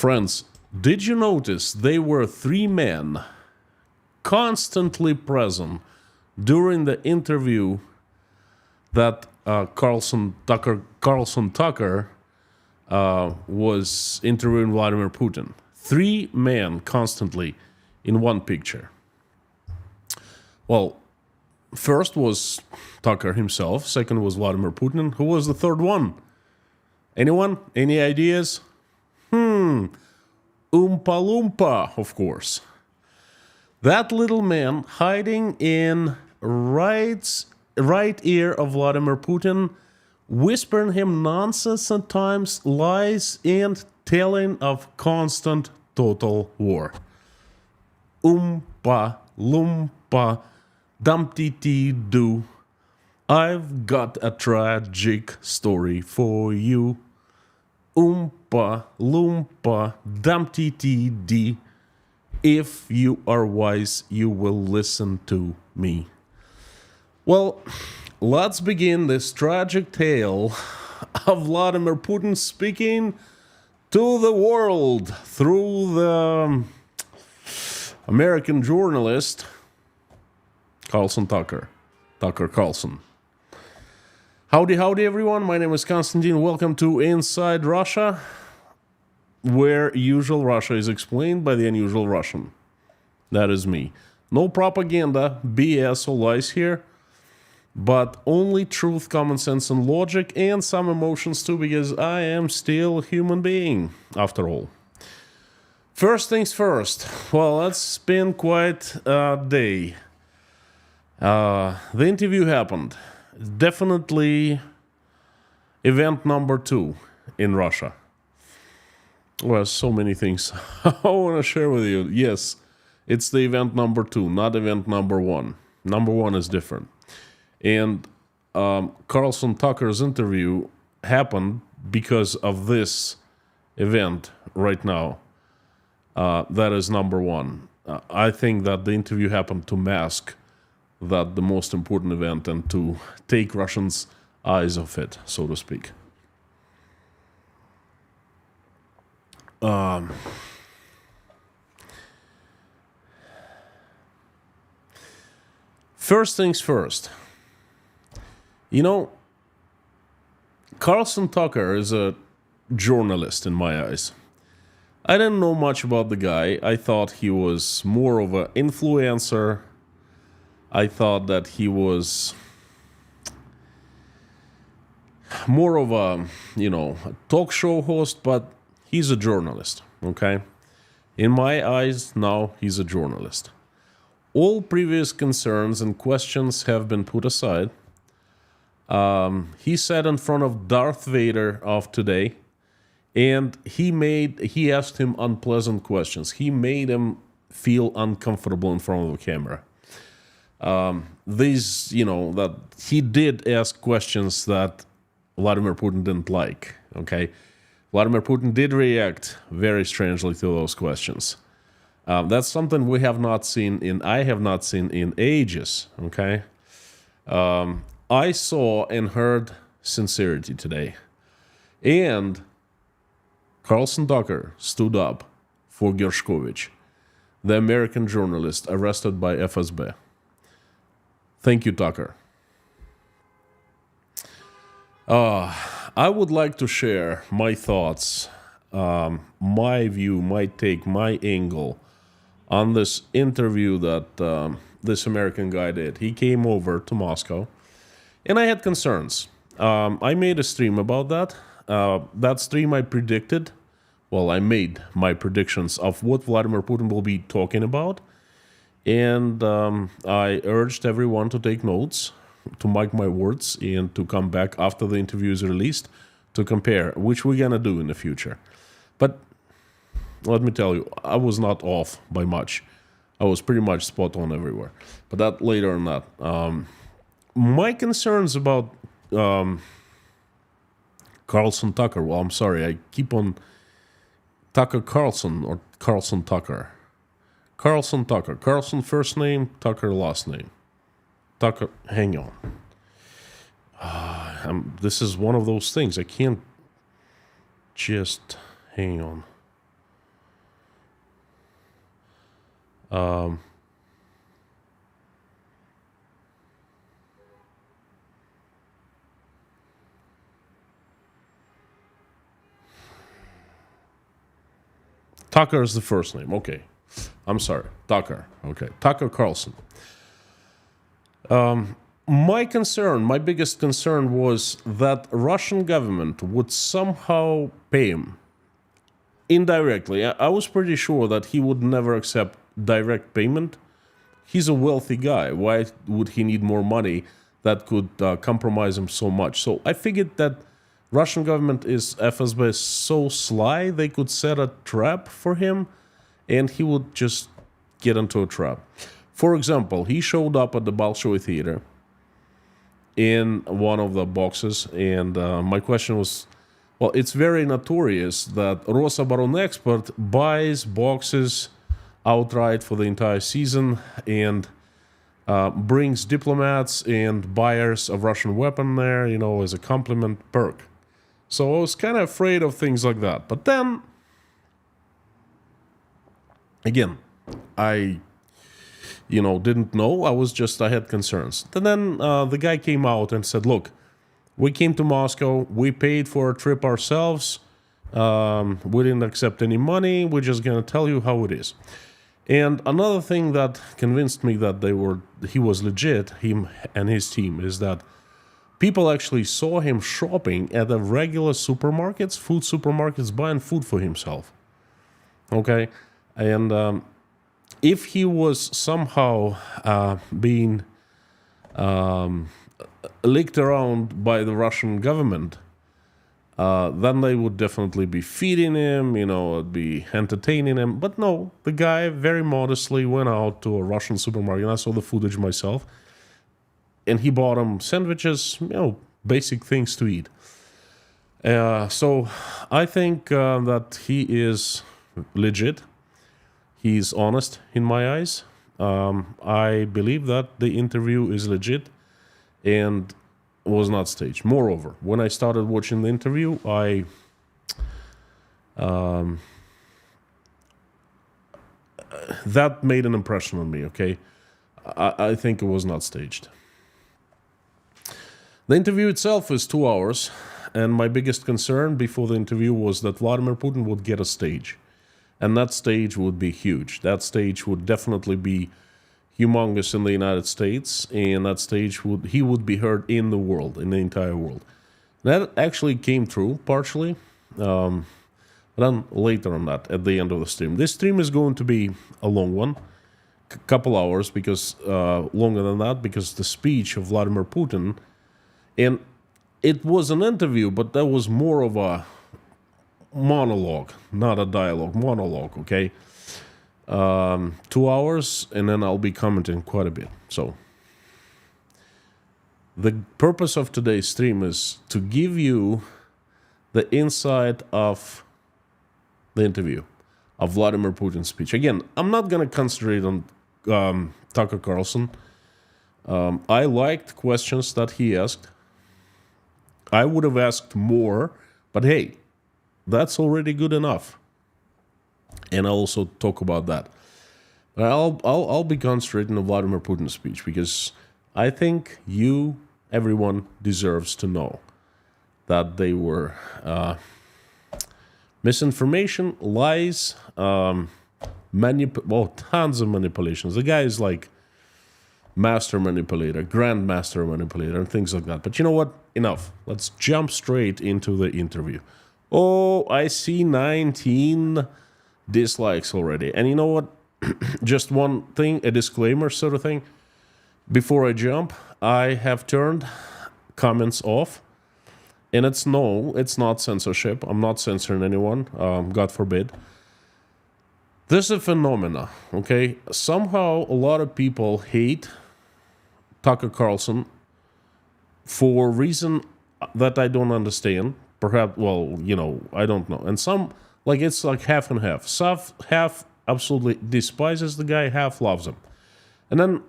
Friends, did you notice they were three men constantly present during the interview that Carlson Tucker was interviewing Vladimir Putin? Three men constantly in one picture. Well, first was Tucker himself. Second was Vladimir Putin. Who was the third one? Anyone? Any ideas? Oompa Loompa, of course. That little man hiding in right ear of Vladimir Putin, whispering him nonsense at times, lies, and telling of constant total war. Oompa Loompa, Dumpty-Doo, I've got a tragic story for you. Oompa Loompa, Dumpty-Dee, if you are wise, you will listen to me. Well, let's begin this tragic tale of Vladimir Putin speaking to the world through the American journalist Tucker Carlson. Howdy, everyone. My name is Konstantin. Welcome to Inside Russia, where usual Russia is explained by the unusual Russian. That is me. No propaganda, BS or lies here, but only truth, common sense, and logic, and some emotions too, because I am still a human being, after all. First things first. Well, it's been quite a day. The interview happened. Definitely event number 2 in Russia. Well, so many things I want to share with you. Yes, it's the event number 2, not event number 1. Number 1 is different. And Carlson Tucker's interview happened because of this event right now. That is number 1. I think that the interview happened to mask that the most important event and to take Russians' eyes off it, so to speak. First things first. You know, Carlson Tucker is a journalist in my eyes. I didn't know much about the guy. I thought he was more of an influencer. I thought that he was more of a, a talk show host, but he's a journalist, okay? In my eyes, now he's a journalist. All previous concerns and questions have been put aside. He sat in front of Darth Vader of today, and he asked him unpleasant questions. He made him feel uncomfortable in front of the camera. That he did ask questions that Vladimir Putin didn't like, okay? Vladimir Putin did react very strangely to those questions. That's something I have not seen in ages, okay? I saw and heard sincerity today. And Carlson Tucker stood up for Gershkovich, the American journalist arrested by FSB. Thank you, Tucker. I would like to share my thoughts, my view, my take, my angle on this interview that this American guy did. He came over to Moscow, and I had concerns. I made a stream about that. That stream I predicted. Well, I made my predictions of what Vladimir Putin will be talking about. And I urged everyone to take notes, to mark my words, and to come back after the interview is released to compare, which we're going to do in the future. But let me tell you, I was not off by much. I was pretty much spot on everywhere. But that later on that. My concerns about Carlson Tucker, well, I'm sorry, I keep on Tucker Carlson or Carlson Tucker. Carlson Tucker. Carlson first name, Tucker last name. Tucker, hang on. This is one of those things. I can't just hang on. Um, Tucker is the first name. Okay. I'm sorry. Tucker. Okay. Tucker Carlson. My concern, my biggest concern was that Russian government would somehow pay him indirectly. I was pretty sure that he would never accept direct payment. He's a wealthy guy. Why would he need more money that could compromise him so much? So I figured that Russian government is FSB is so sly they could set a trap for him and he would just get into a trap. For example, he showed up at the Bolshoi Theater in one of the boxes, and my question was, well, it's very notorious that Rosaboronexport buys boxes outright for the entire season and brings diplomats and buyers of Russian weapon there, you know, as a compliment perk. So I was kind of afraid of things like that. But then, again, I didn't know. I had concerns. And then the guy came out and said, look, we came to Moscow. We paid for a trip ourselves. We didn't accept any money. We're just going to tell you how it is. And another thing that convinced me that he was legit, him and his team, is that people actually saw him shopping at the regular supermarkets, food supermarkets, buying food for himself. Okay? And if he was somehow being licked around by the Russian government, then they would definitely be feeding him, be entertaining him. But no, the guy very modestly went out to a Russian supermarket. I saw the footage myself. And he bought him sandwiches, basic things to eat. So I think that he is legit. He's honest in my eyes. I believe that the interview is legit and was not staged. Moreover, when I started watching the interview, that made an impression on me, okay? I think it was not staged. The interview itself is 2 hours, and my biggest concern before the interview was that Vladimir Putin would get a stage. And that stage would be huge. That stage would definitely be humongous in the United States, and that stage he would be heard in the world, in the entire world. That actually came true, partially, but then later on that, at the end of the stream. This stream is going to be a long one, couple hours, because longer than that, because the speech of Vladimir Putin, and it was an interview, but that was more of a monologue, not a dialogue, monologue, okay? 2 hours, and then I'll be commenting quite a bit. So the purpose of today's stream is to give you the insight of the interview of Vladimir Putin's speech. Again, I'm not going to concentrate on Tucker Carlson. I liked questions that he asked. I would have asked more, but hey, that's already good enough. And I'll also talk about that. But I'll be concentrating on Vladimir Putin's speech because I think everyone deserves to know that they were misinformation, lies, tons of manipulations. The guy is like master manipulator, grandmaster manipulator, and things like that. But you know what? Enough. Let's jump straight into the interview. Oh, I see 19 dislikes already. And you know what? Just one thing, a disclaimer sort of thing. Before I jump, I have turned comments off. And it's not censorship. I'm not censoring anyone, God forbid. This is a phenomena, okay? Somehow a lot of people hate Tucker Carlson for a reason that I don't understand. Perhaps, I don't know. And some, it's like half and half. Half absolutely despises the guy, half loves him. And then,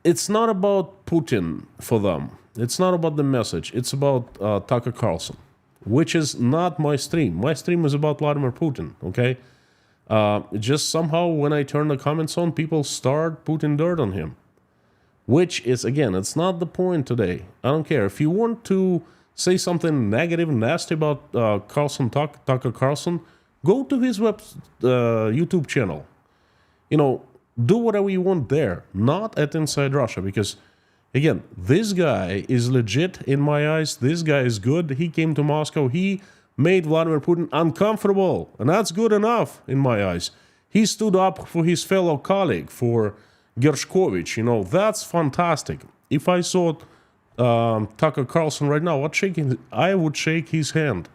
it's not about Putin for them. It's not about the message. It's about Tucker Carlson. which is not my stream. My stream is about Vladimir Putin, okay? Just somehow when I turn the comments on, people start putting dirt on him. Which is, again, it's not the point today. I don't care. If you want to say something negative and nasty about Carlson, Tucker Carlson, go to his YouTube channel. You know, do whatever you want there, not at Inside Russia, because, again, this guy is legit in my eyes. This guy is good. He came to Moscow. He made Vladimir Putin uncomfortable, and that's good enough in my eyes. He stood up for his fellow colleague, for Gershkovich. You know, that's fantastic. If I saw Tucker Carlson right now, I would shake his hand.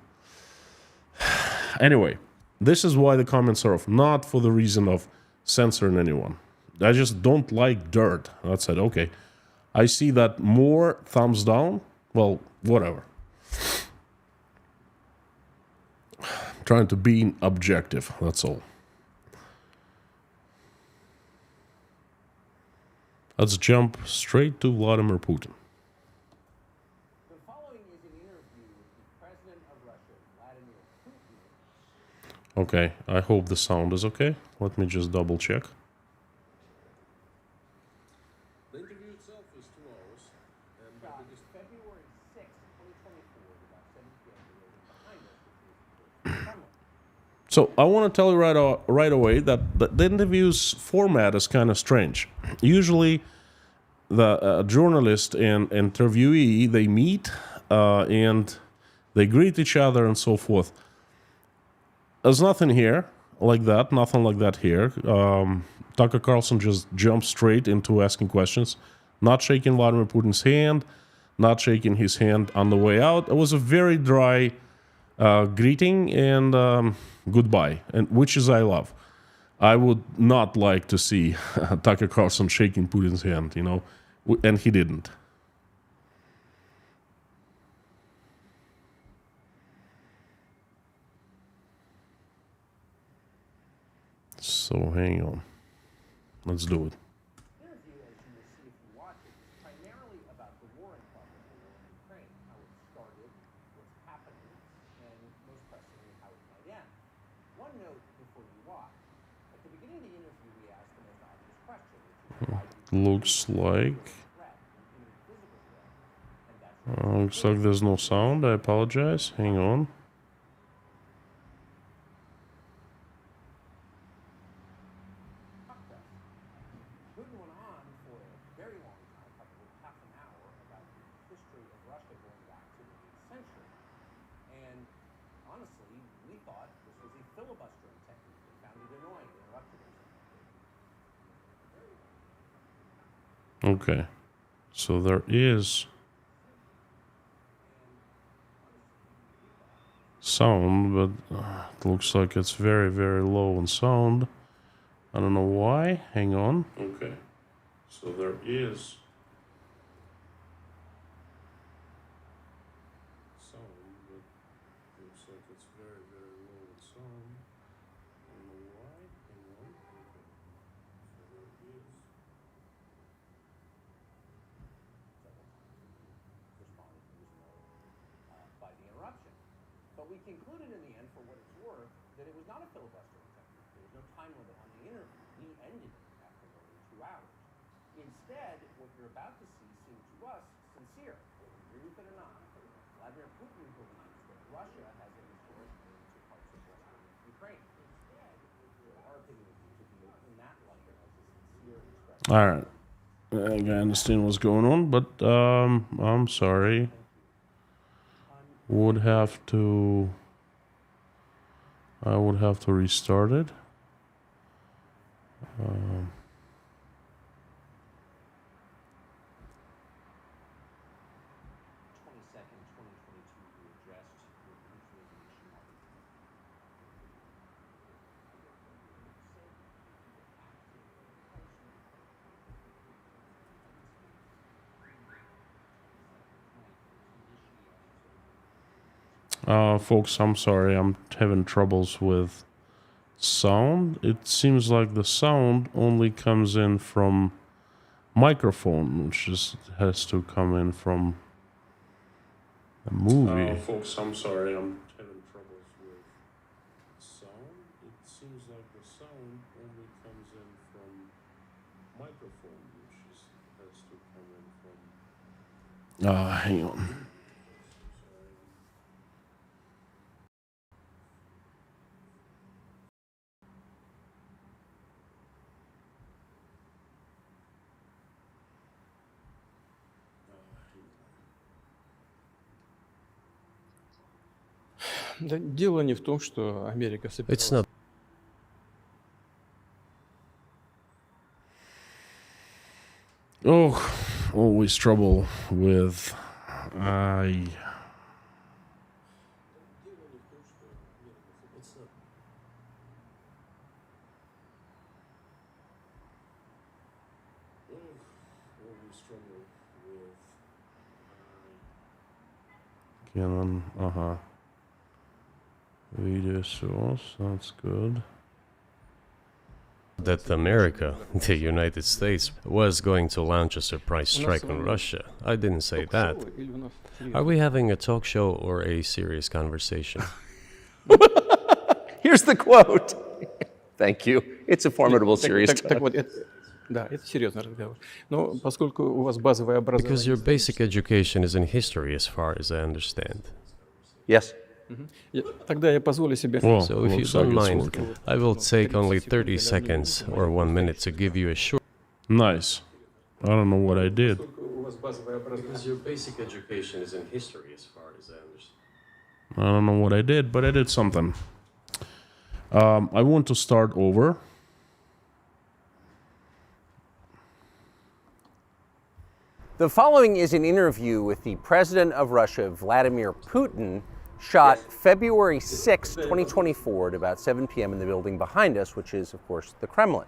Anyway, this is why the comments are off, not for the reason of censoring anyone. I just don't like dirt. That's it. Okay. I see that more thumbs down. Well, whatever. I'm trying to be objective. That's all. Let's jump straight to Vladimir Putin. The following is an interview with the President of Russia, Vladimir Putin. Okay, I hope the sound is okay. Let me just double check. The interview itself is 2 hours. And February 6, 2024, about 7 p.m. behind us. So I want to tell you right away that the interview's format is kind of strange. Usually, the journalist and interviewee, they meet and they greet each other and so forth. There's nothing here like that, nothing like that here. Tucker Carlson just jumped straight into asking questions, not shaking Vladimir Putin's hand, not shaking his hand on the way out. It was a very dry greeting and goodbye, and which is I love. I would not like to see Tucker Carlson shaking Putin's hand, you know, and he didn't. So hang on, let's do it. The interview, as you will see if you watch it, is primarily about the war in progress, the war in Ukraine, how it started, what's happening, and most pressingly, how it might end. One note before you watch. At the beginning of the interview, we asked the most obvious question, which is why do you Looks like threat, an invisible threat, and that's looks like there's no sound. I apologize. Hang on. progress. Putin went on for a very long time, probably half an hour, about the history of Russia going back to the 8th century. And honestly, we thought this was a filibustering technique. We found it annoying, it interrupted us. Okay, so there is sound, but it looks like it's very, very low in sound. I don't know why. Hang on. Okay, so there is sound, but it looks like it's very, very low in sound. I don't know why. Hang on. Okay, so there is. By the interruption. But we concluded in the end, for what it's worth, that it was not a filibustering technique. There was no time limit on the interview. We ended it after more than 2 hours. Instead, what you're about to see seemed to us sincere. Whether you agree with it or not, Vladimir Putin believes that Russia has a historic claim to parts of western Ukraine. Instead, our opinion would be to be in that light as a sincere expression. All right. I think I understand what's going on, but I'm sorry. I would have to restart it. 22nd, 2022, we addressed your Denazification argument. Folks, I'm sorry, I'm having troubles with sound. It seems like the sound only comes in from microphone, which just has to come in from A movie. Folks, I'm sorry, I'm having troubles with sound. It seems like the sound only comes in from microphone, which has to come in from. Hang on. Да, дело не в том, что Америка It's собиралась not. Oh, always trouble with. I. Canon. Video source. That's good. That America, the United States, was going to launch a surprise strike on Russia. I didn't say that. ток-шоу или у нас Are we having a talk show or a serious conversation? Here's the quote. Thank you. It's a formidable series. Так вот, да, это серьезный разговор. Но поскольку у вас базовое Because your образование... basic education is in history, as far as I understand. Yes. Тогда я позволю себе... Well, So if you looks like don't it's mind, working. I will take only 30 seconds or 1 minute to give you a short... Nice. I don't know what I did. Поскольку у вас базовое образование... Because your basic education is in history, as far as I understand. I don't know what I did, but I did something. I want to start over. The following is an interview with the president of Russia, Vladimir Putin, shot February 6, 2024 at about 7 p.m. in the building behind us, which is, of course, the Kremlin.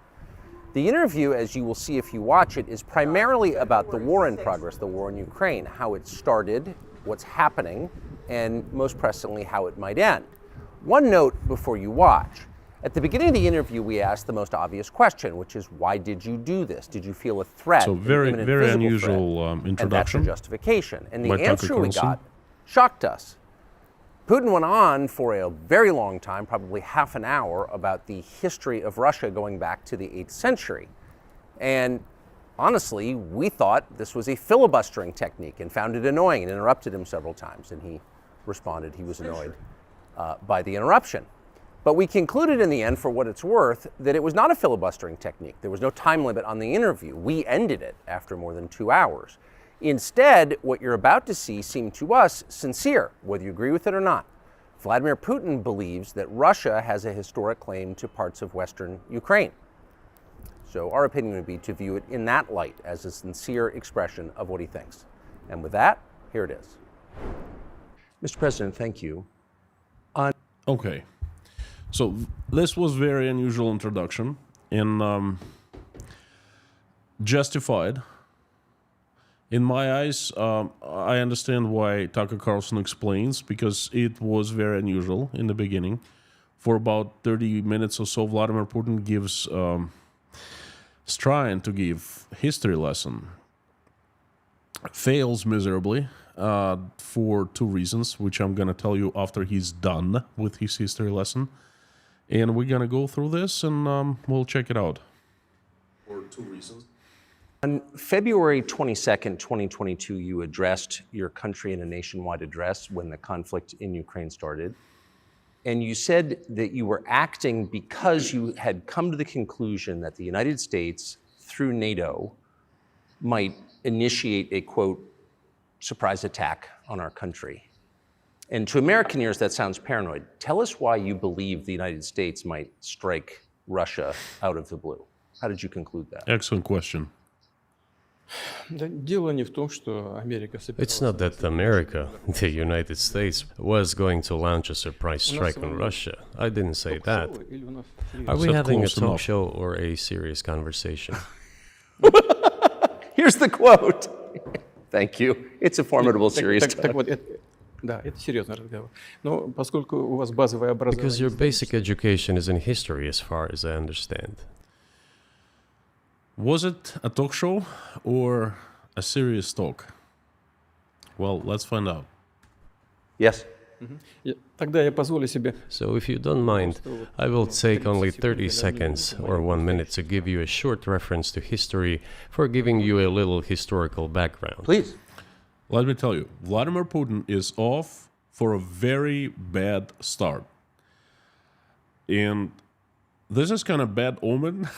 The interview, as you will see if you watch it, is primarily about the war in progress, the war in Ukraine, how it started, what's happening, and most pressingly, how it might end. One note before you watch. At the beginning of the interview, we asked the most obvious question, which is, why did you do this? Did you feel a threat? So an very, imminent very physical unusual threat? And that's introduction your justification. And the by Tucker answer we Carlson. got shocked us. Putin went on for a very long time, probably half an hour, about the history of Russia going back to the 8th century. And honestly, we thought this was a filibustering technique and found it annoying and interrupted him several times. And he responded he was annoyed by the interruption. But we concluded in the end, for what it's worth, that it was not a filibustering technique. There was no time limit on the interview. We ended it after more than 2 hours. Instead, what you're about to see seemed to us sincere, whether you agree with it or not. Vladimir Putin believes that Russia has a historic claim to parts of Western Ukraine. So our opinion would be to view it in that light, as a sincere expression of what he thinks. And with that, here it is. Mr. President, thank you. Okay. So this was very unusual introduction and justified. In my eyes, I understand why Tucker Carlson explains, because it was very unusual in the beginning. For about 30 minutes or so, Vladimir Putin gives, is trying to give history lesson. Fails miserably for two reasons, which I'm going to tell you after he's done with his history lesson. And we're going to go through this and we'll check it out. For two reasons. On February 22nd, 2022, you addressed your country in a nationwide address when the conflict in Ukraine started. And you said that you were acting because you had come to the conclusion that the United States, through NATO, might initiate a, quote, surprise attack on our country. And to American ears, that sounds paranoid. Tell us why you believe the United States might strike Russia out of the blue. How did you conclude that? Excellent question. Да, дело не в том, что Америка собиралась... It's not that America, the United States, was going to launch a surprise strike on Russia. I didn't say that. ток-шоу или у нас Are we Said having a close talk enough. show or a serious conversation? Here's the quote. Thank you. It's a formidable series. Так вот, да, это серьезный разговор. Но поскольку у вас базовое образование... Because your basic education is in history, as far as I understand. Was it a talk show or a serious talk? Well, let's find out. Yes. Тогда я позволю себе So, if you don't mind, I will take only 30 seconds or 1 minute to give you a short reference to history for giving you a little historical background. Please. Let me tell you, Vladimir Putin is off for a very bad start. And this is kind of bad omen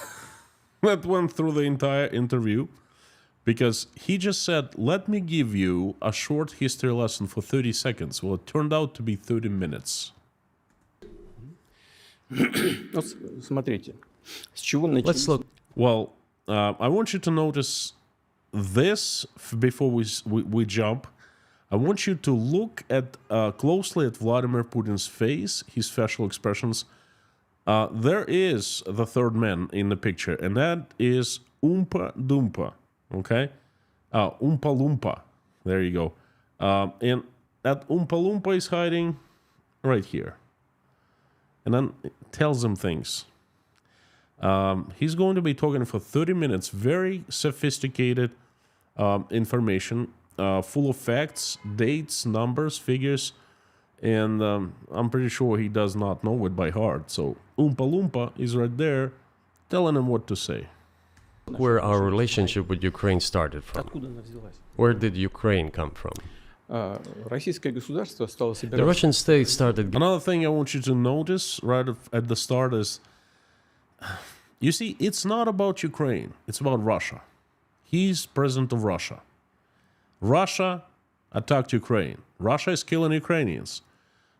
that went through the entire interview, because he just said, let me give you a short history lesson for 30 seconds. Well, it turned out to be 30 minutes. Вот смотрите, с чего Let's начать? look. Well, I want you to notice this before we jump. I want you to look at closely at Vladimir Putin's face, his facial expressions. There is the third man in the picture, and that is Oompa Doompa. Okay? Oompa Loompa. There you go. And that Oompa Loompa is hiding right here. And then it tells him things. He's going to be talking for 30 minutes. Very sophisticated information, full of facts, dates, numbers, figures. And I'm pretty sure he does not know it by heart. So Oompa Loompa is right there telling him what to say. Where our relationship with Ukraine started from. Откуда она взялась? Where did Ukraine come from? Российское государство стало The собираться Russian state started. Another thing I want you to notice right at the start is, you see, it's not about Ukraine. It's about Russia. He's president of Russia. Russia attacked Ukraine. Russia is killing Ukrainians.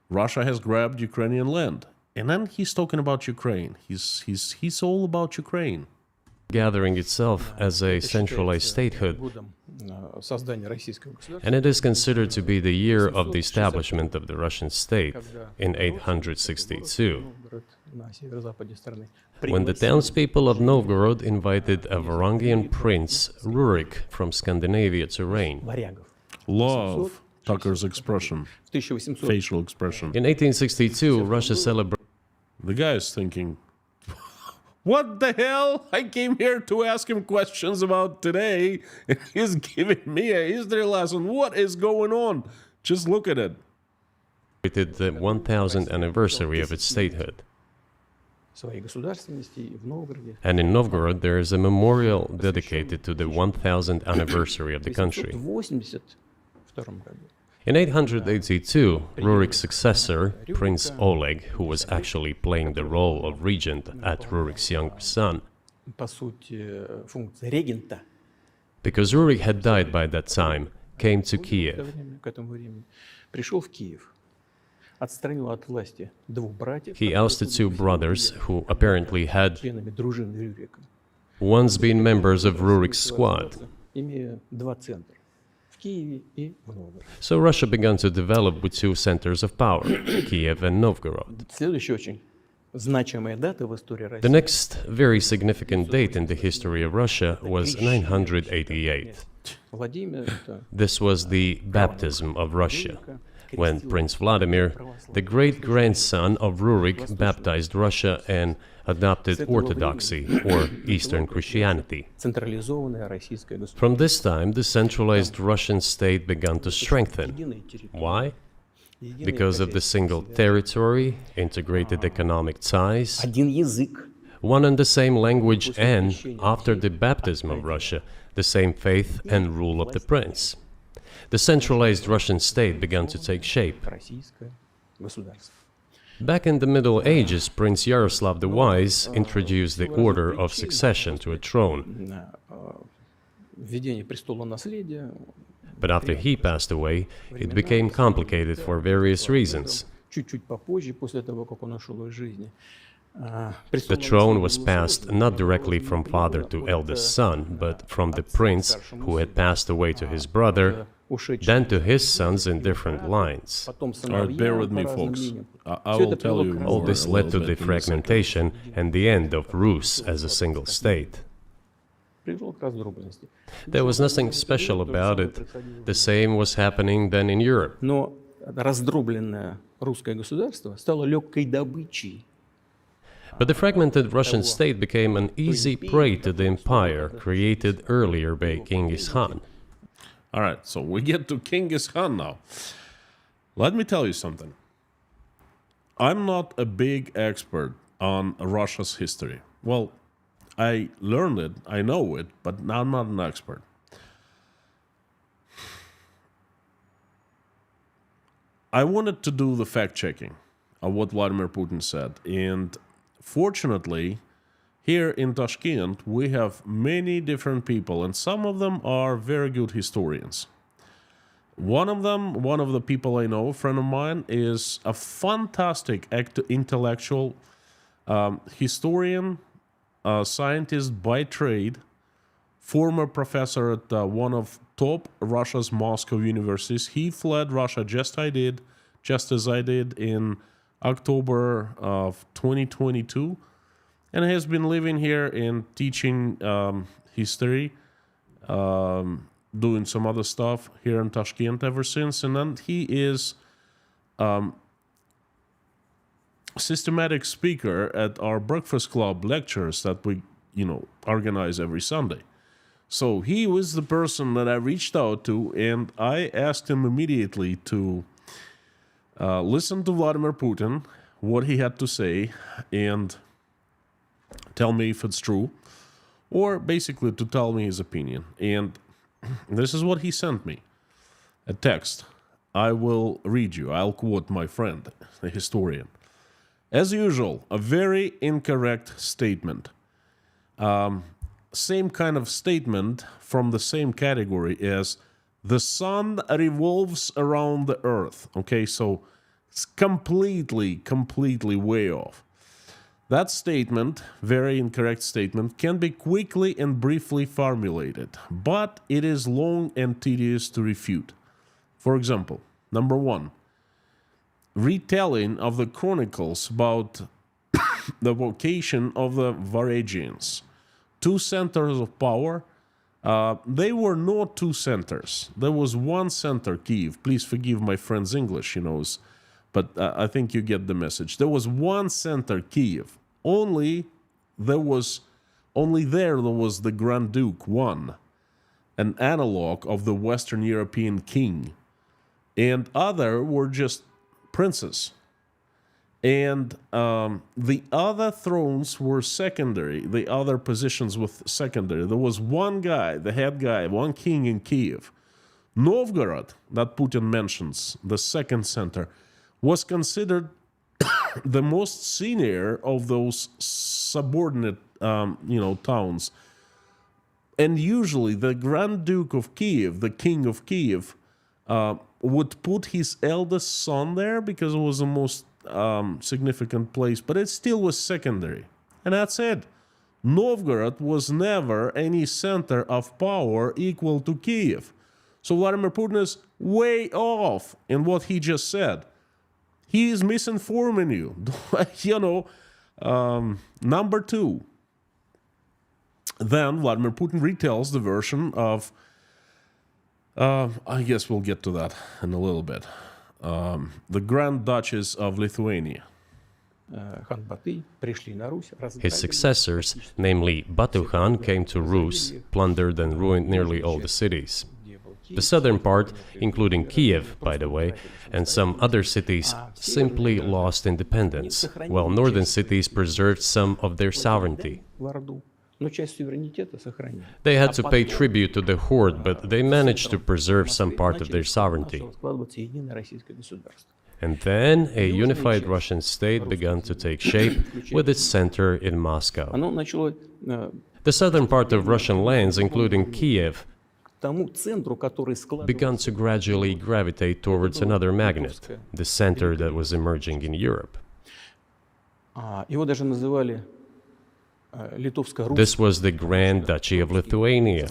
Russia has grabbed Ukrainian land. And then he's talking about Ukraine. He's all about Ukraine. Gathering itself as a centralized statehood, годом создания российского государства. and it is considered to be the year of the establishment of the Russian state in 862, Новгород на северо-западе страны. when the townspeople of Novgorod invited a Varangian prince, Rurik, from Scandinavia to reign. Варягов. Love Tucker's expression, В 1800 facial expression. In 1862, Russia celebrated. The guy is thinking, what the hell? I came here to ask him questions about today, and he's giving me a history lesson. What is going on? Just look at it. The 1000th anniversary of its statehood. своей государственности и в Новгороде. And in Novgorod, there is a memorial dedicated to the 1000th anniversary of the country. В 1882 году. In 882, Rurik's successor, Prince Oleg, who was actually playing the role of regent at Rurik's younger son, По сути, функция регента because Rurik had died by that time, came to Kiev. к этому времени пришел в Киев, отстранил от власти двух братьев, He ousted two brothers who apparently had членами дружины Рюрика, once been members of Rurik's squad. имея два центра в Киеве и в Новгороде. So Russia began to develop with two centers of power, Kiev and Novgorod. Следующая очень значимая дата в истории The России. next very significant date in the history of Russia was 988. Владимир, это This was the baptism of Russia, when Prince Vladimir, the great-grandson of Rurik, baptized Russia and adopted Orthodoxy, or Eastern Christianity. централизованное российское государство. From this time, the centralized Russian state began to strengthen. Единая территория, Why? единая Because of the single territory, integrated economic ties, один язык. one and the same language, and, after the baptism of Russia, the same faith and rule of the prince. The centralized Russian state began to take shape. Российское государство. Back in the Middle Ages, Prince Yaroslav the Wise introduced the order of succession to a throne. Введение престола наследия. But after he passed away, it became complicated for various reasons. Чуть-чуть попозже, после того, как он ушел из жизни. The throne was passed not directly from father to eldest son, but from the prince who had passed away to his brother, then to his sons in different lines. All right, bear with me, folks. I will tell you. All this led to the fragmentation and the end of Rus as a single state. Привел к раздробленности. There was nothing special about it. The same was happening then in Europe. Но раздробленное русское государство стало легкой добычей. But the fragmented Russian state became an easy prey to the empire created earlier by Genghis Khan. All right, so we get to Genghis Khan now. Let me tell you something. I'm not a big expert on Russia's history. Well, I learned it, I know it, but I'm not an expert. I wanted to do the fact-checking of what Vladimir Putin said. And fortunately, here in Tashkent, we have many different people, and some of them are very good historians. One of the people I know, a friend of mine, is a fantastic intellectual historian, scientist by trade, former professor at one of top Russia's Moscow universities. He fled Russia just as I did in October of 2022, and has been living here and teaching history, doing some other stuff here in Tashkent ever since. And then he is systematic speaker at our Breakfast Club lectures that we, organize every Sunday. So he was the person that I reached out to, and I asked him immediately to listen to Vladimir Putin, what he had to say, and tell me if it's true, or basically to tell me his opinion. And this is what he sent me, a text. I will read you. I'll quote my friend, the historian. As usual, a very incorrect statement. Same kind of statement from the same category as the sun revolves around the earth. Okay, so it's completely way off. That statement, very incorrect statement, can be quickly and briefly formulated, but it is long and tedious to refute. For example, number one, retelling of the chronicles about the vocation of the Varangians. Two centers of power. They were not two centers. There was one center, Kiev. Please forgive my friend's English, but I think you get the message. There was one center, Kiev. There was the Grand Duke, one, an analog of the Western European king, and other were just princes. And the other thrones were secondary. The other positions were secondary. There was one guy, the head guy, one king in Kiev. Novgorod, that Putin mentions, the second center, was considered the most senior of those subordinate, towns. And usually the Grand Duke of Kiev, the King of Kiev, would put his eldest son there because it was the most significant place, but it still was secondary. And that's it. Novgorod was never any center of power equal to Kiev. So Vladimir Putin is way off in what he just said. He is misinforming you. Number two, then Vladimir Putin retells the version of, I guess we'll get to that in a little bit. The Grand Duchess of Lithuania. His successors, namely Batu Khan, came to Rus, plundered and ruined nearly all the cities. The southern part, including Kiev, by the way, and some other cities, simply lost independence, while northern cities preserved some of their sovereignty. They had to pay tribute to the horde, but they managed to preserve some part of their sovereignty. And then a unified Russian state began to take shape with its center in Moscow. The southern part of Russian lands, including Kiev, began to gradually gravitate towards another magnet, the center that was emerging in Europe. This was the Grand Duchy of Lithuania.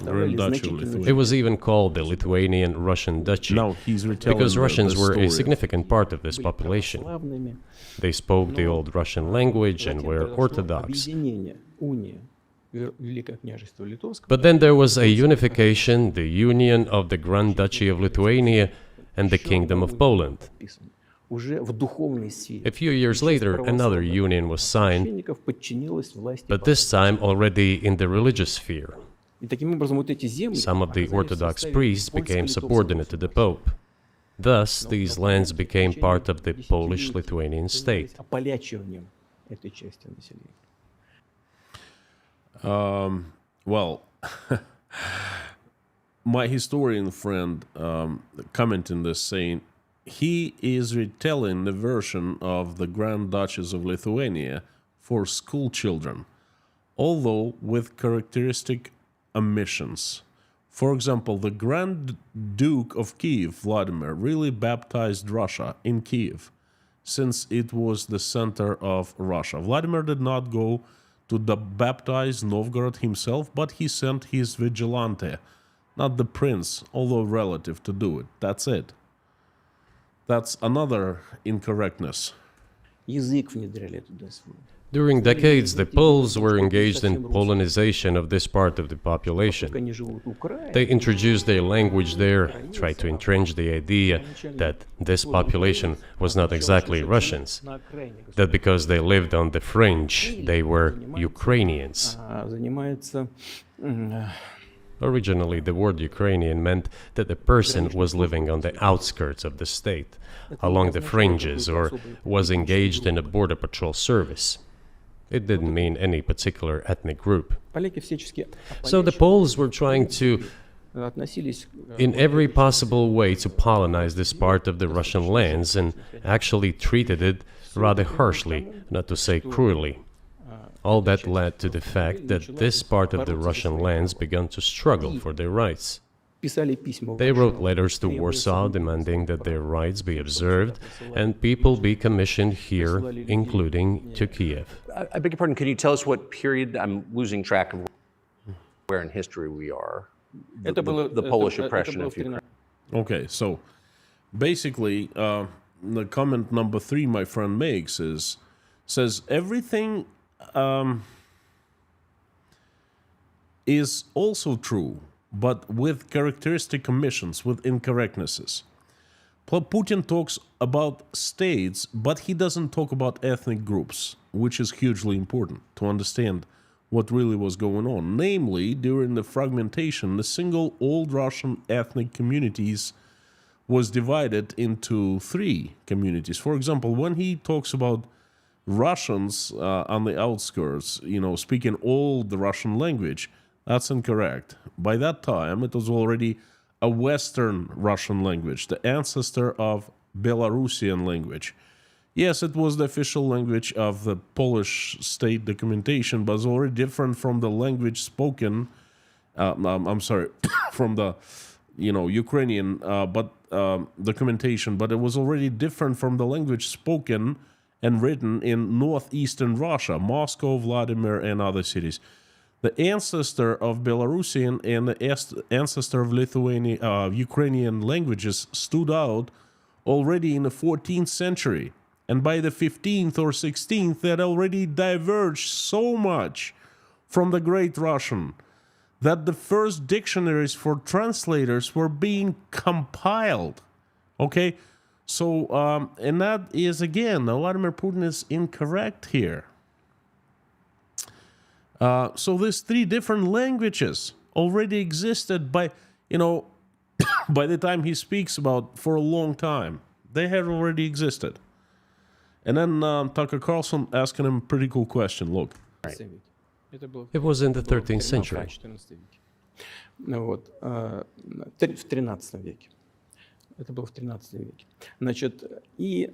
It was even called the Lithuanian-Russian Duchy, because Russians were a significant part of this population. They spoke the old Russian language and were Orthodox. But then there was a unification, the union of the Grand Duchy of Lithuania and the Kingdom of Poland. A few years later, another union was signed, but this time already in the religious sphere. Some of the Orthodox priests became subordinate to the Pope. Thus, these lands became part of the Polish-Lithuanian state. Ополячиванием этой части населения. Well, my historian friend commenting this saying he is retelling the version of the Grand Duchess of Lithuania for school children, although with characteristic omissions. For example, the Grand Duke of Kiev, Vladimir, really baptized Russia in Kiev, since it was the center of Russia. Vladimir did not go to baptize Novgorod himself, but he sent his vigilante, not the prince, although relative, to do it. That's it. That's another incorrectness. Язык внедряли туда свой. During decades, the Poles were engaged in Polonization of this part of the population. Они живут в Украине. They introduced their language there, tried to entrench the idea that this population was not exactly Russians, На окраине that because they lived on the fringe, they were Ukrainians. занимается Originally, the word Ukrainian meant that the person was living on the outskirts of the state, along the fringes, or was engaged in a border patrol service. It didn't mean any particular ethnic group. поляки всячески So the Poles were trying to, относились in every possible way, to colonize this part of the Russian lands and actually treated it rather harshly, not to say cruelly. All that led to the fact that this part of the Russian lands began to struggle for their rights. писали письма. They wrote letters to Warsaw demanding that their rights be observed and people be commissioned here, including to Kiev. I beg your pardon, can you tell us what period, I'm losing track of where in history we are, the Polish oppression of Ukraine? Okay, so basically, the comment number 3 my friend makes says everything is also true, but with characteristic omissions, with incorrectnesses. Putin talks about states, but he doesn't talk about ethnic groups, which is hugely important to understand what really was going on. Namely, during the fragmentation, the single old Russian ethnic communities was divided into 3 communities. For example, when he talks about Russians on the outskirts, speaking old Russian language, that's incorrect. By that time, it was already a Western Russian language, the ancestor of Belarusian language. Yes, it was the official language of the Polish state documentation, but it's already different from the language spoken, from the, Ukrainian documentation, but it was already different from the language spoken and written in northeastern Russia, Moscow, Vladimir, and other cities. The ancestor of Belarusian and the ancestor of Ukrainian languages stood out already in the 14th century. And by the 15th or 16th, they had already diverged so much from the Great Russian that the first dictionaries for translators were being compiled. Okay? So, and that is, again, Vladimir Putin is incorrect here. So these 3 different languages already existed by the time he speaks about for a long time. They had already existed. And then Tucker Carlson asking him a pretty cool question. Look. It was in the 13th century. Вот, в 13 веке. Это было в 13 веке. Значит, и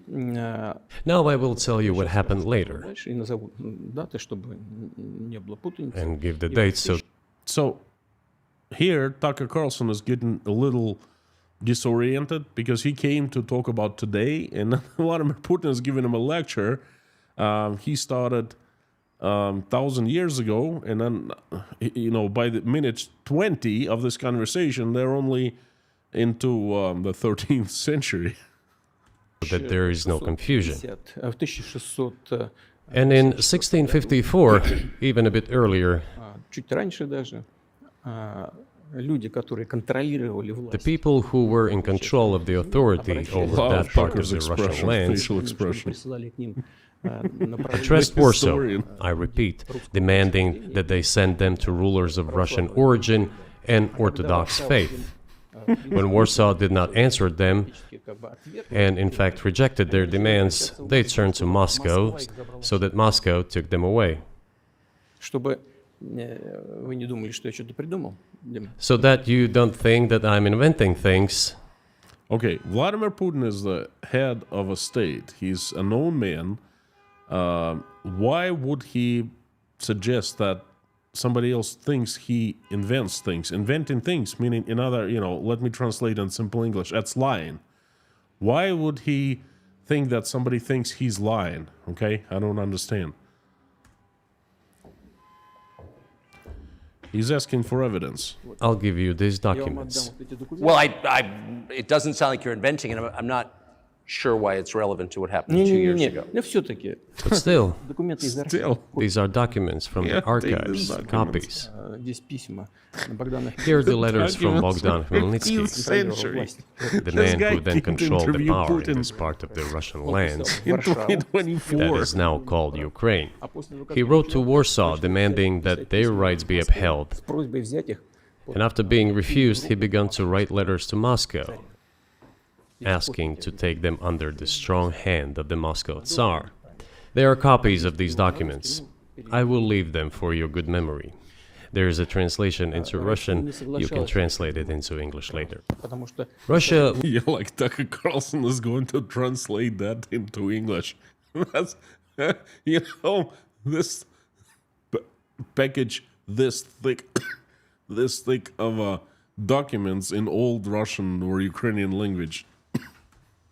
Now I will tell you what happened later дальше и назову даты, чтобы не было путаницы. and give the dates. So here, Tucker Carlson is getting a little disoriented because he came to talk about today, and Vladimir Putin is giving him a lecture. He started 1,000 years ago, and then, by the minute 20 of this conversation, they're only into the 13th century. that there is no confusion. В 1600, And in 1654, even a bit earlier, чуть раньше даже, люди, которые контролировали the власть, people who were in control of the authority over that part of the Russian lands facial expression. присылали к ним addressed Warsaw, Historian. I repeat, demanding that they send them to rulers of Russian origin and Orthodox faith. When Warsaw did not answer them, and in fact rejected their demands, they turned to Moscow, so that Moscow took them away. Чтобы вы не думали, что я что-то придумал, Дима. So that you don't think that I'm inventing things. Okay, Vladimir Putin is the head of a state. He's a known man. Why would he suggest that somebody else thinks he invents things? Inventing things, meaning in other, let me translate in simple English, that's lying. Why would he think that somebody thinks he's lying? Okay, I don't understand. He's asking for evidence. I'll give you these Я вам documents. отдам вот эти документы. Well, it doesn't sound like you're inventing it. I'm not sure why it's relevant to what happened 2 years ago. Но все-таки But still, документы из архива. Still, these are documents from Yeah, the archives, these documents. copies. Здесь письма Богдана Here are the letters from Documents Bogdan from 15th Khmelnytsky, century. the This man guy who then came to controlled the interview power in Putin. this part of the Russian lands In Варшаву. 2024. that is now called Ukraine. А после того, как He wrote to Warsaw demanding that their rights be upheld, с просьбой взять их, and after being refused, he began to write letters to Moscow, asking to take them under the strong hand of the Moscow Tsar. There are copies of these documents. I will leave them for your good memory. There is a translation into Russian. You can translate it into English later. потому что Russia Yeah, like Tucker Carlson is going to translate that into English. That's, this package this thick, this thick of documents in old Russian or Ukrainian language.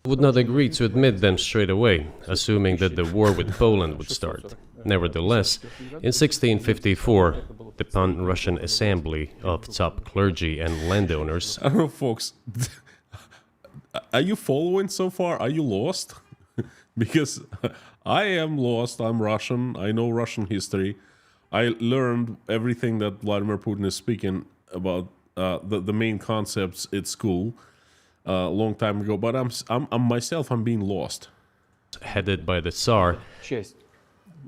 would not agree to admit them straight away, assuming that the war with Poland would start. Nevertheless, in 1654, the pan-Russian assembly of top clergy and landowners I don't know, folks. Are you following so far? Are you lost? Because I am lost. I'm Russian. I know Russian history. I learned everything that Vladimir Putin is speaking about, the main concepts at school a long time ago. But I'm myself, I'm being lost. headed by the Tsar, часть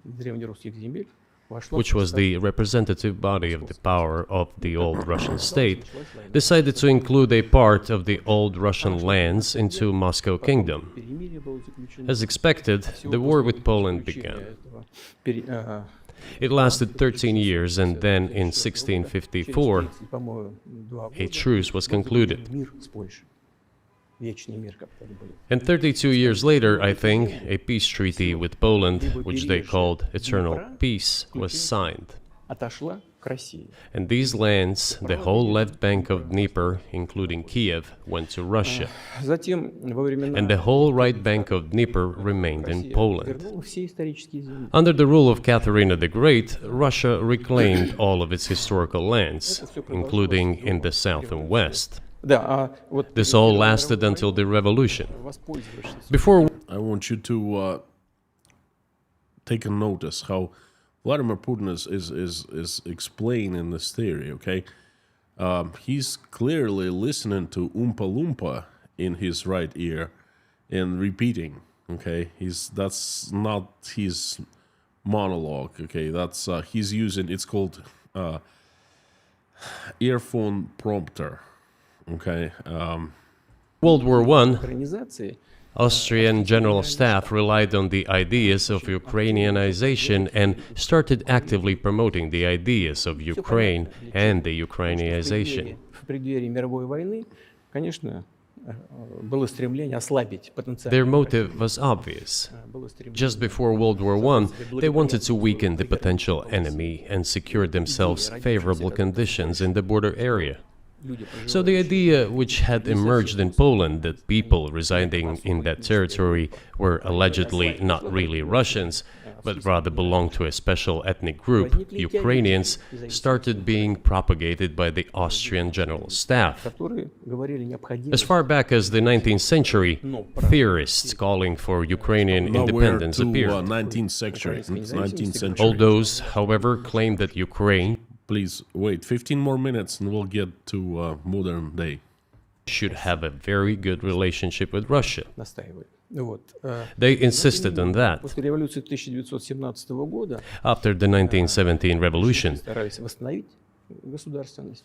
древнерусских земель вошла which was the representative body of the power of the old Russian state, decided to include a part of the old Russian lands into Moscow Kingdom. перемирие было заключено. As expected, the war with Poland began. It lasted 13 years, and then in 1654, a truce was concluded. Мир с Польшей. Вечный мир, как тогда были. And 32 years later, I think, a peace treaty with Poland, which they called Eternal Peace, was signed. Отошла к России. And these lands, the whole left bank of Dnieper, including Kiev, went to Russia. Затем во времена And the whole right bank of Dnieper remained in Россия Poland. вернула все исторические земли. Under the rule of Catherine the Great, Russia reclaimed all of its historical lands, including in the south and west. Да, а вот This all lasted until the revolution. воспользовавшись Before I want you to take a notice how Vladimir Putin is explaining this theory, okay? He's clearly listening to Oompa Loompa in his right ear and repeating, okay? That's not his monologue, okay? That's he's using, it's called earphone prompter, okay? World War I, организации, Austrian General Staff relied on the ideas of Ukrainianization and started actively promoting the ideas of Ukraine and the Ukrainianization. в преддверии мировой войны, конечно, было стремление ослабить потенциал. Their motive was obvious. Было стремление Just before World War I, they wanted to weaken the potential enemy and secure themselves favorable conditions in the border area. So the idea which had emerged in Poland that people residing in that territory were allegedly not really Russians, but rather belonged to a special ethnic group, Ukrainians, started being propagated by the Austrian General Staff. которые говорили необходимо As far back as the 19th century, theorists calling for Ukrainian Now we're independence to appeared. 19th century. All those, however, claimed that Ukraine Please wait 15 more minutes and we'll get to modern day. should have a very good relationship with Russia. настаивали. Вот. They insisted on that. После революции 1917 года After the 1917 revolution, старались восстановить государственность.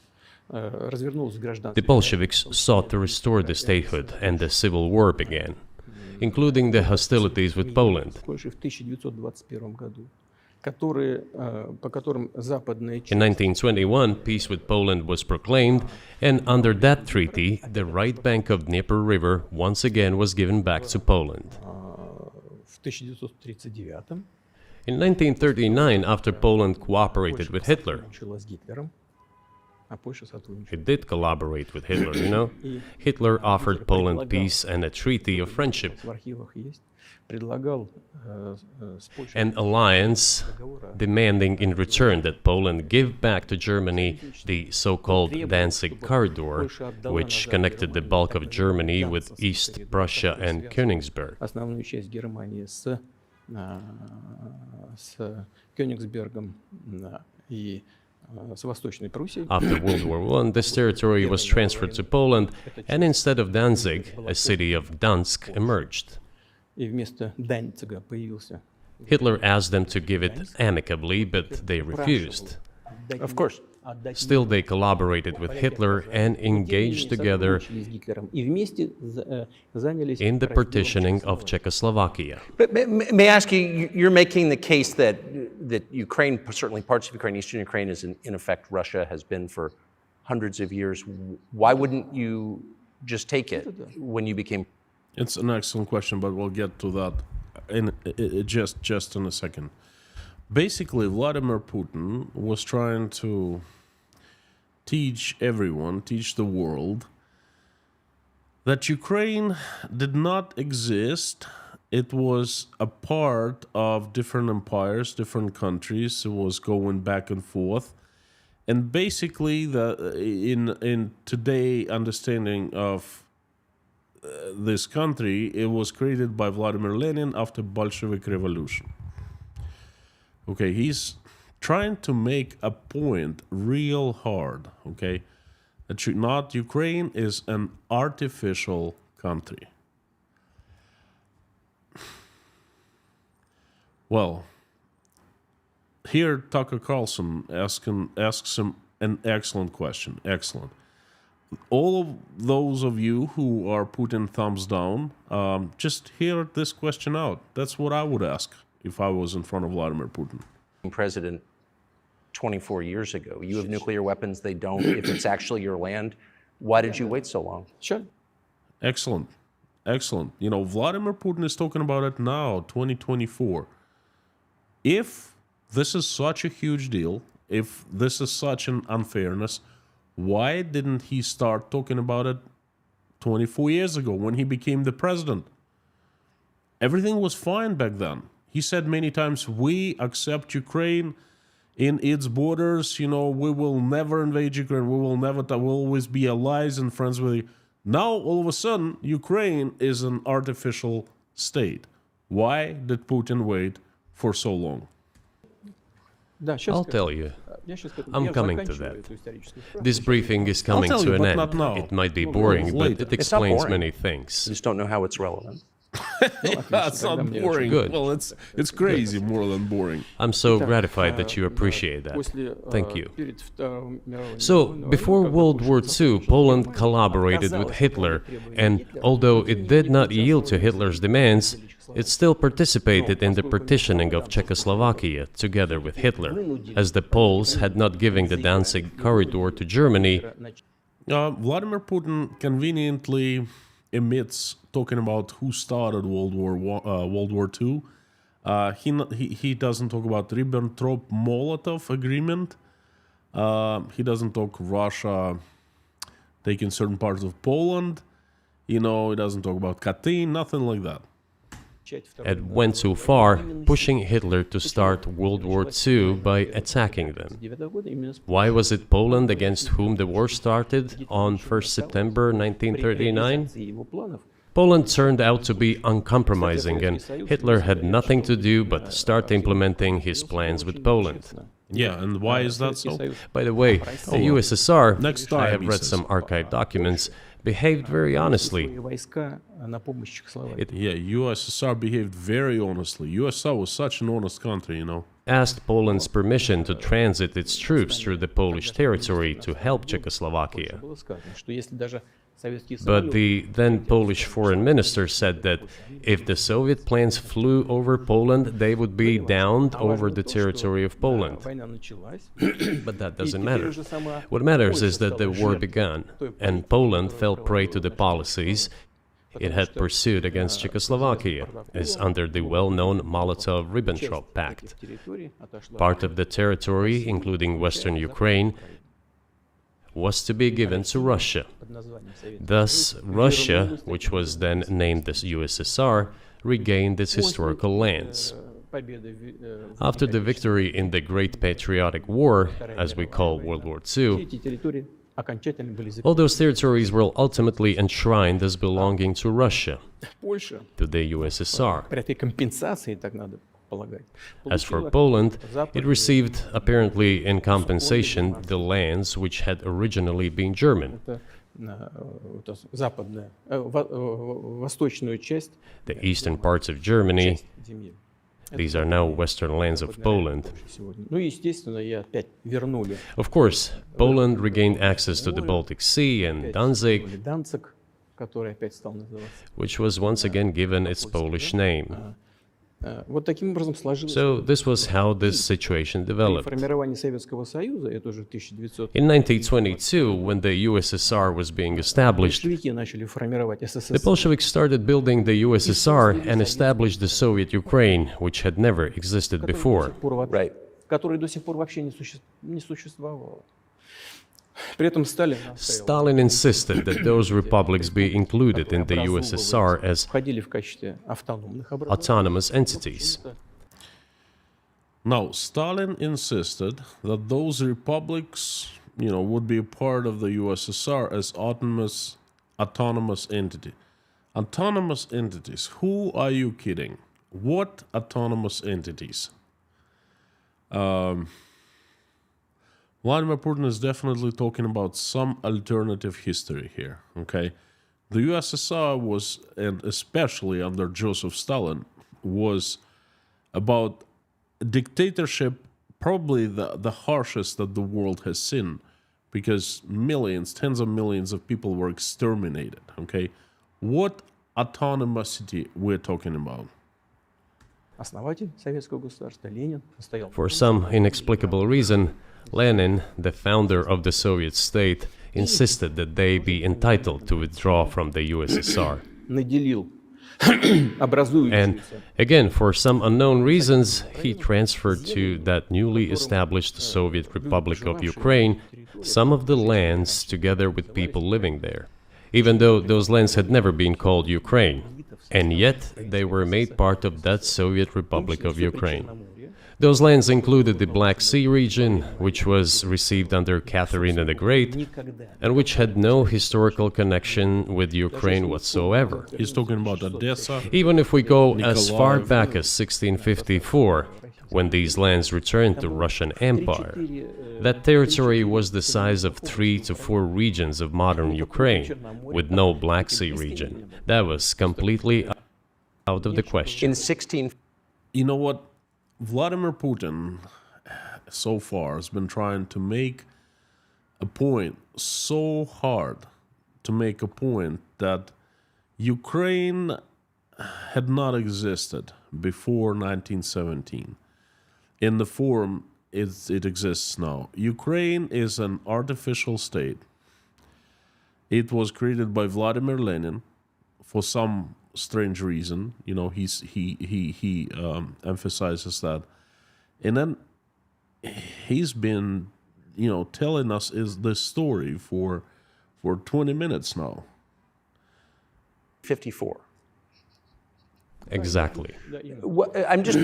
развернулась The гражданская Bolsheviks sought to restore the statehood, and the civil war began, including the hostilities with Poland. в Польше в 1921 году, по которым западная In 1921, peace with Poland was proclaimed, and under that treaty, the right bank of Dnieper River once again was given back to Poland. в 1939 In 1939, after Poland cooperated with Hitler, сотрудничала с Гитлером, а Польша сотрудничала. it did collaborate with Hitler, you know? Hitler offered Poland peace and a treaty of friendship, В архивах есть. Предлагал с Польшей an alliance demanding in return that Poland give back to Germany the so-called Danzig corridor, which connected the bulk of Germany with East Prussia and Königsberg. основную часть Германии с Кёнигсбергом и с Восточной Пруссией. After World War I, this territory was transferred to Poland, and instead of Danzig, a city of Dansk emerged. И вместо Данцига появился. Hitler asked them to give it amicably, but they refused. Of course. Still, they collaborated with Hitler and engaged together И вместе занялись in the partitioning of Czechoslovakia. But may I ask you, you're making the case that Ukraine, certainly parts of Ukraine, Eastern Ukraine, is in effect Russia, has been for hundreds of years. Why wouldn't you just take it when you became? It's an excellent question, but we'll get to that in just in a second. Basically, Vladimir Putin was trying to teach the world, that Ukraine did not exist. It was a part of different empires, different countries. It was going back and forth. And basically, in today understanding of this country, it was created by Vladimir Lenin after Bolshevik Revolution. Okay, he's trying to make a point real hard, okay, that not Ukraine is an artificial country. Well, here Tucker Carlson asks him an excellent question. Excellent. All of those of you who are putting thumbs down, just hear this question out. That's what I would ask if I was in front of Vladimir Putin. President 24 years ago. You have nuclear weapons, they don't. If it's actually your land, why did you wait so long? Sure. Excellent. Excellent. You know, Vladimir Putin is talking about it now, 2024. If this is such a huge deal, if this is such an unfairness, why didn't he start talking about it 24 years ago when he became the president? Everything was fine back then. He said many times, we accept Ukraine in its borders. You know, we will never invade Ukraine. We will never, we'll always be allies and friends with you. Now, all of a sudden, Ukraine is an artificial state. Why did Putin wait for so long? Да, сейчас I'll скажу. tell you. Я сейчас скажу. I'm Я coming to заканчиваю that. эту историческую справку. This briefing is coming tell to you, an but end. not now. It might be Well, boring, but later. it It's not explains boring. many You things. just don't know how it's relevant. That's not boring. Good. Well, it's crazy more than boring. I'm so gratified that you appreciate that. После, Thank you. перед Второй мировой So, войной, before когда World Польша War была II, совершенно Poland нормальной, collaborated with оказалось, Hitler, что требования and Гитлера although it did not не yield to соответствовали Hitler's demands, it still participated in the partitioning of Czechoslovakia together with Hitler, as the Poles had not given the Danzig corridor to Germany. Vladimir Putin conveniently omits talking about who started World War II. He doesn't talk about Ribbentrop-Molotov agreement. He doesn't talk Russia taking certain parts of Poland. You know, he doesn't talk about Katyn, nothing like that. It went too far, pushing Hitler to start World War II by attacking them. Why was it Poland against whom the war started on 1st September 1939? Poland turned out to be uncompromising, and Hitler had nothing to do but start implementing his plans with Poland. Yeah, and why is that so? By the way, the USSR, Next I time, have he read says. some archive documents, behaved very honestly. свои войска на помощь Чехословакии. Yeah, USSR behaved very honestly. USSR was such an honest country, you know. Asked Poland's permission to transit its troops through the Polish territory to help Czechoslovakia. Было сказано, что если даже советские But самолеты the then Polish foreign minister said that if the Soviet planes flew over Poland, they would be downed over the territory of Poland. война началась, But that и doesn't теперь matter. уже сама What matters Польша is that the стала war жертвой began, той and политики, Poland которую fell prey to проводила the наша policies it Потому had что, pursued against Czechoslovakia, as under the well-known Molotov-Ribbentrop часть Pact. этих территорий отошла Part of the territory, including western Ukraine, was to be given to Russia. под названием Советский Thus, Союз. Russia, which was then named as USSR, regained its historical lands. Победы After the victory in the Great Patriotic War, as we call World War II, эти территории окончательно были all закреплены. those territories were ultimately enshrined as belonging to Russia, Польша to the USSR. при этой компенсации, так надо полагать, As for получила Poland, it западные, received, apparently in compensation, the lands which had originally been German. это, вот западная, восточную часть The eastern parts of Germany, часть земель. these are now western lands of Poland. Сегодня. Ну, естественно, и опять вернули. Of course, Poland regained access to the Baltic Sea and Danzig, Вернули Данциг, который опять стал называться. which was once again given its Polish name. Вот таким образом сложилось. So this was how this situation При developed. формировании Советского Союза, это уже 1900 In 1922, when the USSR was being established, большевики начали формировать the СССР. Bolsheviks started building the USSR and established the Soviet Ukraine, which had never existed before. Который до сих пор вообще не существовал. При этом Сталин Stalin insisted that those republics be included in the USSR as входили в качестве автономных образований. autonomous entities. Now, Stalin insisted that those republics, you know, would be a part of the USSR as autonomous entity. Autonomous entities. Who are you kidding? What autonomous entities? Vladimir Putin is definitely talking about some alternative history here, okay? The USSR was, and especially under Joseph Stalin, was about dictatorship, probably the harshest that the world has seen, because millions, tens of millions of people were exterminated, okay? What autonomicity we're talking about? Основатель советского государства Ленин стоял. For some inexplicable reason, Lenin, the founder of the Soviet state, insisted that they be entitled to withdraw from the USSR. Наделил And образующуюся again, for some unknown reasons, he transferred to that newly established Soviet Republic of Ukraine some of the lands together with people living there, even though those lands had never been called Ukraine. And yet, they were made part of that Soviet Republic of Ukraine. Those lands included the Black Sea region, which was received under Catherine the Great, никогда. and which had no historical connection with Ukraine whatsoever. He's talking about Odessa. Even if we go as far Nikolaev. back as 1654, when these lands returned to Russian Empire, that territory was the size of 3 to 4 regions of modern Ukraine, with no Black Sea region. That was completely out of the question. In 16 You know what? Vladimir Putin so far has been trying to make a point so hard to make a point that Ukraine had not existed before 1917 in the form it exists now. Ukraine is an artificial state. It was created by Vladimir Lenin for some strange reason. You know, he emphasizes that, and then he's been, you know, telling us is this story for 20 minutes now. 54. Exactly. I'm just,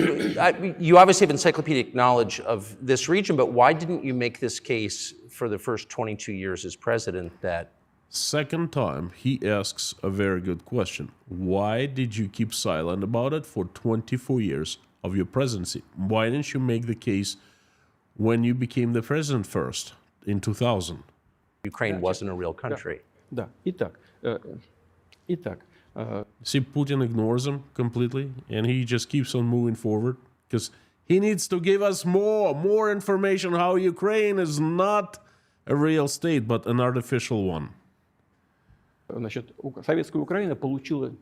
you obviously have encyclopedic knowledge of this region, but why didn't you make this case for the first 22 years as president that Second time, he asks a very good question. Why did you keep silent about it for 24 years of your presidency? Why didn't you make the case when you became the president first in 2000? Ukraine wasn't a real country? Да. Итак, Итак, See, Putin ignores him completely, and he just keeps on moving forward because he needs to give us more information how Ukraine is not a real state, but an artificial one. значит, советская Украина получила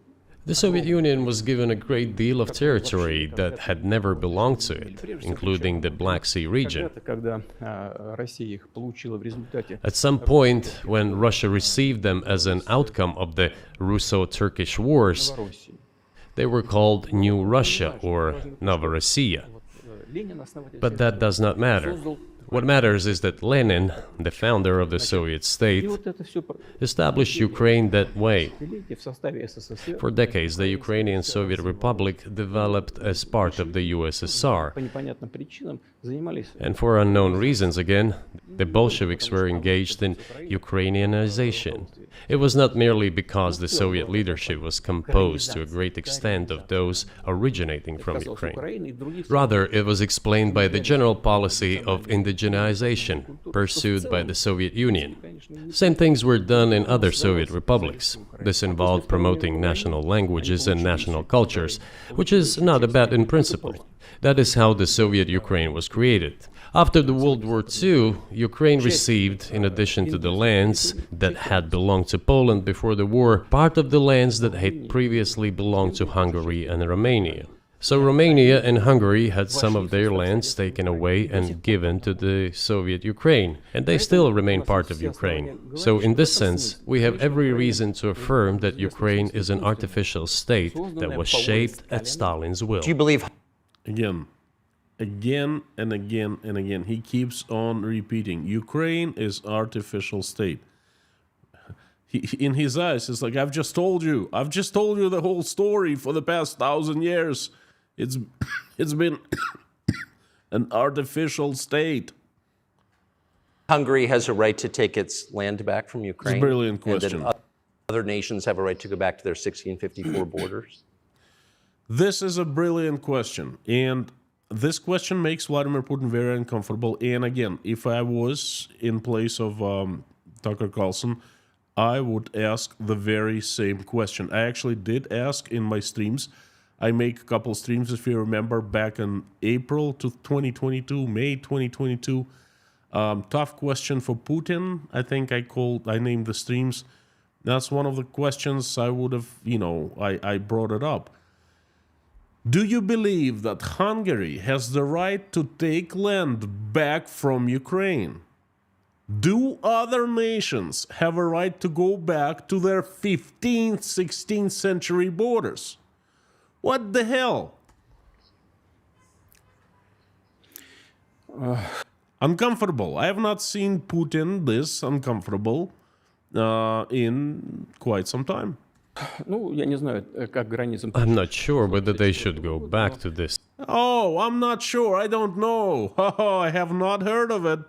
The Soviet Union was given a great deal of territory that had never belonged to it, including the Black Sea region. когда Россия их получила в результате At some point, when Russia received them as an outcome of the Russo-Turkish Wars, России. they were called New Russia or Novorossiya. Ленин основатель But that does not matter. What matters is that Lenin, the founder of the Soviet И state, вот это все established Ukraine that way. в составе СССР For decades, the Ukrainian Soviet Republic developed as part of the USSR. по непонятным причинам занимались And for unknown reasons again, the Bolsheviks were engaged in Ukrainianization. It was not merely because the Soviet leadership was composed to a great extent of those originating from Ukraine. Украины и других Rather, it was explained by the general policy of indigenization pursued by the Soviet Union. Same things were done in other Soviet republics. This involved promoting national languages and national cultures, which is not a bad in principle. That is how the Soviet Ukraine was created. After the World War II, Ukraine received, in addition to the lands that had belonged to Poland before the war, part of the lands that had previously belonged to Hungary and Romania. So Romania and Hungary had some of their lands taken away and given to the Soviet Ukraine, and they still remain part of Ukraine. So in this sense, we have every reason to affirm that Ukraine is an artificial state that was shaped at Stalin's will. Do you believe Again and again, he keeps on repeating, Ukraine is artificial state. In his eyes, it's like, I've just told you the whole story for the past 1,000 years. It's been an artificial state. Hungary has a right to take its land back from Ukraine? It's a brilliant and question. that other nations have a right to go back to their 1654 borders? This is a brilliant question, and this question makes Vladimir Putin very uncomfortable. And again, if I was in place of Tucker Carlson, I would ask the very same question. I actually did ask in my streams. I make a couple streams, if you remember, back in April to 2022, May 2022. Tough question for Putin. I think I named the streams. That's one of the questions I would have, I brought it up. Do you believe that Hungary has the right to take land back from Ukraine? Do other nations have a right to go back to their 15th, 16th century borders? What the hell? Uncomfortable. I have not seen Putin this uncomfortable in quite some time. Ну, я не знаю, как границам. I'm not sure whether they should go back to this Oh, I'm not sure. I don't know. I have not heard of it.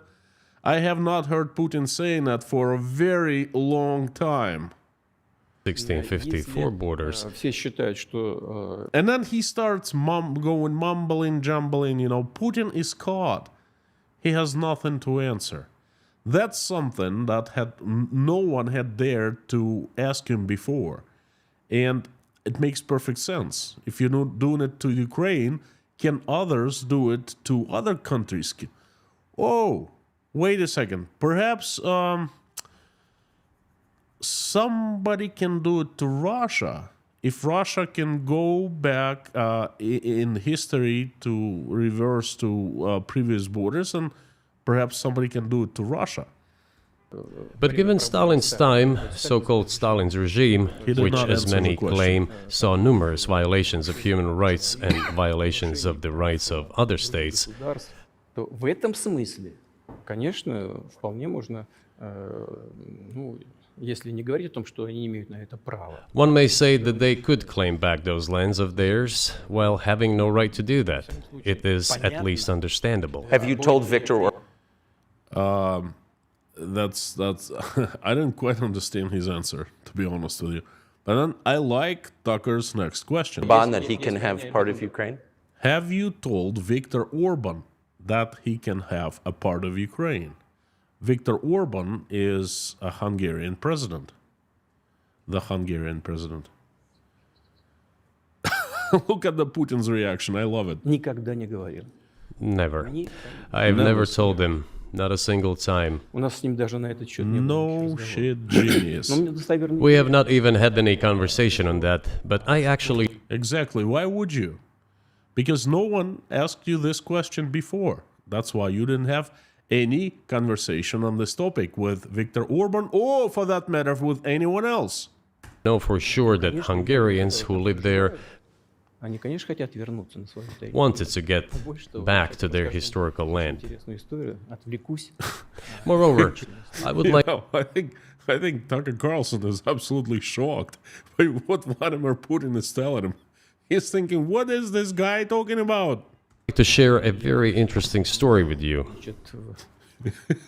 I have not heard Putin saying that for a very long time. 1654 borders. Все считают, что And then he starts mumbling, jumbling, Putin is caught. He has nothing to answer. That's something that no one had dared to ask him before. And it makes perfect sense. If you're not doing it to Ukraine, can others do it to other countries? Oh, wait a second. Perhaps somebody can do it to Russia. If Russia can go back in history to reverse to previous borders, and perhaps somebody can do it to Russia. But given Stalin's time, so-called Stalin's regime, He did which not as answer many the question. claim saw numerous violations of human rights and violations of the rights of other states, государств, то в этом смысле, конечно, вполне можно, ну, если не говорить о том, что они имеют на это право. one may say that they could claim back those lands of theirs while having no right to do that. It is at least understandable. Have you told Victor That's I didn't quite understand his answer, to be honest with you. But then I like Tucker's next question. Orban that he can have part of Ukraine? Have you told Viktor Orban that he can have a part of Ukraine? Viktor Orban is a Hungarian president. the Hungarian president. Look at the Putin's reaction. I love it. Никогда не говорил. Never. Они- I've Never never said told him, not a single time. У нас с ним даже на этот счет не было No разговора. shit genius. Но мне достоверно We have not even had any conversation on that, but I actually Exactly. Why would you? Because no one asked you this question before. That's why you didn't have any conversation on this topic with Viktor Orban or, for that matter, with anyone else. know for sure that Hungarians who live there Они, конечно, хотят вернуться на свою территорию. wanted to get Больше того, back to сейчас their расскажу historical land. интересную историю, отвлекусь. Moreover, I would like No, I think Tucker Carlson is absolutely shocked by what Vladimir Putin is telling him. He's thinking, what is this guy talking about? to share a very interesting story with you. Значит,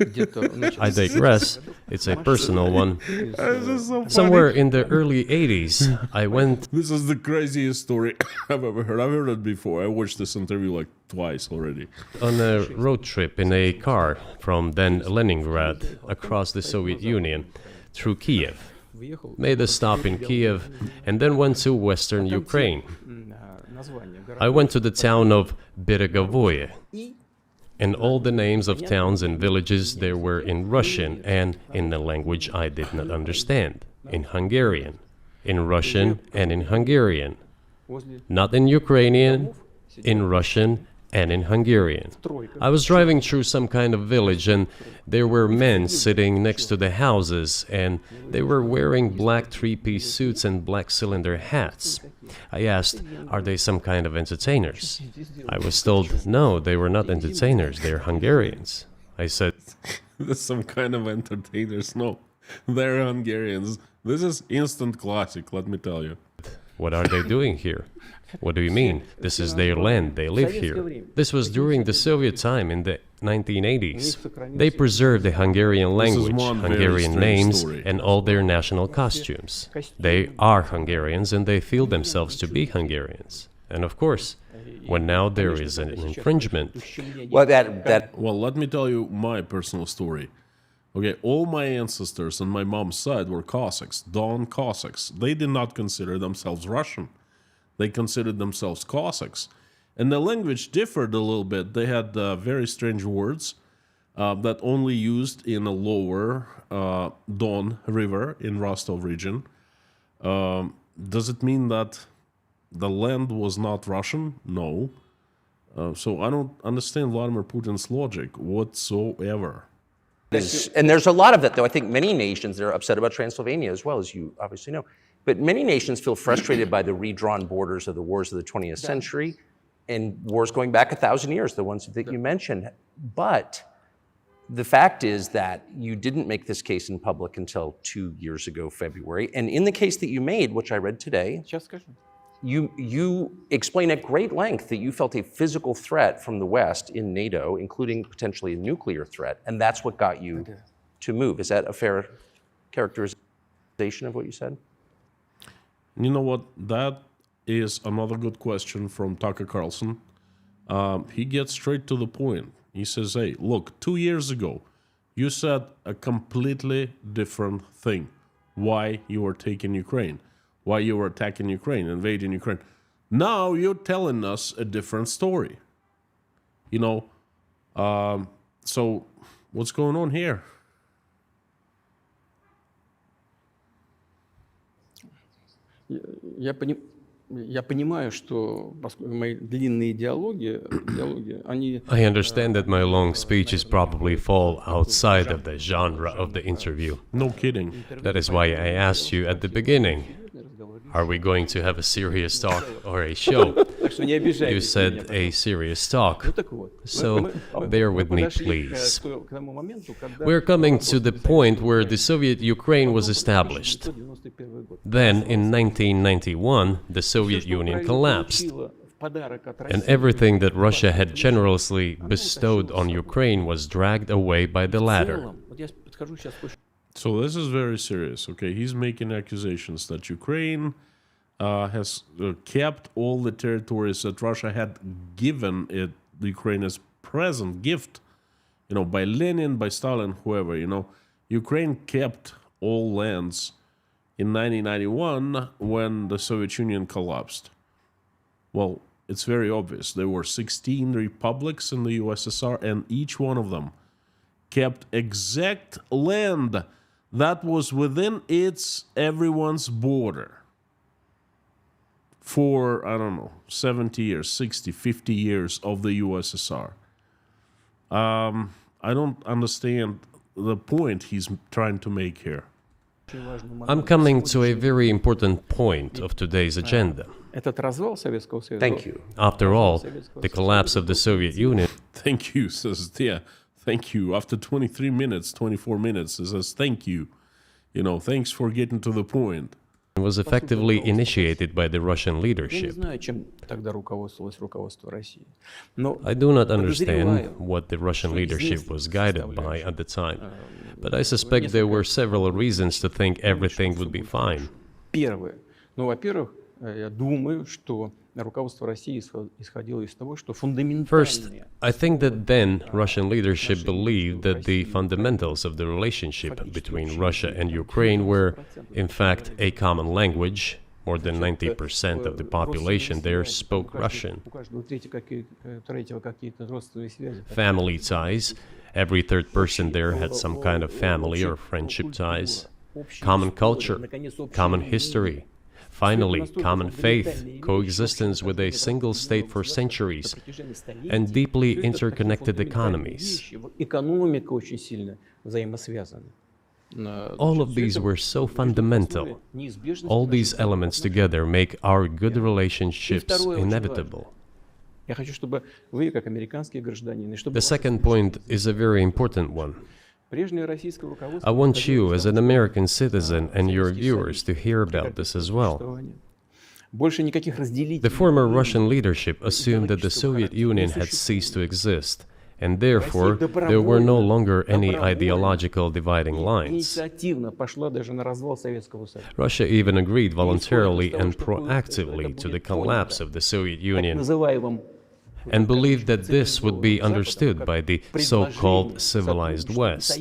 где-то, значит, I digress, it's a personal one. This is so funny. Somewhere in the early 80s, I went This is the craziest story I've ever heard. I've heard it before. I watched this interview like twice already. on a road trip in a car from then Leningrad across the Soviet Union through Kiev. въехал, Made a stop in Kiev and then went to western Ukraine. название I went to the town of Beregovoye, и and all the names of towns and villages there were in Russian and in a language I did not understand, in Hungarian, in Russian and in Hungarian, возле not in Ukrainian, in Russian and in Hungarian. I was driving through some kind of village and there were men sitting next to the houses and they were wearing black three-piece suits and black cylinder hats. I asked, are they some kind of entertainers? I was told, no, they were not entertainers, they're Hungarians. I said, There's some kind of entertainers. No, they're Hungarians. This is instant classic, let me tell you. what are they doing here? What do you mean? This is their land, they live here. This was during the Soviet time in the 1980s. They preserved the Hungarian language, one very Hungarian strange names, story. and all their national costumes. They are Hungarians and they feel themselves to be Hungarians. And of course, when now there is an infringement, Well, that Well, let me tell you my personal story. Okay, all my ancestors on my mom's side were Cossacks, Don Cossacks. They did not consider themselves Russian. They considered themselves Cossacks. And the language differed a little bit. They had very strange words that only used in the lower Don River in Rostov region. Does it mean that the land was not Russian? No. So I don't understand Vladimir Putin's logic whatsoever. and there's a lot of that, though. I think many nations are upset about Transylvania as well, as you obviously know. But many nations feel frustrated by the redrawn borders of the wars of the 20th century and wars going back 1,000 years, the ones that you mentioned. But the fact is that you didn't make this case in public until 2 years ago, February. And in the case that you made, which I read today, сейчас скажу. you explain at great length that you felt a physical threat from the West in NATO, including potentially a nuclear threat, and that's what got you to move. Is that a fair characterization of what you said? You know what? That is another good question from Tucker Carlson. He gets straight to the point. He says, hey, look, 2 years ago, you said a completely different thing. Why you were taking Ukraine, why you were attacking Ukraine, invading Ukraine. Now you're telling us a different story. You know, so what's going on here? Я понимаю, что поскольку мои длинные диалоги, они I understand that my long speeches probably fall outside of the genre of the interview. No kidding. That is why I asked you at the beginning, are we going to have a serious talk or a show? так что не обижайтесь. You said a serious talk, Так вот, so bear with me, please. к тому моменту, когда We're coming to the point where the Soviet Ukraine was established. 1991 год. Then, in 1991, the Soviet Union collapsed, Получила в подарок от and России everything that Russia had generously bestowed on Ukraine was dragged away by the в latter. целом, вот я подхожу сейчас к So this is very serious. Okay, he's making accusations that Ukraine has kept all the territories that Russia had given it, Ukraine as present gift, you know, by Lenin, by Stalin, whoever. You know, Ukraine kept all lands in 1991 when the Soviet Union collapsed? Well, it's very obvious. There were 16 republics in the USSR, and each one of them kept exact land that was within everyone's border for, I don't know, 70 years, 60, 50 years of the USSR. I don't understand the point he's trying to make here. I'm coming to a very important point of today's agenda. Thank you. After all, the collapse of the Soviet Union Thank you, says, yeah, thank you. After 23 minutes, 24 minutes, it says, thank you. You know, thanks for getting to the point. was effectively initiated by the Russian leadership. I do not understand what the Russian leadership was guided by at the time, but I suspect there were several reasons to think everything would be fine. First, I think that then Russian leadership believed that the fundamentals of the relationship between Russia and Ukraine were, in fact, a common language. More than 90% of the population there spoke Russian. Family ties. Every third person there had some kind of family or friendship ties. Common culture, common history. Finally, common faith, coexistence with a single state for centuries, and deeply interconnected economies. All of these were so fundamental. All these elements together make our good relationships inevitable. The second point is a very important one. I want you, as an American citizen, and your viewers to hear about this as well. The former Russian leadership assumed that the Soviet Union had ceased to exist, and therefore there were no longer any ideological dividing lines. Russia even agreed voluntarily and proactively to the collapse of the Soviet Union, and believed that this would be understood by the so-called civilized West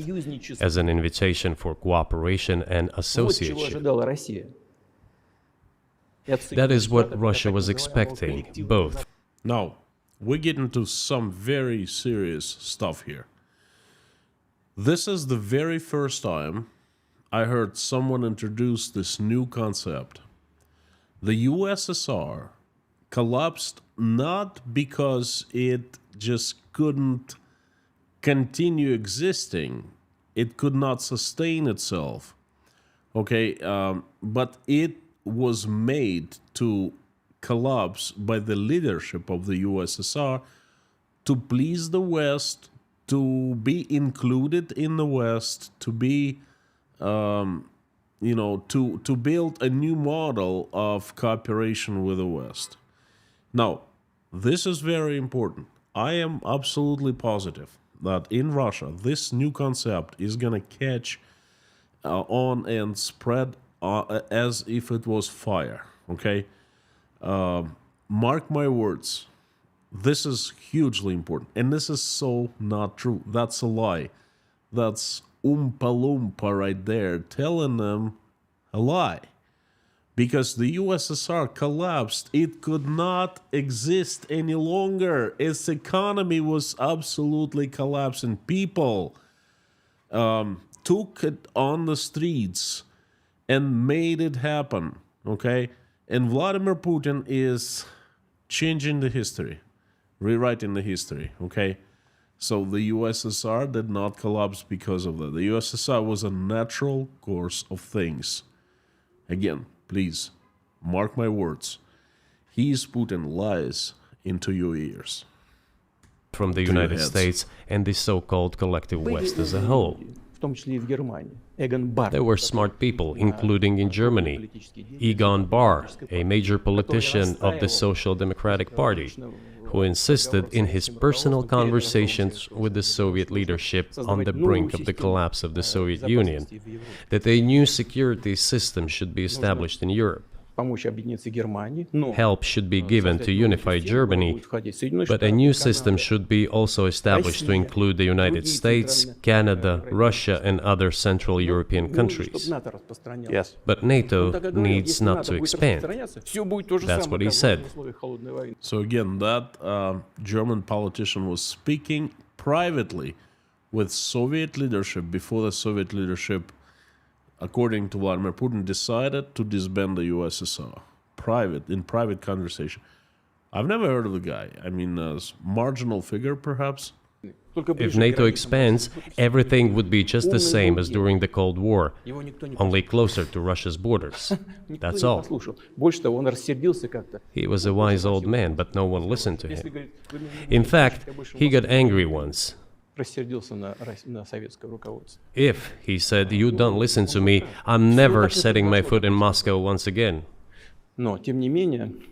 as an invitation for cooperation and association. That is what Russia was expecting, both. Now, we get into some very serious stuff here. This is the very first time I heard someone introduce this new concept. The USSR collapsed not because it just couldn't continue existing, it could not sustain itself, okay, but it was made to collapse by the leadership of the USSR to please the West, to be included in the West, to be to build a new model of cooperation with the West. Now, this is very important. I am absolutely positive that in Russia, this new concept is going to catch on and spread as if it was fire, okay? Mark my words. This is hugely important. And this is so not true. That's a lie. That's Oompa Loompa right there telling them a lie. Because the USSR collapsed, it could not exist any longer. Its economy was absolutely collapsing. People took it on the streets and made it happen, okay? And Vladimir Putin is changing the history, rewriting the history, okay? So the USSR did not collapse because of that. The USSR was a natural course of things. Again, please, mark my words. He is putting lies into your ears. From the United States and the so-called collective West as a whole. There were smart people, including in Germany, Egon Bahr, a major politician of the Social Democratic Party, who insisted in his personal conversations with the Soviet leadership on the brink of the collapse of the Soviet Union that a new security system should be established in Europe. помочь объединиться Германии, но Help should be given to unify Germany, but a new system should be also established to include the United States, Canada, Russia, and other Central European countries. Yes. But NATO needs not to expand. That's what he said. So again, that German politician was speaking privately with Soviet leadership before the Soviet leadership, according to Vladimir Putin, decided to disband the USSR. In private conversation. I've never heard of the guy. I mean, as marginal figure, perhaps. If NATO expands, everything would be just the same as during the Cold War, only closer to Russia's borders. That's all. He was a wise old man, but no one listened to him. In fact, he got angry once. If, he said, you don't listen to me, I'm never setting my foot in Moscow once again.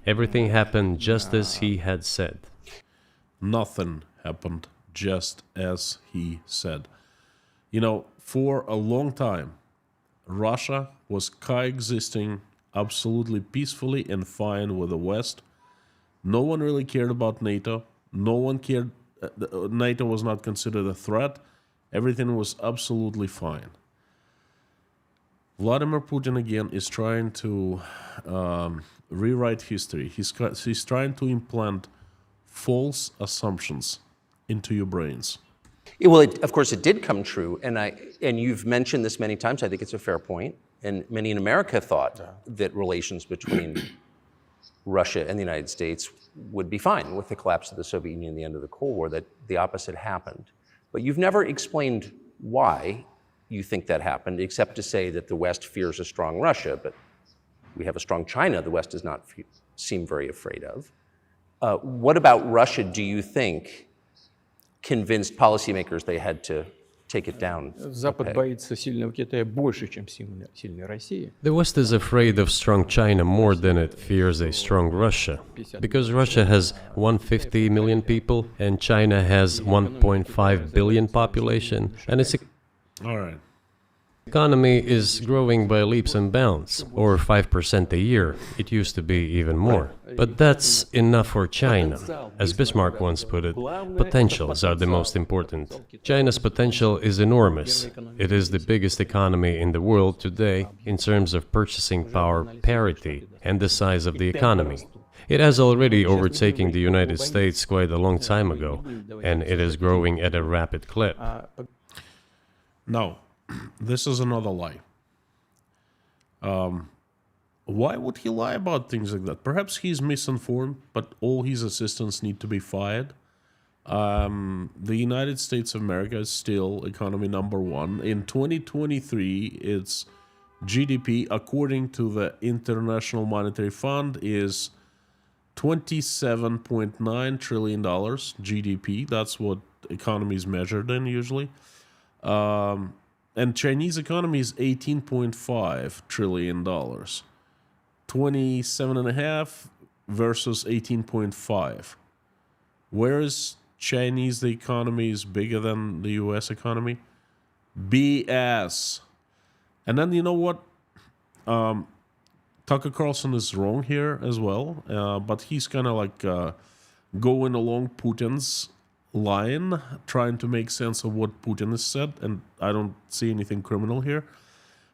Everything happened just as he had said. Nothing happened just as he said. You know, for a long time, Russia was coexisting absolutely peacefully and fine with the West. No one really cared about NATO. No one cared. NATO was not considered a threat. Everything was absolutely fine. Vladimir Putin, again, is trying to rewrite history. He's trying to implant false assumptions into your brains. Well, of course, it did come true, and you've mentioned this many times. I think it's a fair point, and many in America thought that relations between Russia and the United States would be fine with the collapse of the Soviet Union and the end of the Cold War, that the opposite happened. But you've never explained why you think that happened, except to say that the West fears a strong Russia, but we have a strong China the West does not seem very afraid of. What about Russia, do you think, convinced policymakers they had to take it down? Запад боится сильного Китая больше, чем сильной России. The West is afraid of strong China more than it fears a strong Russia, because Russia has 150 million people and China has 1.5 billion population, and its All right. economy is growing by leaps and bounds, or 5% a year. It used to be even more. But that's enough for China. As Bismarck once put it, potentials are the most important. China's potential is enormous. It is the biggest economy in the world today in terms of purchasing power parity and the size of the economy. It has already overtaken the United States quite a long time ago, and it is growing at a rapid clip. Now, this is another lie. Why would he lie about things like that? Perhaps he's misinformed, but all his assistants need to be fired. The United States of America is still economy number one. In 2023, its GDP, according to the International Monetary Fund, is $27.9 trillion GDP. That's what economy is measured in usually. And Chinese economy is $18.5 trillion. 27.5 versus 18.5. Whereas Chinese, the economy is bigger than the US economy? BS. And then you know what? Tucker Carlson is wrong here as well, but he's kind of like going along Putin's line, trying to make sense of what Putin has said, and I don't see anything criminal here.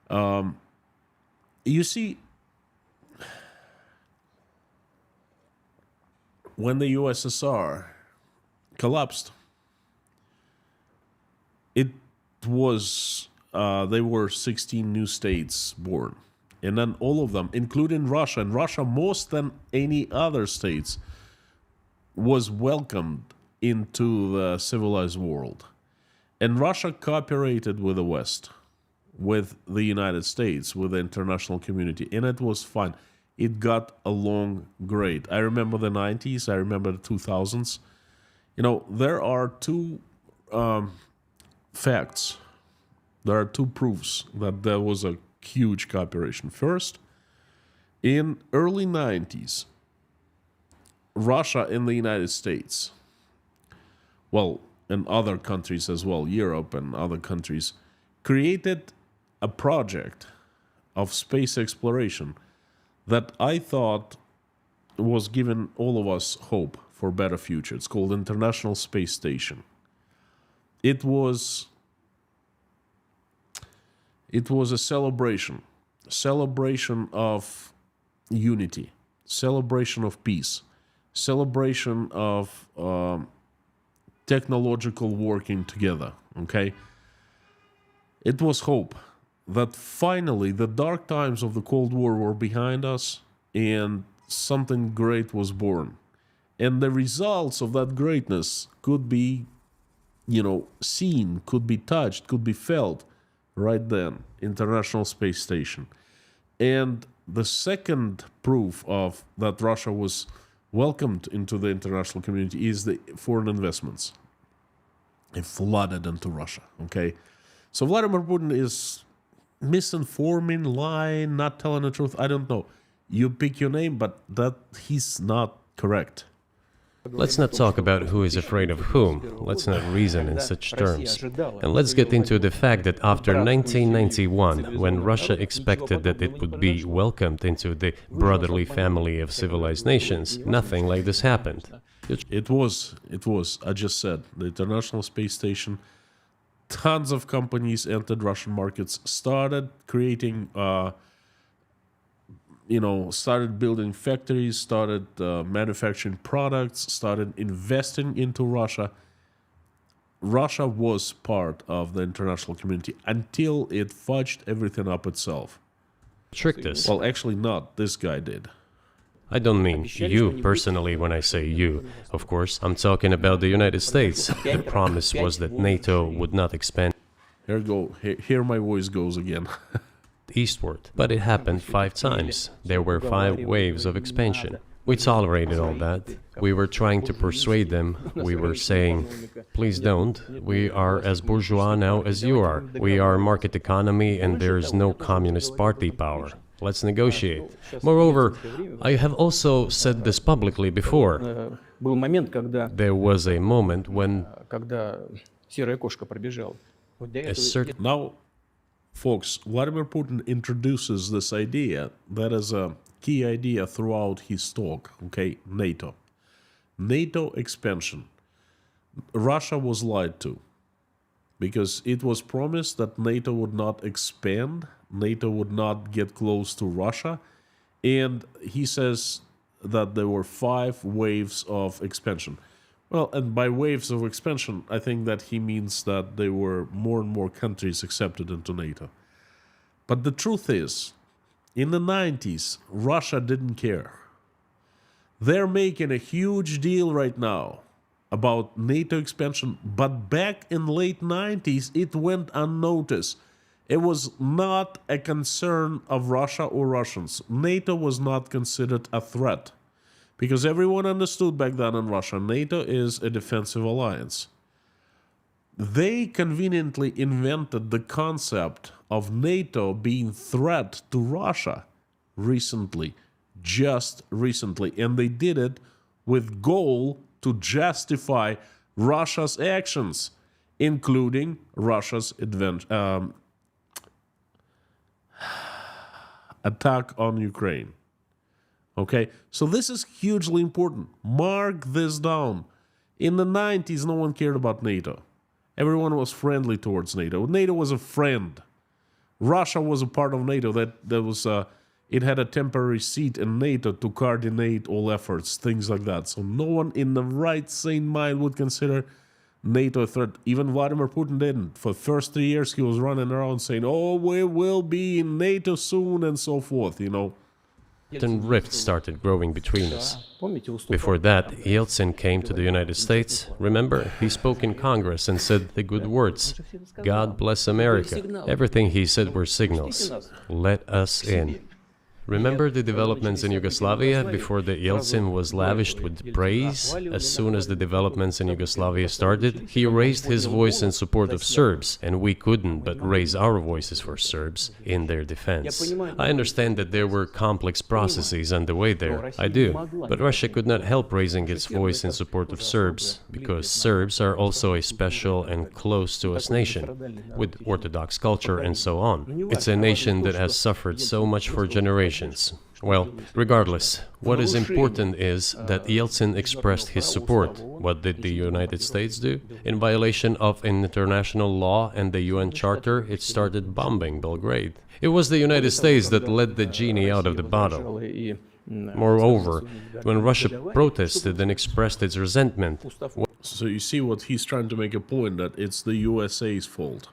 You see, when the USSR collapsed, it was there were 16 new states born, and then all of them, including Russia, and Russia more than any other states, was welcomed into the civilized world. And Russia cooperated with the West, with the United States, with the international community, and it was fine. It got along great. I remember the 90s, I remember the 2000s. You know, there are two facts, there are two proofs that there was a huge cooperation. First, in early 90s, Russia and the United States, well, and other countries as well, Europe and other countries, created a project of space exploration that I thought was giving all of us hope for a better future. It's called International Space Station. It was a celebration of unity, celebration of peace, celebration of technological working together, okay? It was hope that finally the dark times of the Cold War were behind us and something great was born. And the results of that greatness could be, seen, could be touched, could be felt right then, International Space Station. And the second proof of that Russia was welcomed into the international community is the foreign investments. It flooded into Russia, okay? So Vladimir Putin is misinforming, lying, not telling the truth. I don't know. You pick your name, but that he's not correct. Let's not talk about who is afraid of whom. Let's not reason in such terms. And let's get into the fact that after 1991, when Russia expected that it would be welcomed into the brotherly family of civilized nations, nothing like this happened. It was, I just said, the International Space Station. Tons of companies entered Russian markets, started creating started building factories, started manufacturing products, started investing into Russia. Russia was part of the international community until it fudged everything up itself. Tricked us. Well, actually not. This guy did. I don't mean you personally when I say you. Of course, I'm talking about the United States. The promise was that NATO would not expand Here my voice goes again. eastward. But it happened 5 times. There were 5 waves of expansion. We tolerated all that. We were trying to persuade them. We were saying, please don't. We are as bourgeois now as you are. We are market economy and there is no communist party power. Let's negotiate. Moreover, I have also said this publicly before. There was a moment when a certain... Now, folks, Vladimir Putin introduces this idea that is a key idea throughout his talk, okay? NATO. NATO expansion. Russia was lied to because it was promised that NATO would not expand, NATO would not get close to Russia, and he says that there were 5 waves of expansion. Well, and by waves of expansion, I think that he means that there were more and more countries accepted into NATO. But the truth is, in the 90s, Russia didn't care. They're making a huge deal right now about NATO expansion, but back in late 90s, it went unnoticed. It was not a concern of Russia or Russians. NATO was not considered a threat because everyone understood back then in Russia, NATO is a defensive alliance. They conveniently invented the concept of NATO being threat to Russia recently, just recently, and they did it with goal to justify Russia's actions, including Russia's attack on Ukraine. Okay, so this is hugely important. Mark this down. In the 90s, no one cared about NATO. Everyone was friendly towards NATO. NATO was a friend. Russia was a part of NATO. It had a temporary seat in NATO to coordinate all efforts, things like that. So no one in the right sane mind would consider NATO a threat. Even Vladimir Putin didn't. For the first 3 years, he was running around saying, oh, we will be in NATO soon and so forth, Certain rifts started growing between us. Before that, Yeltsin came to the United States. Remember, he spoke in Congress and said the good words. God bless America. Everything he said were signals. Let us in. Remember the developments in Yugoslavia before the Yeltsin was lavished with praise? As soon as the developments in Yugoslavia started, he raised his voice in support of Serbs, and we couldn't but raise our voices for Serbs in their defense. I understand that there were complex processes underway there, I do, but Russia could not help raising its voice in support of Serbs, because Serbs are also a special and close to us nation, with Orthodox culture and so on. It's a nation that has suffered so much for generations. Well, regardless, what is important is that Yeltsin expressed his support. What did the United States do? In violation of international law and the UN Charter, it started bombing Belgrade. It was the United States that let the genie out of the bottle. Moreover, when Russia protested and expressed its resentment, So you see what he's trying to make a point, that it's the USA's fault.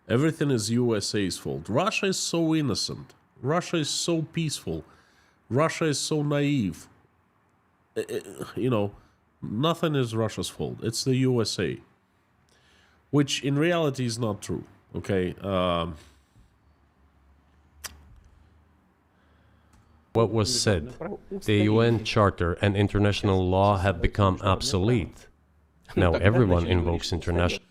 Everything is USA's fault. Russia is so innocent. Russia is so peaceful. Russia is so naive. You know, nothing is Russia's fault. It's the USA. Which in reality is not true. Okay? what was said, the UN Charter and international law have become obsolete. Now everyone invokes international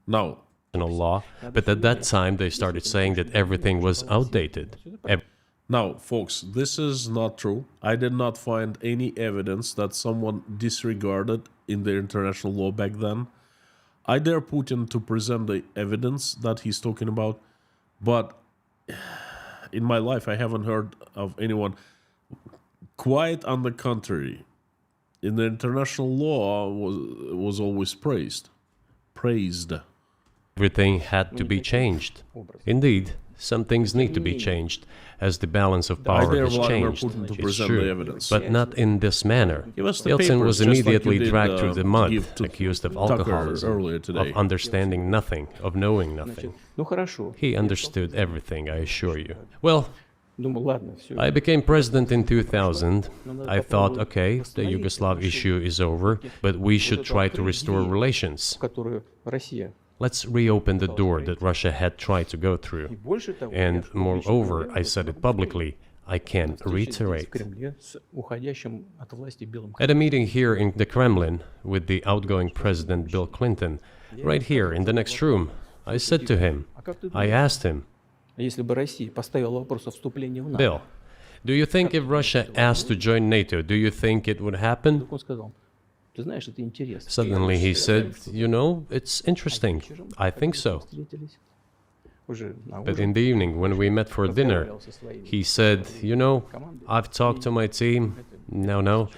Now, law, but at that time they started saying that everything was outdated. Now, folks, this is not true. I did not find any evidence that someone disregarded in the international law back then. I dare Putin to present the evidence that he's talking about, but in my life I haven't heard of anyone. Quite on the contrary, in the international law was always praised. Everything had to be changed. Indeed, some things need to be changed, as the balance of power dare has Vladimir changed. Putin to It's present the true, evidence. but not in this manner. Give us the Yeltsin papers, was just like immediately you did, dragged through the mud, give to accused of Tucker alcoholism, earlier today. of understanding nothing, of knowing nothing. Ну хорошо. He understood everything, I assure you. Well, Думаю, ладно, все. I became president in 2000. I thought, okay, the Yugoslav issue is over, but we should try to restore relations. Которую Россия. Let's reopen the door that Russia had tried to go through. Больше того, And moreover, I said it publicly, I can reiterate. в Кремле с уходящим от власти Белым At a meeting here in the Kremlin with the outgoing President Bill Clinton, right here in the next room, I said to him, I asked him, Если бы Россия поставила вопрос о вступлении в НАТО, Bill, do you think if Russia asked to join NATO, do you think it would happen? он сказал, ты знаешь, это интересно. Suddenly he said, you know, it's interesting. I think so. Встретились. Уже на But ужин in the evening, when we met for dinner, разговаривал со своими. he said, you know, I've talked to my team. No,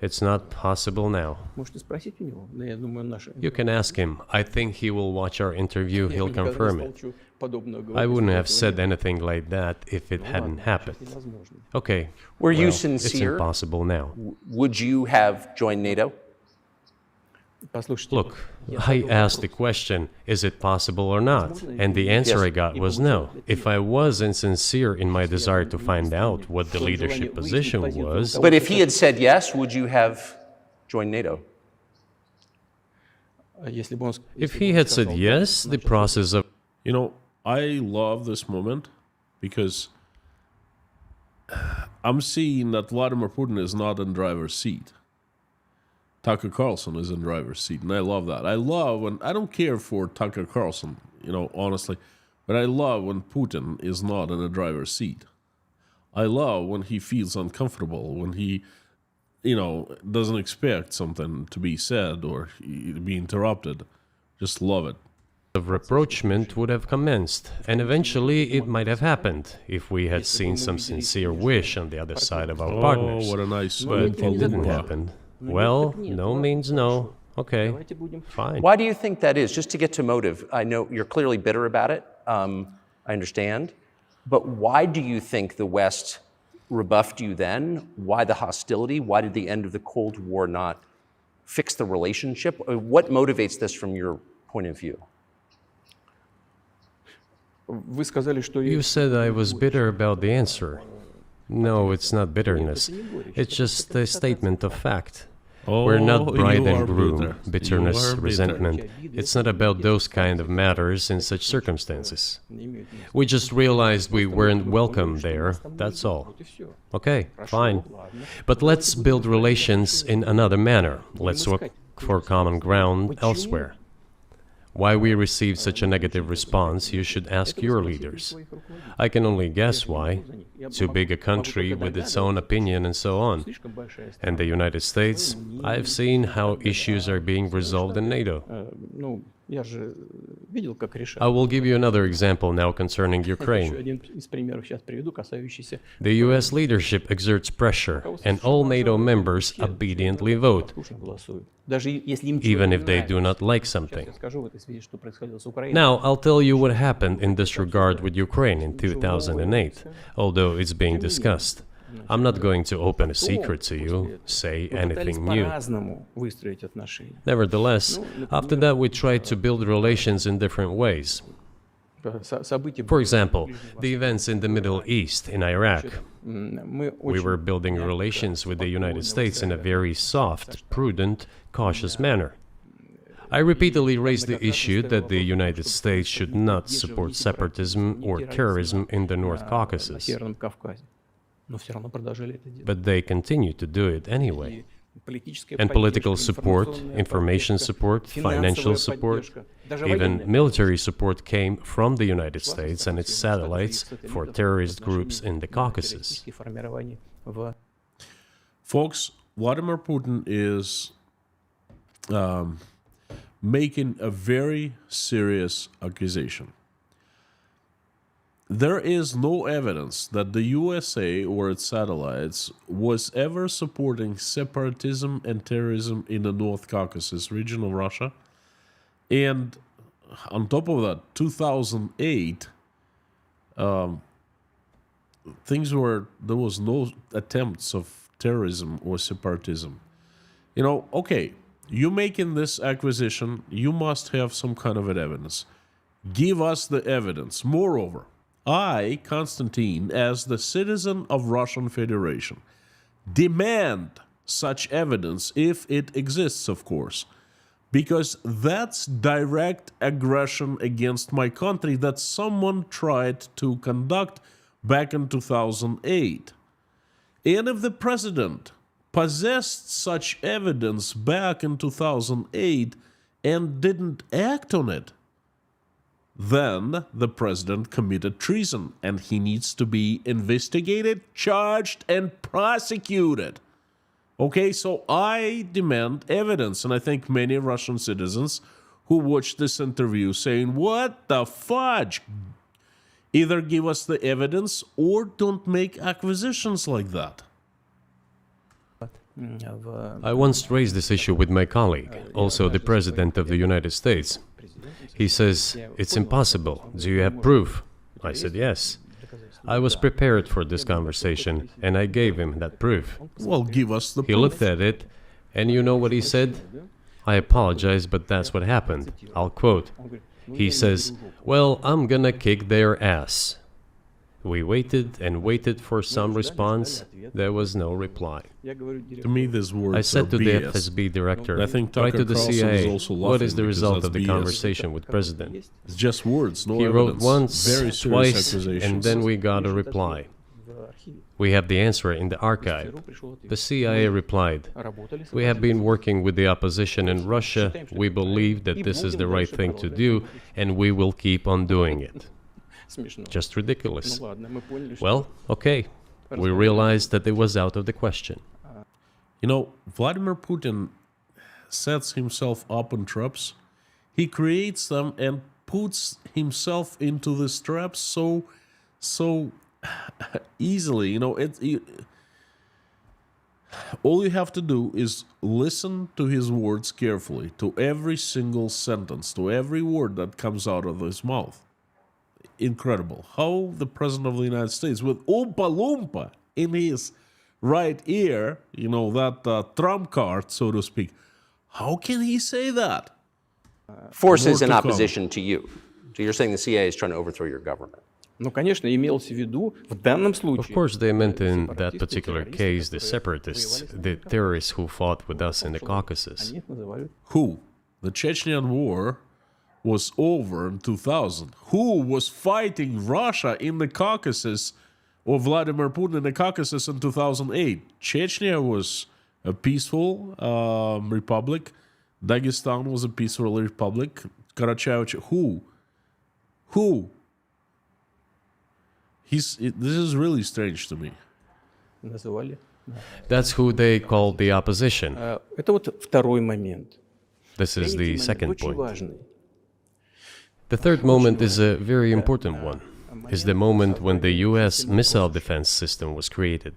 it's not possible now. Можете спросить у него. Да, я думаю, наши. You can ask him. I think he will watch our interview. Я He'll никогда не confirm it. стал подобного I говорить, wouldn't если have этого said нет. anything like that if it Ну hadn't ладно, happened. сейчас невозможно. Okay, Were you well, it's sincere? impossible now. Would you have joined NATO? Послушайте, Look, I asked the question, is it possible or not? And the answer Yes. I got was no. If I was insincere in my desire to find out what the leadership position was, But if he had said yes, would you have joined NATO? если бы он, if he had said yes, the process of you know, I love this moment because I'm seeing that Vladimir Putin is not in driver's seat. Tucker Carlson is in driver's seat, and I love that. I love when I don't care for Tucker Carlson, you know, honestly, but I love when Putin is not in a driver's seat. I love when he feels uncomfortable, when he, you know, doesn't expect something to be said or be interrupted. Just love it. rapprochement would have commenced, and eventually it might have happened if we had seen some sincere wish on the other side of our partners. Oh, what a nice But it didn't happen. Well, no means no. Okay, давайте будем. fine. Why do you think that is? Just to get to motive, I know you're clearly bitter about it. I understand. But why do you think the West rebuffed you then? Why the hostility? Why did the end of the Cold War not fix the relationship? What motivates this from your point of view? Вы сказали, что You said I was bitter about the answer. No, it's not bitterness. It's just a statement of fact. We're not bride and groom, bitterness, resentment. It's not about those kind of matters in such circumstances. We just realized we weren't welcome there, that's all. Okay, fine. But let's build relations in another manner. Let's look for common ground elsewhere. Why we received such a negative response, you should ask your leaders. I can only guess why. Too big a country with its own opinion and so on. And the United States, I've seen how issues are being resolved in NATO. Ну, я же видел, как решают. I will give you another example now concerning Еще Ukraine. один из примеров сейчас приведу, касающийся The US leadership exerts pressure, and all NATO members obediently vote, Путина голосуют. Даже если им even if they нравится. do not like Сейчас something. я скажу в этой связи, что происходило с Украиной. Now, I'll tell you what happened in this regard with Ukraine in 2008, although it's being discussed. I'm not going to open a secret to you, say Мы пытались anything new. по-разному выстроить отношения. Nevertheless, after that we tried to build relations in different ways. События For example, the events in the Middle East, in Iraq. мы We очень were building relations with the United States in a very soft, prudent, cautious manner. I repeatedly raised the issue that the United States should not support separatism or terrorism in the North на Caucasus, Северном Кавказе. Но все равно продолжали это делать. but they continue to do it anyway. Политическая And political поддержка, support, информационная information поддержка, support, financial финансовая support, поддержка, даже even военная military support came from the United States and its satellites for terrorist groups in the Caucasus. террористические формирования в Folks, Vladimir Putin is making a very serious accusation. There is no evidence that the USA or its satellites was ever supporting separatism and terrorism in the North Caucasus region of Russia. And on top of that, 2008, there was no attempts of terrorism or separatism. You know, okay, you making this acquisition, you must have some kind of evidence. Give us the evidence. Moreover, I, Konstantin, as the citizen of Russian Federation, demand such evidence if it exists, of course, because that's direct aggression against my country that someone tried to conduct back in 2008. And if the president possessed such evidence back in 2008 and didn't act on it, then the president committed treason and he needs to be investigated, charged, and prosecuted. Okay, so I demand evidence, and I think many Russian citizens who watched this interview saying, what the fudge? Either give us the evidence or don't make acquisitions like that. I once raised this issue with my colleague, also the President of the United States. He says, it's impossible. Do you have proof? I said, yes. I was prepared for this conversation, and I gave him that proof. Well, give us the He proof. looked at it, and you know what he said? I apologize, but that's what happened. I'll quote. He says, well, I'm gonna kick their ass. We waited and waited for some response. There was no reply. To me, these words I said are to the BS. FSB director, I think write Tucker to the Carlson is CIA, also what is laughing the because result that's of the BS. conversation with President? It's just words, no He evidence. wrote once, Very serious twice, accusations. and then we got a reply. We have the answer in the archive. The CIA replied, we have been working with the opposition in Russia. We believe that this is the right thing to do, and we will keep on doing it. Just ridiculous. Well, okay. We realized that it was out of the question. You know, Vladimir Putin sets himself up in traps. He creates them and puts himself into these traps so easily. You know, all you have to do is listen to his words carefully, to every single sentence, to every word that comes out of his mouth. Incredible. How the President of the United States, with Oompa Loompa in his right ear, you know, that trump card, so to speak, how can he say that? Forces in More to come. opposition to you. So you're saying the CIA is trying to overthrow your government. Ну, конечно, имелось в виду в данном случае. Of course, they meant in that particular case the separatists, the terrorists who fought with us in the Caucasus. Они их называли Who? The Chechnyan War was over in 2000. Who was fighting Russia in the Caucasus, or Vladimir Putin in the Caucasus in 2008? Chechnya was a peaceful republic. Dagestan was a peaceful republic. Karachay, who? This is really strange to me. называли. That's who they called the opposition. Это вот второй момент. This is Третий the момент second очень point. важный. The third moment is a very important one. Is the moment when the US missile defense system was created.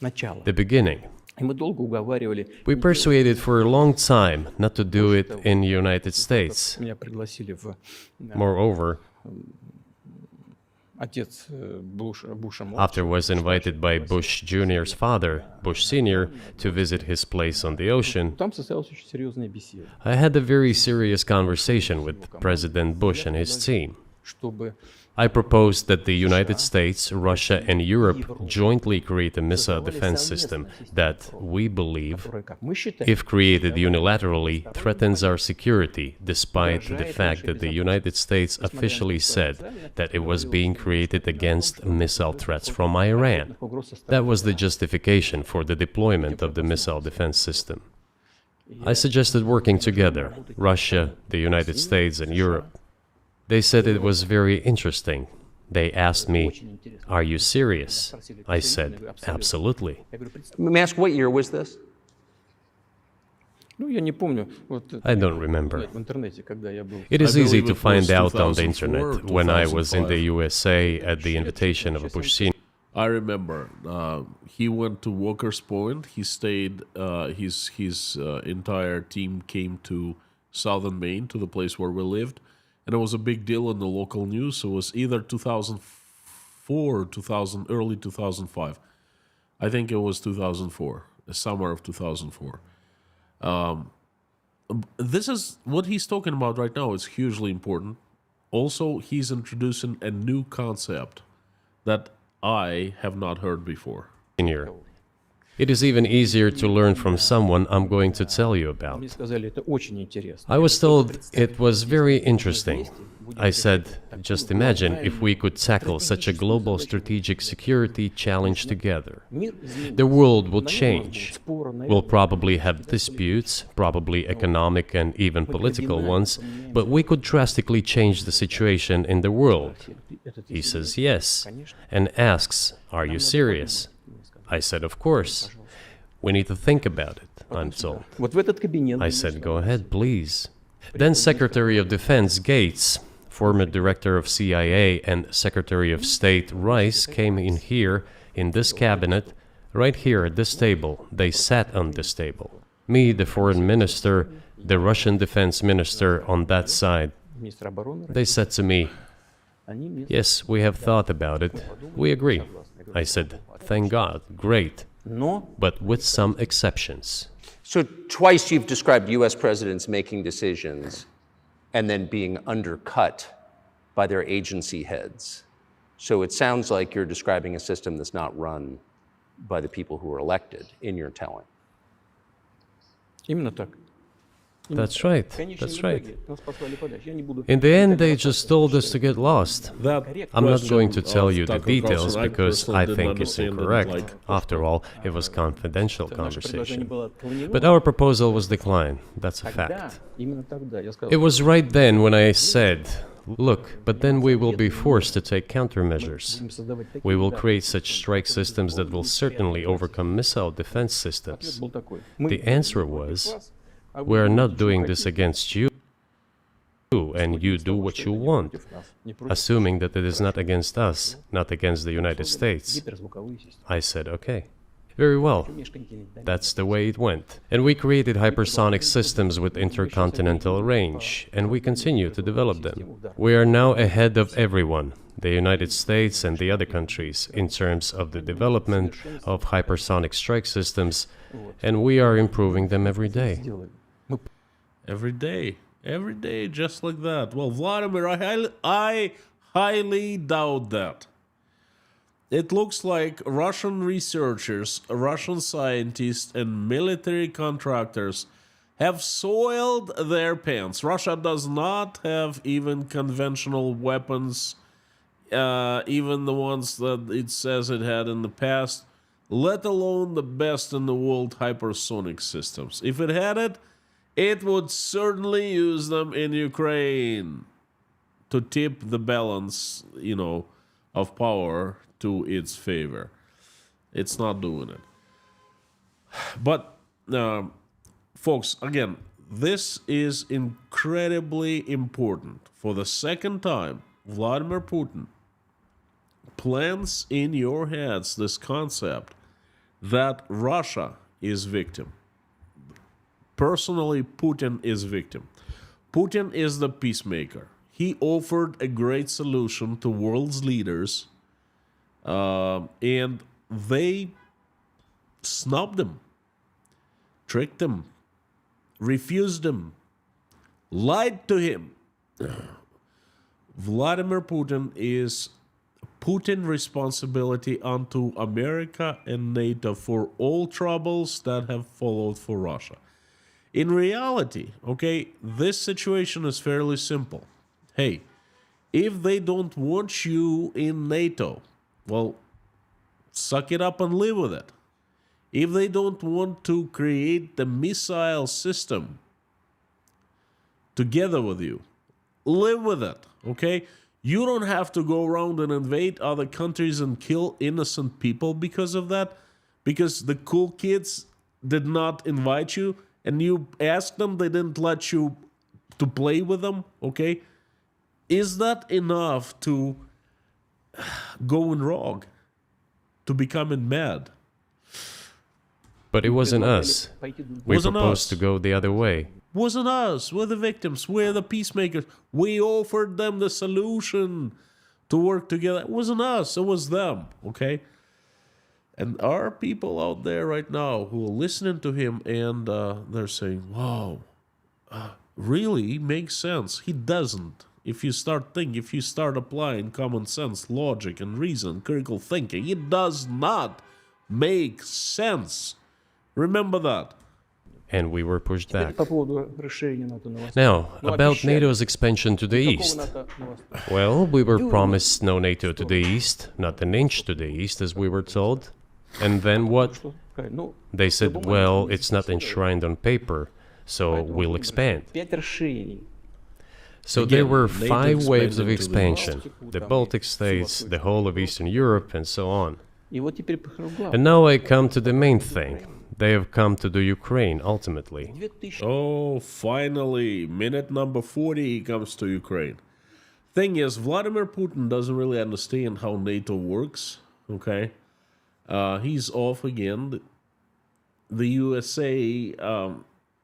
Начало. The beginning. И мы долго уговаривали. We persuaded for a long time not to do it in the United States. Меня пригласили в Moreover, отец Буша after was invited by Bush Jr.'s father, Bush Sr., to visit his place on the ocean, Там состоялась очень серьезная беседа, I had a very serious conversation with President Bush and his team. чтобы I proposed that the United States, Russia, and Europe jointly create a missile defense system that, we believe, которая, как мы считаем, if created unilaterally, threatens our security, despite the fact that the United States officially said that it was being created against missile threats from Iran. угроз со стороны. That was the justification for the deployment of the missile defense system. I suggested working together, Russia, the United States, and Europe. They said it was very interesting. They asked me, "Are you serious?" I said, "Absolutely." Я говорю, представь, Let me ask, what year was this? ну я не помню, вот I don't remember. в интернете, когда я был. It is I easy believe to it find was out on the 2004, internet when I was in the 2005. USA at the invitation of Bush Sr. I remember he went to Walker's Point. He stayed. His entire team came to southern Maine, to the place where we lived, and it was a big deal in the local news. It was either 2004 or early 2005. I think it was 2004, the summer of 2004. This is what he's talking about right now. It's hugely important. Also, he's introducing a new concept that I have not heard before. It is even easier to learn from someone I'm going to tell you about. Мне сказали, это очень интересно. I was told it was very interesting. I said, just imagine if we could tackle such a global strategic security challenge together. Мир изменится. The world will change. Споры, We'll probably have disputes, probably economic and even political ones, but we could drastically change the situation in the world. He says yes, and asks, "Are you serious?" I said, "Of course. We need to think about it," I'm told. Вот в этот кабинет. I said, "Go ahead, please." Then Secretary of Defense Gates, former director of CIA, and Secretary of State Rice came in here, in this cabinet, right here at this table. They sat on this table. Me, the foreign minister, the Russian defense minister on that side. Министр обороны. They said to me, Они мне "Yes, we have thought about it. We agree." I said, "Thank God, great, Но but with some exceptions." So twice you've described U.S. presidents making decisions and then being undercut by their agency heads. So it sounds like you're describing a system that's not run by the people who were elected in your telling. именно так. That's right, Конечно, that's в right. итоге нас послали подальше. Я не буду. In the end, they just told us to get lost. That I'm not going to question tell of you the Tucker details Carlson, because personally I didn't think it's understand it, incorrect. like, After all, it was confidential Наше предложение conversation. было отклонено. But our proposal was declined. That's a Тогда, fact. именно тогда я сказал, It was right then when I said, "Look, but then we will be forced to take countermeasures. будем создавать такие We will удары. create such strike systems that will certainly overcome missile defense systems." Ответ был такой. The answer was, "We are not doing this against you, and you do what you want," assuming that it is not against us, not against the United States. Гиперзвуковые системы. I said, "Okay, very well." Межконтинентальные. That's the way it went. And we created hypersonic systems with intercontinental range, and we continue to develop them. We are now ahead of everyone, the United States and the other countries, in terms of the development of hypersonic strike systems, and we are improving them every day. Сделали. Мы Every day, just like that. Well, Vladimir, I highly doubt that. It looks like Russian researchers, Russian scientists, and military contractors have soiled their pants. Russia does not have even conventional weapons, even the ones that it says it had in the past, let alone the best in the world hypersonic systems. If it had it, it would certainly use them in Ukraine to tip the balance, of power to its favor. It's not doing it. But, folks, again, this is incredibly important. For the second time, Vladimir Putin plants in your heads this concept that Russia is victim. Personally, Putin is victim. Putin is the peacemaker. He offered a great solution to world's leaders, and they snubbed him, tricked him, refused him, lied to him. Vladimir Putin is putting responsibility onto America and NATO for all troubles that have followed for Russia. In reality, okay, this situation is fairly simple. Hey, if they don't want you in NATO, well, suck it up and live with it. If they don't want to create the missile system together with you, live with it, okay? You don't have to go around and invade other countries and kill innocent people because of that, because the cool kids did not invite you and you asked them, they didn't let you to play with them, okay? Is that enough to going wrong, to becoming mad? But it wasn't us. We Wasn't proposed us. to go the other way. Wasn't us. We're the victims. We're the peacemakers. We offered them the solution to work together. It wasn't us. It was them, okay? And there are people out there right now who are listening to him and they're saying, wow, really makes sense. He doesn't. If you start thinking, if you start applying common sense, logic, and reason, critical thinking, it does not make sense. Remember that. And we were pushed back. По поводу расширения НАТО на восток. Now, Ну, about обещали. NATO's expansion to the Какого east. НАТО на восток? Well, we were promised no NATO to the east, not an inch to the east, as we were told. And then what? Что сказать? Ну, They said, well, it's not enshrined on paper, so we'll expand. 5 расширений. So Again, there were NATO 5 waves of expanded to the expansion. Baltic, The Baltic states, the whole of Eastern Europe, and so on. И вот теперь прихожу к главному. And now I come to the main thing. They have come to the Ukraine, ultimately. 2000 Oh, finally, minute number 40 comes to Ukraine. Thing is, Vladimir Putin doesn't really understand how NATO works, okay? He's off again. The USA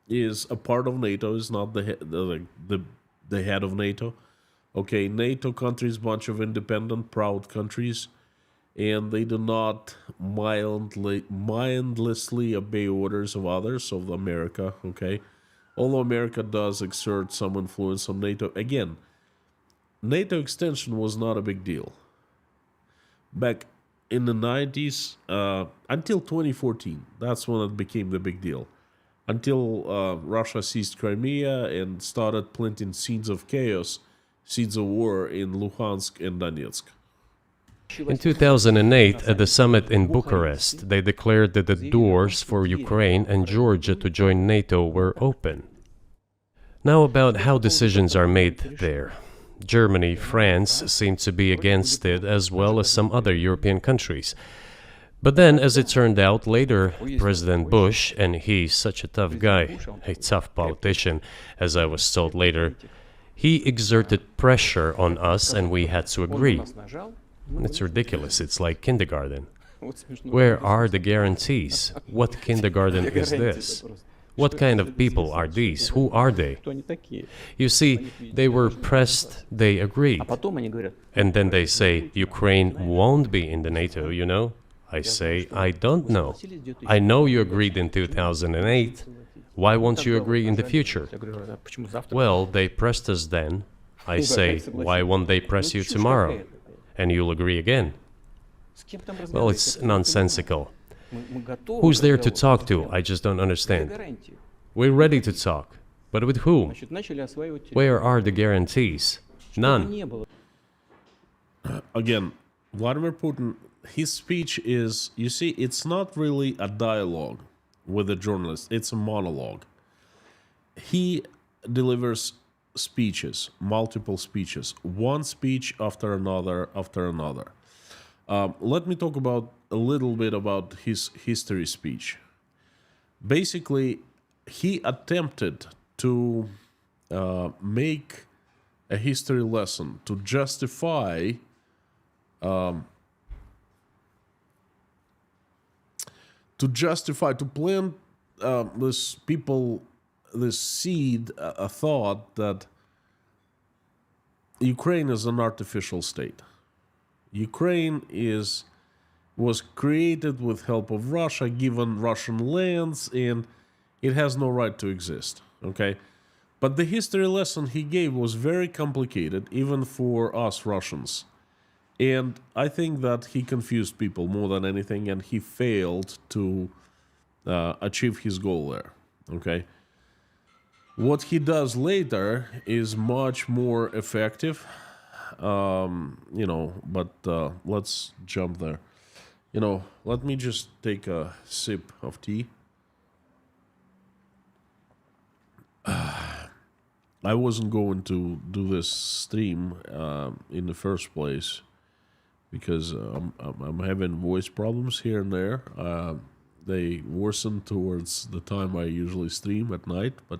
is a part of NATO, is not the head of NATO. Okay, NATO countries, bunch of independent, proud countries, and they do not mindlessly obey orders of others, of America, okay? Although America does exert some influence on NATO, again, NATO extension was not a big deal. Back in the 90s, until 2014, that's when it became the big deal. Until Russia seized Crimea and started planting seeds of chaos, seeds of war in Luhansk and Donetsk. In 2008, at the summit in Bucharest, they declared that the doors for Ukraine and Georgia to join NATO were open. Now about how decisions are made there. Germany, France seem to be against it, as well as some other European countries. But then, as it turned out later, President Bush, and he's such a tough guy, a tough politician, as I was told later, he exerted pressure on us and we had to agree. нас нажал. It's ridiculous, it's like kindergarten. Вот смешно. Where are the guarantees? What kindergarten is this? What kind of people are these? Who are they? Кто они такие? You see, they were pressed, they agreed. А потом они говорят, And then they say, Ukraine won't be in the NATO, you know? I say, I don't know. I know you agreed in 2008. Why won't you agree in the future? я говорю, а почему завтра? Well, they pressed us then. I say, why won't they press you tomorrow? And you'll agree again. С кем там Well, разговаривать? it's nonsensical. Мы готовы Who's there to разговаривать. talk to? I just don't Где understand. гарантии? We're ready to talk. But with whom? Значит, начали осваивать территорию. Where are the guarantees? Чтобы None. не было. Again, Vladimir Putin, his speech is, you see, it's not really a dialogue with a journalist, it's a monologue. He delivers speeches, multiple speeches, one speech after another after another. Let me talk about a little bit about his history speech. Basically, he attempted to make a history lesson, to justify to plant this people, this seed, a thought that Ukraine is an artificial state. Ukraine was created with help of Russia, given Russian lands, and it has no right to exist. Okay, but the history lesson he gave was very complicated, even for us Russians. And I think that he confused people more than anything, and he failed to achieve his goal there. Okay. What he does later is much more effective, but let's jump there. Let me just take a sip of tea. I wasn't going to do this stream in the first place because I'm having voice problems here and there. They worsen towards the time I usually stream at night, but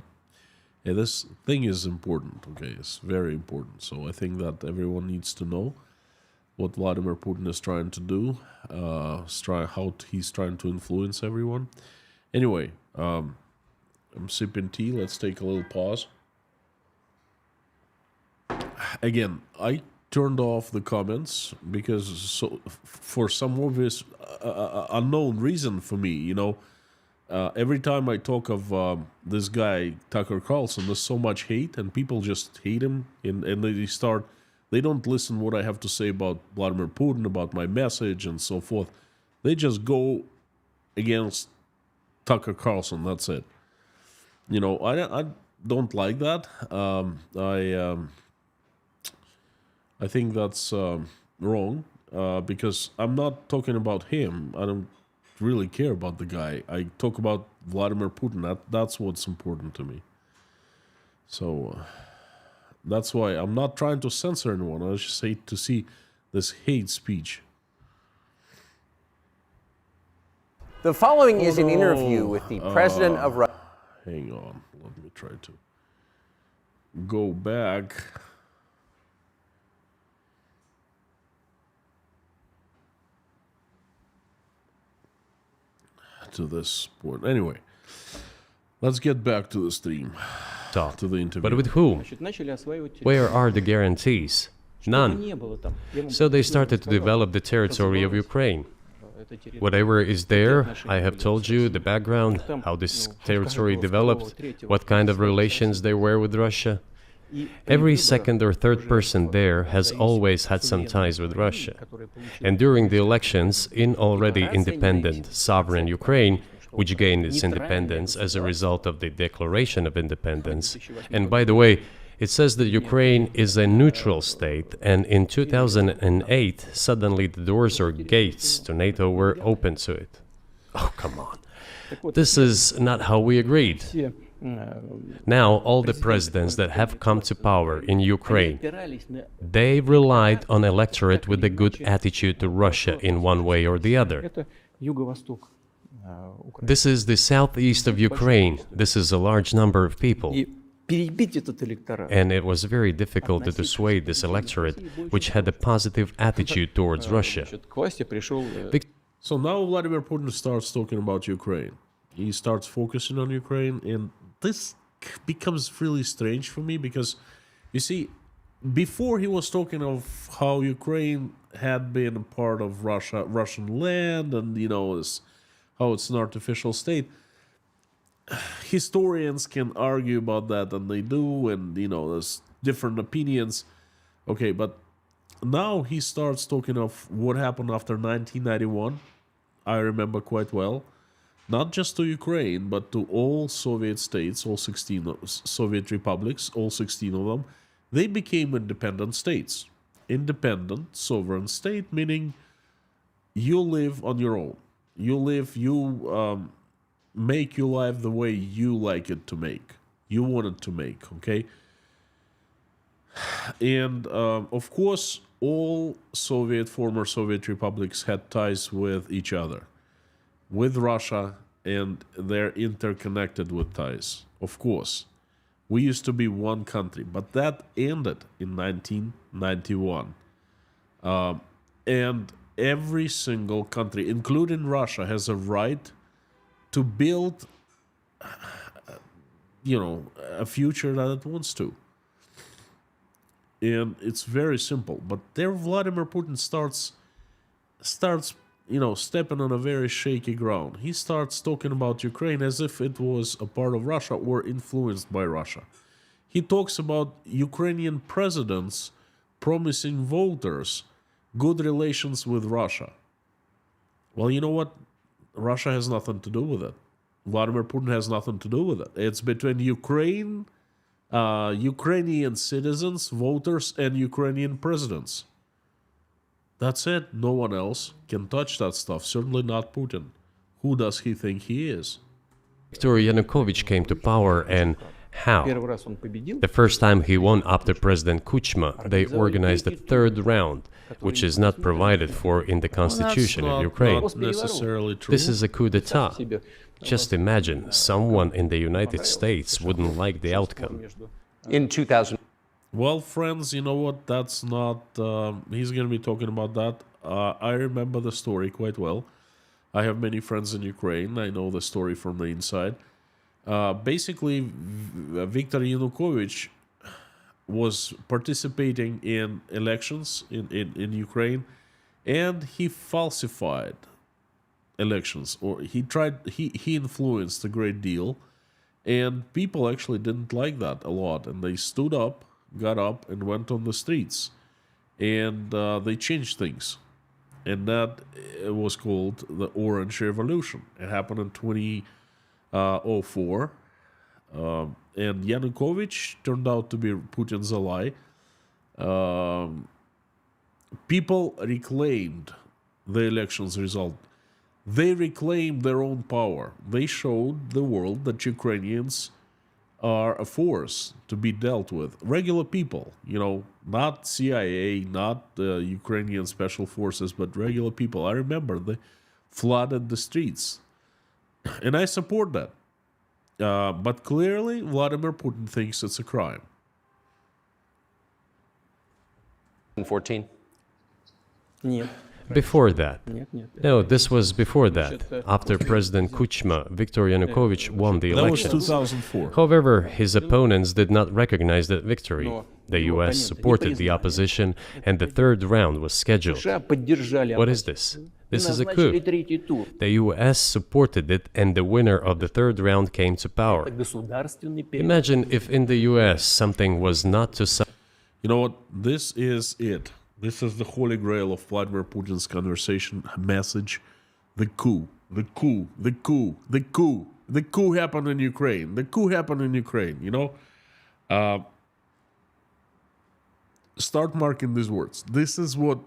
this thing is important, okay? It's very important. So I think that everyone needs to know what Vladimir Putin is trying to do, how he's trying to influence everyone. Anyway, I'm sipping tea. Let's take a little pause. Again, I turned off the comments because for some obvious unknown reason for me, every time I talk of this guy, Tucker Carlson, there's so much hate, and people just hate him, and they don't listen what I have to say about Vladimir Putin, about my message, and so forth. They just go against Tucker Carlson, that's it. I don't like that. I think that's wrong, because I'm not talking about him. I don't really care about the guy. I talk about Vladimir Putin. That's what's important to me. So that's why I'm not trying to censor anyone. I just hate to see this hate speech. The following is an interview with the president of Russia. Hang on. Let me try to go back. To this point. Anyway, let's get back to the stream. To the interview. But with whom? Where are the guarantees? None. So they started to develop the territory of Ukraine. Whatever is there, I have told you the background, how this territory developed, what kind of relations there were with Russia. Every second or third person there has always had some ties with Russia. And during the elections in already independent, sovereign Ukraine, which gained its independence as a result of the Declaration of Independence, and by the way, it says that Ukraine is a neutral state, and in 2008, suddenly the doors or gates to NATO were open to it. Oh, come on. This is not how we agreed. Now, all the presidents that have come to power in Ukraine, they relied on electorate with a good attitude to Russia in one way or the other. This is the southeast of Ukraine. This is a large number of people. And it was very difficult to dissuade this electorate, which had a positive attitude towards Russia. So now Vladimir Putin starts talking about Ukraine. He starts focusing on Ukraine, and this becomes really strange for me because, you see, before he was talking of how Ukraine had been a part of Russian land, and how it's an artificial state. Historians can argue about that, and they do, and there's different opinions. Okay, but now he starts talking of what happened after 1991. I remember quite well. Not just to Ukraine, but to all Soviet states, all 16 Soviet republics, all 16 of them. They became independent states. Independent, sovereign state, meaning you live on your own. You make your life the way you like it to make. You want it to make, okay? And, of course, all former Soviet republics had ties with each other, with Russia, and they're interconnected with ties, of course. We used to be one country, but that ended in 1991. And every single country, including Russia, has a right to build, a future that it wants to. And it's very simple. But there Vladimir Putin starts stepping on a very shaky ground. He starts talking about Ukraine as if it was a part of Russia or influenced by Russia. He talks about Ukrainian presidents promising voters good relations with Russia. Well, you know what? Russia has nothing to do with it. Vladimir Putin has nothing to do with it. It's between Ukrainian citizens, voters, and Ukrainian presidents. That's it. No one else can touch that stuff. Certainly not Putin. Who does he think he is? Viktor Yanukovych came to power, and how? Первый раз он победил. The first time he won after President Kuchma, they organized a third round, which is not provided for in the constitution of Ukraine. Not necessarily true. This is a coup d'etat. Just imagine, someone in the United States wouldn't like the outcome. In 2000. Well, friends, you know what? That's not... he's going to be talking about that. I remember the story quite well. I have many friends in Ukraine. I know the story from the inside. Basically, Viktor Yanukovych was participating in elections in Ukraine, and he falsified elections, or he influenced a great deal, and people actually didn't like that a lot, and they stood up, got up, and went on the streets, and they changed things, and that was called the Orange Revolution. It happened in 2004, and Yanukovych turned out to be Putin's ally. People reclaimed the elections result. They reclaimed their own power. They showed the world that Ukrainians are a force to be dealt with. Regular people, not CIA, not Ukrainian special forces, but regular people. I remember they flooded the streets. And I support that. But clearly, Vladimir Putin thinks it's a crime. 14. Нет. Before that. Нет, нет. No, this was before that. After President Kuchma, Viktor Yanukovych won the That was elections. 2004. However, his opponents did not recognize that victory. The US supported the opposition, and the third round was scheduled. США поддержали. What is this? This is a Назначили coup. третий тур. The US supported it, and the winner of the third round came to power. Государственный переворот. Imagine if in the US something was not to You know what? This is it. This is the holy grail of Vladimir Putin's conversation message. The coup. The coup. The coup. The coup. The coup happened in Ukraine. The coup happened in Ukraine, Start marking these words. This is what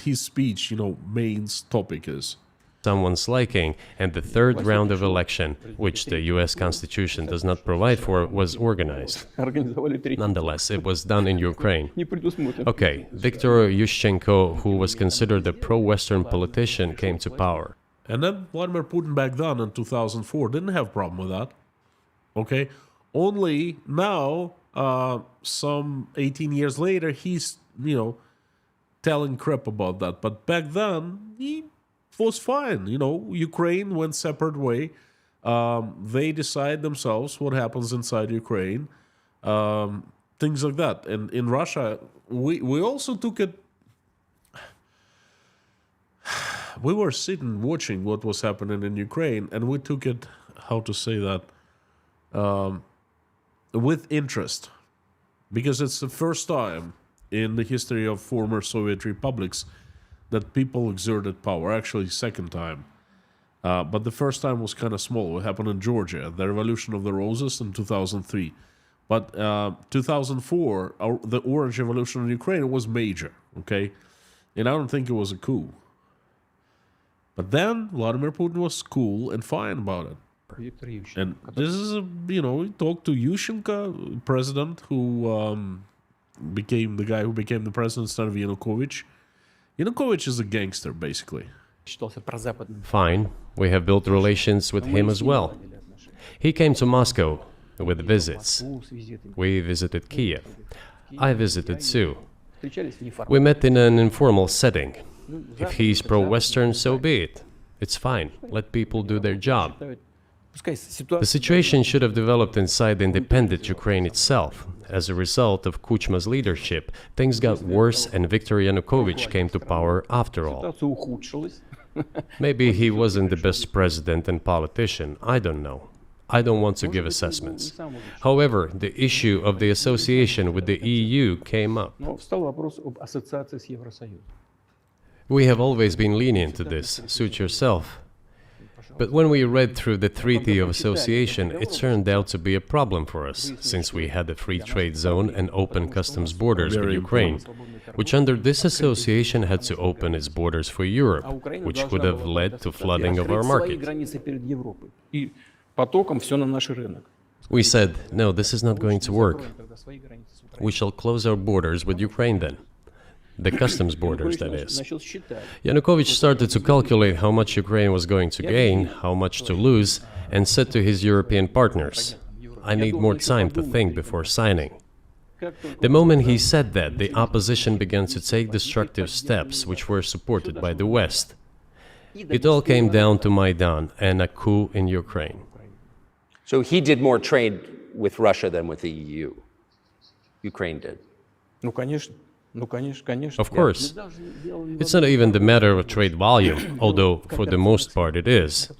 his speech, main topic is. someone's liking, and the third round of election, which the US Constitution does not provide for, was organized. Организовали третий. Nonetheless, it was done in Ukraine. Не предусмотрено. Okay, Viktor Yushchenko, who was considered a pro-Western politician, came to power. And then Vladimir Putin back then in 2004 didn't have a problem with that. Okay? Only now, some 18 years later, he's, telling crap about that. But back then, he was fine. Ukraine went separate way. They decide themselves what happens inside Ukraine. Things like that. And in Russia, we also took it... We were sitting watching what was happening in Ukraine, and we took it, how to say that, with interest. Because it's the first time in the history of former Soviet republics that people exerted power. Actually, second time. But the first time was kind of small. It happened in Georgia, the Revolution of the Roses in 2003. But 2004, the Orange Revolution in Ukraine was major, okay? And I don't think it was a coup. But then Vladimir Putin was cool and fine about it. Виктор Ющенко. And this is, we talked to Yushchenko, president, who became the guy who became the president instead of Yanukovych. Yanukovych is a gangster, basically. Считался прозападным. Fine, we have built relations with him as well. He came to Moscow. with visits. We visited Kiev. I visited too. We met in an informal setting. If he's pro-Western, so be it. It's fine. Let people do their job. The situation should have developed inside independent Ukraine itself. As a result of Kuchma's leadership, things got worse and Viktor Yanukovych came to power after all. Maybe he wasn't the best president and politician, I don't know. I don't want to give assessments. However, the issue of the association with the EU came up. We have always been lenient to this, suit yourself. But when we read through the Treaty of Association, it turned out to be a problem for us, since we had a free trade zone and open customs borders with Ukraine, which under this association had to open its borders for Europe, which could have led to flooding of our market. We said, no, this is not going to work. We shall close our borders with Ukraine then. The customs borders, that is. Yanukovych started to calculate how much Ukraine was going to gain, how much to lose, and said to his European partners, I need more time to think before signing. The moment he said that, the opposition began to take destructive steps which were supported by the West. It all came down to Maidan and a coup in Ukraine. So he did more trade with Russia than with the EU. Ukraine did. Of course. It's not even the matter of trade volume, although for the most part it is.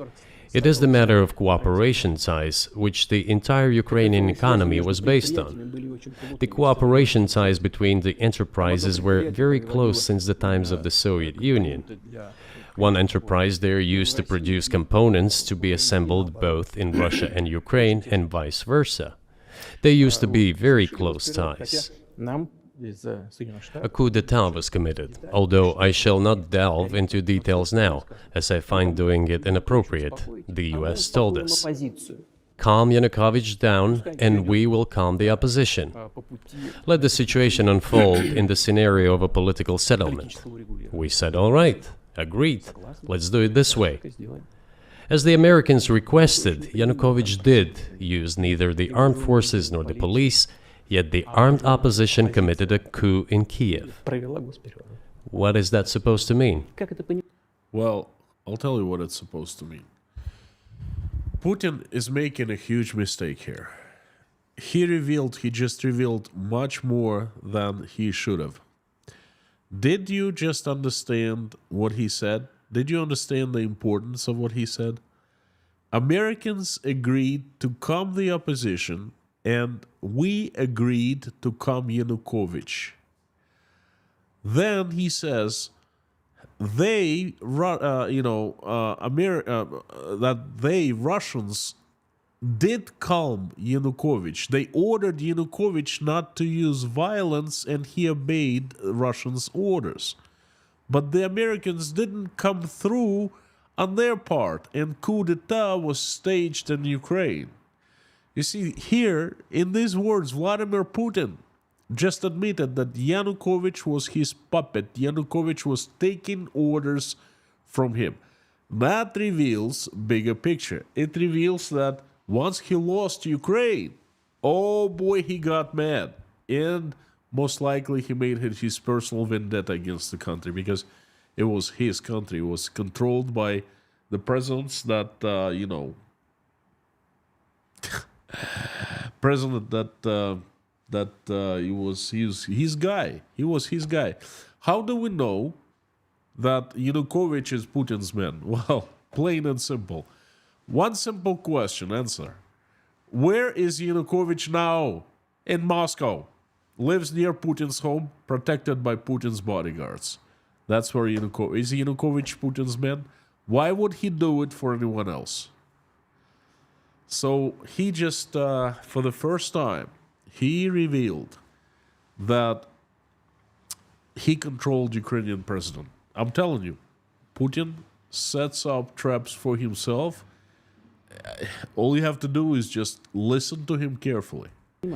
It is the matter of cooperation ties, which the entire Ukrainian economy was based on. The cooperation ties between the enterprises were very close since the times of the Soviet Union. One enterprise there used to produce components to be assembled both in Russia and Ukraine and vice versa. They used to be very close ties. A coup d'etat was committed, although I shall not delve into details now, as I find doing it inappropriate, the US told us. Calm Yanukovych down, and we will calm the opposition. Let the situation unfold in the scenario of a political settlement. We said, all right, agreed, let's do it this way. As the Americans requested, Yanukovych did use neither the armed forces nor the police, yet the armed opposition committed a coup in Kiev. What is that supposed to mean? Well, I'll tell you what it's supposed to mean. Putin is making a huge mistake here. He just revealed much more than he should have. Did you just understand what he said? Did you understand the importance of what he said? Americans agreed to calm the opposition, and we agreed to calm Yanukovych. Then he says Russians did calm Yanukovych. They ordered Yanukovych not to use violence, and he obeyed Russians' orders. But the Americans didn't come through on their part, and coup d'etat was staged in Ukraine. You see, here, in these words, Vladimir Putin just admitted that Yanukovych was his puppet. Yanukovych was taking orders from him. That reveals bigger picture. It reveals that once he lost Ukraine, oh boy, he got mad. And most likely he made it his personal vendetta against the country, because it was his country. It was controlled by the presidents that, president he was his guy. He was his guy. How do we know that Yanukovych is Putin's man? Well, plain and simple. One simple question, answer. Where is Yanukovych now? In Moscow. Lives near Putin's home, protected by Putin's bodyguards. That's where Yanukovych is. Yanukovych Putin's man? Why would he do it for anyone else? So he just, for the first time, he revealed that he controlled Ukrainian president. I'm telling you, Putin sets up traps for himself. All you have to do is just listen to him carefully.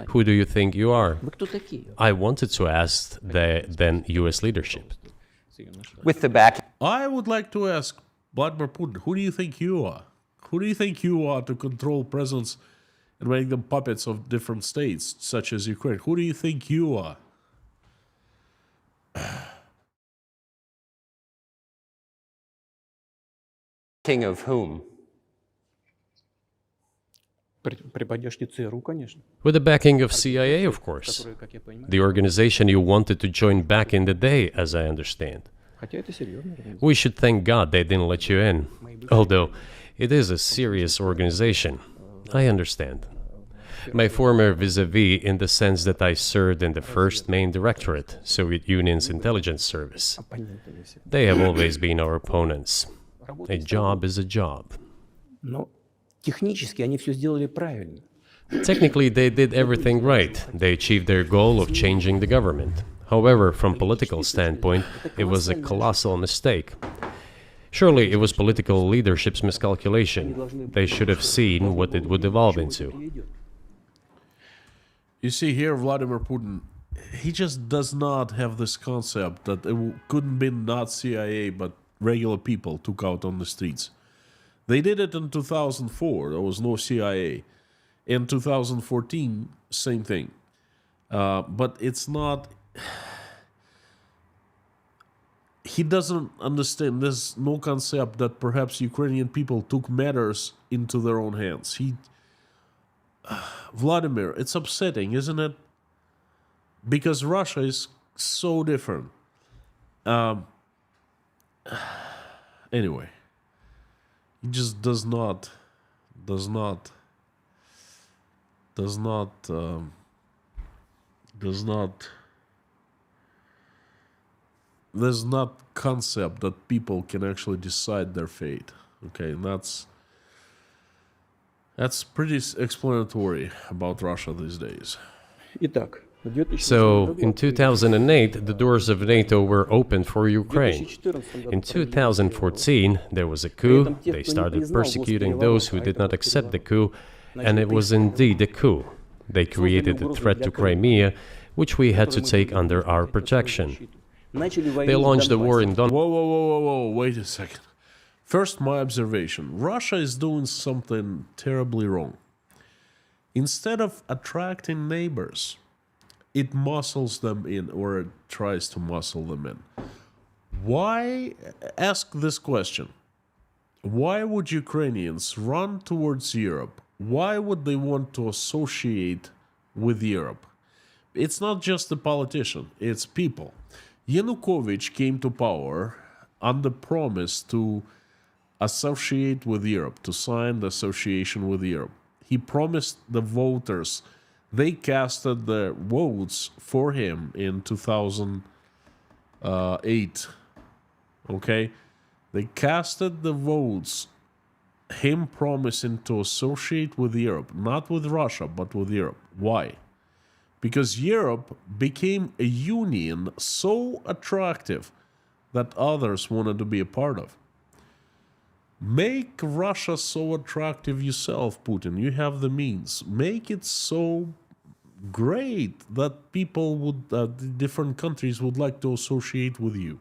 Who do you think you are? I wanted to ask the then US leadership. With the back. I would like to ask Vladimir Putin, who do you think you are? Who do you think you are to control presidents and make them puppets of different states, such as Ukraine. Who do you think you are? King of whom? При поддержке ЦРУ, конечно. With the backing of CIA, of course. Которые, как я понимаю, The organization you wanted to join back in the day, as I understand. хотя это серьезная организация. We should thank God they didn't let you in. Although, it is a serious organization. I understand. My former vis-a-vis in the sense that I served in the first main directorate, Soviet Union's intelligence service. Оппонентами всегда. They have always been our opponents. A job is a job. Но технически они все сделали правильно. Technically, they did everything right. They achieved their goal of changing the government. However, from political standpoint, it was a colossal mistake. Surely it was political leadership's miscalculation. They should have seen what it would evolve into. You see here, Vladimir Putin, he just does not have this concept that it couldn't be not CIA, but regular people took out on the streets. They did it in 2004. There was no CIA. In 2014, same thing. But it's not... He doesn't understand. There's no concept that perhaps Ukrainian people took matters into their own hands. Vladimir, it's upsetting, isn't it? Because Russia is so different. Anyway, he just does not there's not concept that people can actually decide their fate. Okay, and that's pretty explanatory about Russia these days. Итак, в 2014 So, in году 2008, the doors of NATO were opened for Ukraine. In 2014, there was a coup. They started persecuting those who did not accept the coup, and it was indeed a coup. They created a threat to Crimea, which we had to take under our protection. They launched the war in Donbass. Whoa, wait a second. First, my observation. Russia is doing something terribly wrong. Instead of attracting neighbors, it muscles them in, or it tries to muscle them in. Why, ask this question, why would Ukrainians run towards Europe? Why would they want to associate with Europe? It's not just the politician, it's people. Yanukovych came to power under promise to associate with Europe, to sign the association with Europe. He promised the voters, they casted their votes for him in 2008. Okay? They casted the votes, him promising to associate with Europe, not with Russia, but with Europe. Why? Because Europe became a union so attractive that others wanted to be a part of. Make Russia so attractive yourself, Putin. You have the means. Make it so great that people would, different countries would like to associate with you.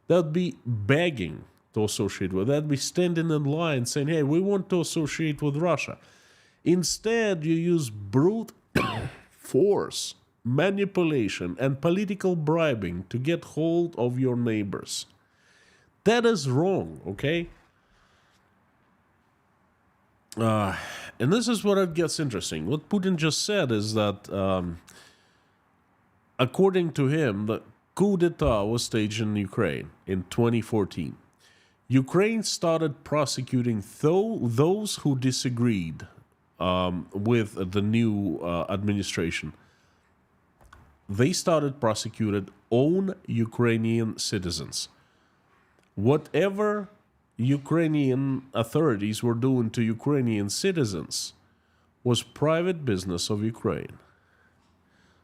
That'd be begging to associate with. That'd be standing in line saying, hey, we want to associate with Russia. Instead, you use brute force, manipulation, and political bribing to get hold of your neighbors. That is wrong, okay? And this is what it gets interesting. What Putin just said is that, according to him, the coup d'etat was staged in Ukraine in 2014. Ukraine started prosecuting those who disagreed with the new administration. They started prosecuting own Ukrainian citizens. Whatever Ukrainian authorities were doing to Ukrainian citizens was private business of Ukraine.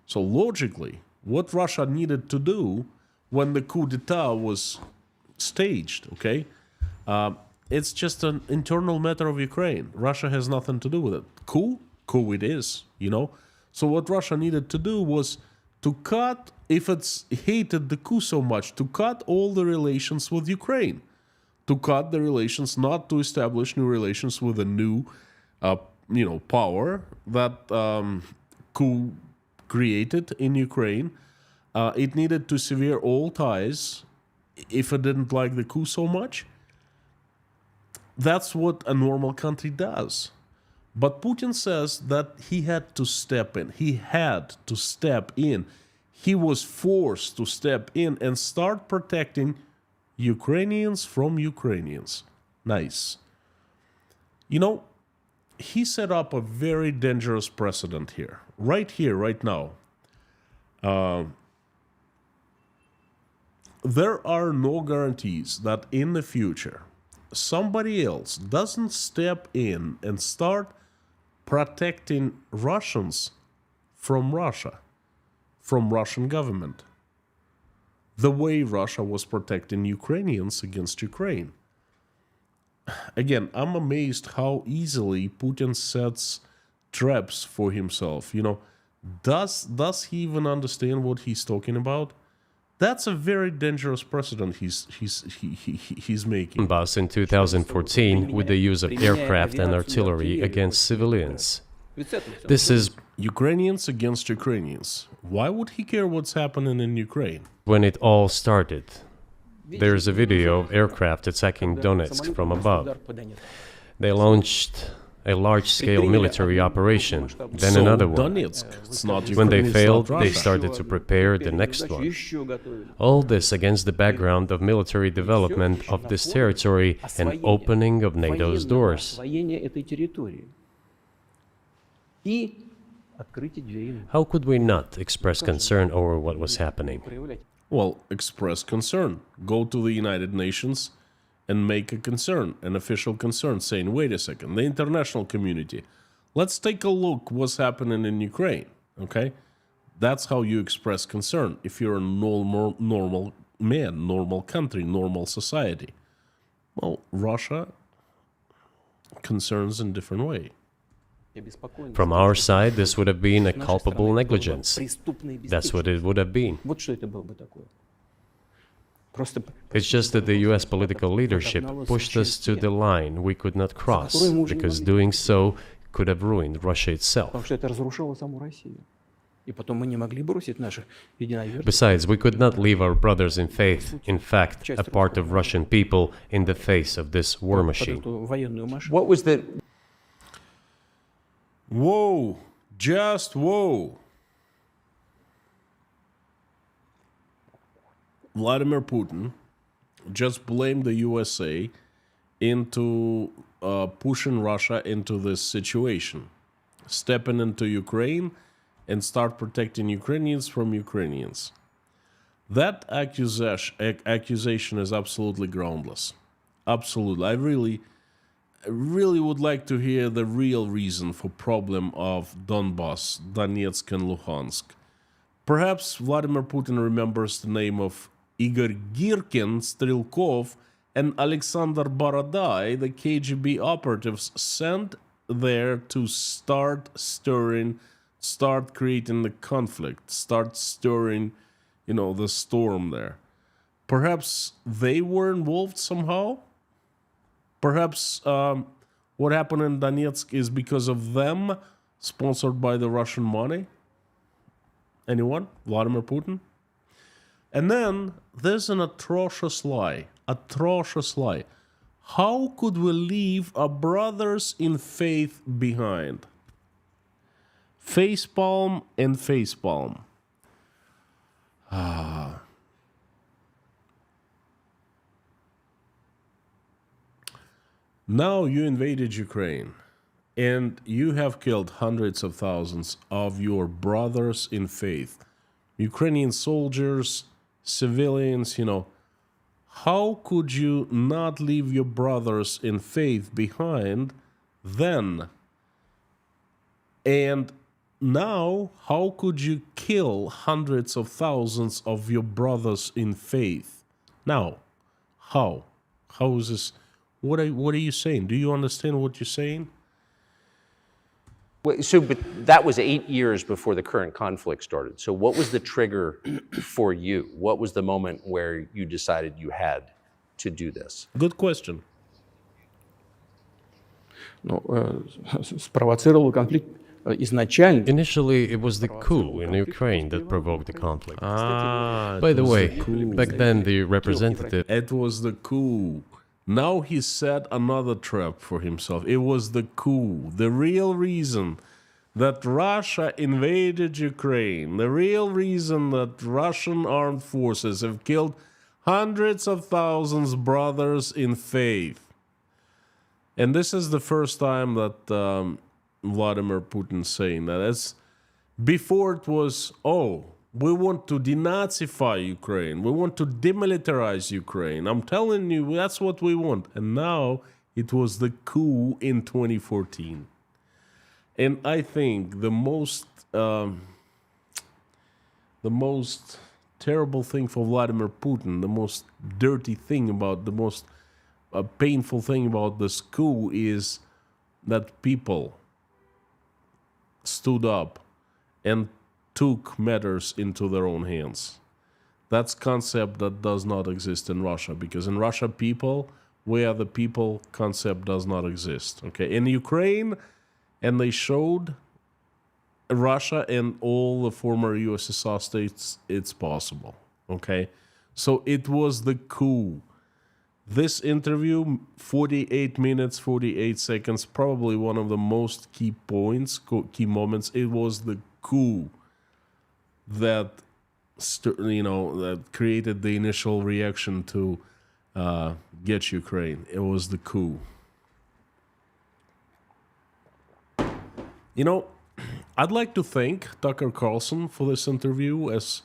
So logically, what Russia needed to do when the coup d'etat was staged, okay, it's just an internal matter of Ukraine. Russia has nothing to do with it. Coup it is, you know. So what Russia needed to do was to cut, if it's hated the coup so much, to cut all the relations with Ukraine. To cut the relations, not to establish new relations with a new power that coup created in Ukraine. It needed to sever all ties if it didn't like the coup so much. That's what a normal country does. But Putin says that he had to step in. He had to step in. He was forced to step in and start protecting Ukrainians from Ukrainians. Nice. He set up a very dangerous precedent here, right now. There are no guarantees that in the future somebody else doesn't step in and start protecting Russians from Russia, from Russian government, the way Russia was protecting Ukrainians against Ukraine. Again, I'm amazed how easily Putin sets traps for himself. Does he even understand what he's talking about? That's a very dangerous precedent he's making. Donbass in 2014 with the use of aircraft and artillery against civilians. This is Ukrainians against Ukrainians. Why would he care what's happening in Ukraine? when it all started. There's a video of aircraft attacking Donetsk from above. They launched a large-scale military operation, then another one. Donetsk, it's not Ukraine, When they it's failed, not they Russia. started to prepare the next one. All this against the background of military development of this territory and opening of NATO's doors. How could we not express concern over what was happening? Well, express concern. Go to the United Nations and make a concern, an official concern, saying, wait a second, the international community, let's take a look what's happening in Ukraine, okay? That's how you express concern if you're a normal man, normal country, normal society. Well, Russia concerns in different way. From our side, this would have been a culpable negligence. That's what it would have been. It's just that the US political leadership pushed us to the line we could not cross, because doing so could have ruined Russia itself. Besides, we could not leave our brothers in faith, in fact, a part of Russian people, in the face of this war machine. What was the Whoa, just whoa. Vladimir Putin just blamed the USA into pushing Russia into this situation, stepping into Ukraine and start protecting Ukrainians from Ukrainians. That accusation is absolutely groundless. Absolutely. I really would like to hear the real reason for problem of Donbass, Donetsk and Luhansk. Perhaps Vladimir Putin remembers the name of Igor Girkin, Strelkov, and Alexander Borodai, the KGB operatives sent there to start creating the conflict, start stirring, the storm there. Perhaps they were involved somehow? Perhaps what happened in Donetsk is because of them, sponsored by the Russian money? Anyone? Vladimir Putin? And then there's an atrocious lie. Atrocious lie. How could we leave our brothers in faith behind? Facepalm and facepalm. Now you invaded Ukraine, and you have killed hundreds of thousands of your brothers in faith. Ukrainian soldiers, civilians, how could you not leave your brothers in faith behind then? And now, how could you kill hundreds of thousands of your brothers in faith? Now, how? How is this? What are you saying? Do you understand what you're saying? but that was 8 years before the current conflict started. So what was the trigger for you? What was the moment where you decided you had to do this? Good question. спровоцировало конфликт изначально. Initially, it was the coup in Ukraine that provoked the conflict. Ah, By it the was way, coup. back then the representative It was the coup. Now he set another trap for himself. It was the coup. The real reason that Russia invaded Ukraine, the real reason that Russian armed forces have killed hundreds of thousands of brothers in faith. And this is the first time that Vladimir Putin saying that. It's, before it was, oh, we want to denazify Ukraine. We want to demilitarize Ukraine. I'm telling you, that's what we want. And now it was the coup in 2014. And I think the most terrible thing for Vladimir Putin, the most dirty thing about, the most painful thing about this coup is that people stood up and took matters into their own hands. That's concept that does not exist in Russia, because in Russia, people, we are the people concept does not exist. Okay, in Ukraine, and they showed Russia and all the former USSR states it's possible. Okay, so it was the coup. This interview, 48 minutes, 48 seconds, probably one of the most key points, key moments. It was the coup that that created the initial reaction to get Ukraine. It was the coup. You know, I'd like to thank Tucker Carlson for this interview, as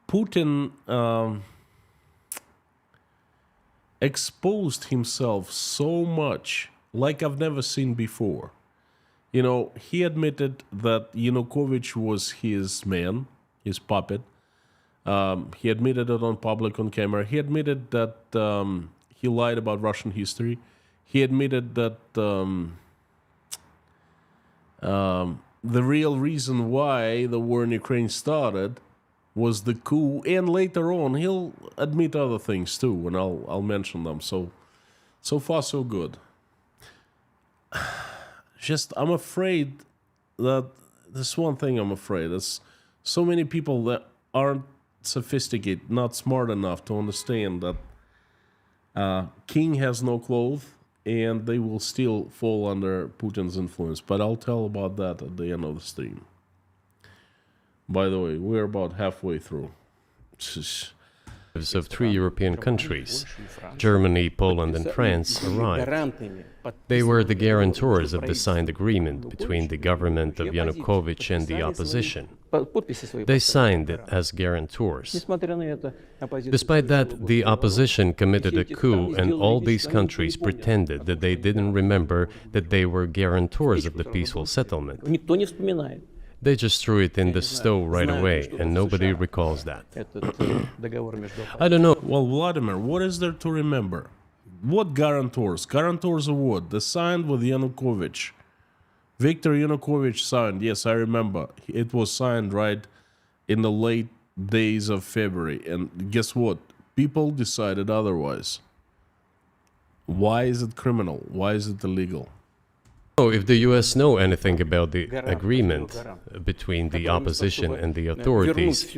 Putin exposed himself so much like I've never seen before. You know, he admitted that Yanukovych was his man, his puppet. He admitted it on camera. He admitted that he lied about Russian history. He admitted that the real reason why the war in Ukraine started was the coup, and later on he'll admit other things too, and I'll mention them. So far so good. Just I'm afraid that there's one thing I'm afraid. There's so many people that aren't sophisticated, not smart enough to understand that king has no clothes, and they will still fall under Putin's influence. But I'll tell about that at the end of the stream. By the way, we're about halfway through. of 3 European countries, Germany, Poland and France, arrived. They were the guarantors of the signed agreement between the government of Yanukovych and the opposition. They signed it as guarantors. Despite that, the opposition committed a coup, and all these countries pretended that they didn't remember that they were guarantors of the peaceful settlement. They just threw it in the stove right away, and nobody recalls that. I don't know. Well, Vladimir, what is there to remember? What guarantors? Guarantors of what? They signed with Yanukovych. Viktor Yanukovych signed. Yes, I remember. It was signed right in the late days of February. And guess what? People decided otherwise. Why is it criminal? Why is it illegal? Oh, if the US know anything about the agreement between the opposition and the authorities,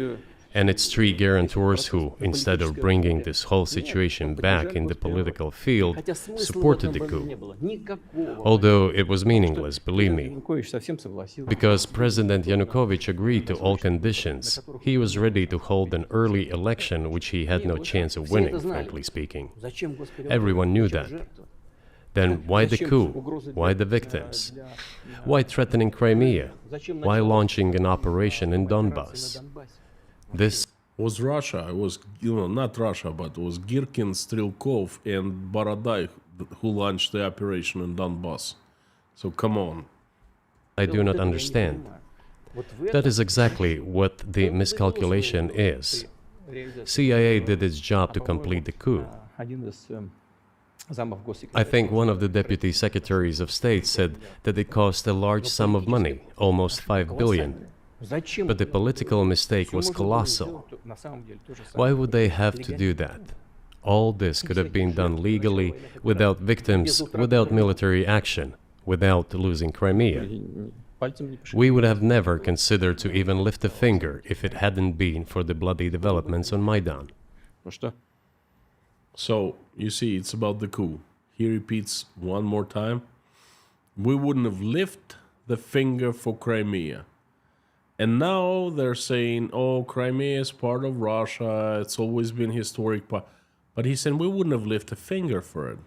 and its 3 guarantors who, instead of bringing this whole situation back in the political field, supported the coup. Although it was meaningless, believe me, because President Yanukovych agreed to all conditions. He was ready to hold an early election, which he had no chance of winning, frankly speaking. Everyone knew that. Then why the coup? Why the victims? Why threatening Crimea? Why launching an operation in Donbass? This was Russia. It was, not Russia, but it was Girkin, Strelkov, and Borodai who launched the operation in Donbass. So come on. I do not understand. That is exactly what the miscalculation is. CIA did its job to complete the coup. I think one of the deputy secretaries of state said that it cost a large sum of money, almost 5 billion. But the political mistake was colossal. Why would they have to do that? All this could have been done legally, without victims, without military action. without losing Crimea. Пальцем не пошевелить. We would have never considered to even lift a finger if it hadn't been for the bloody developments on Maidan. Ну что? So, you see, it's about the coup. He repeats one more time. We wouldn't have lifted the finger for Crimea. And now they're saying, oh, Crimea is part of Russia. It's always been historic. But he said we wouldn't have lifted a finger for it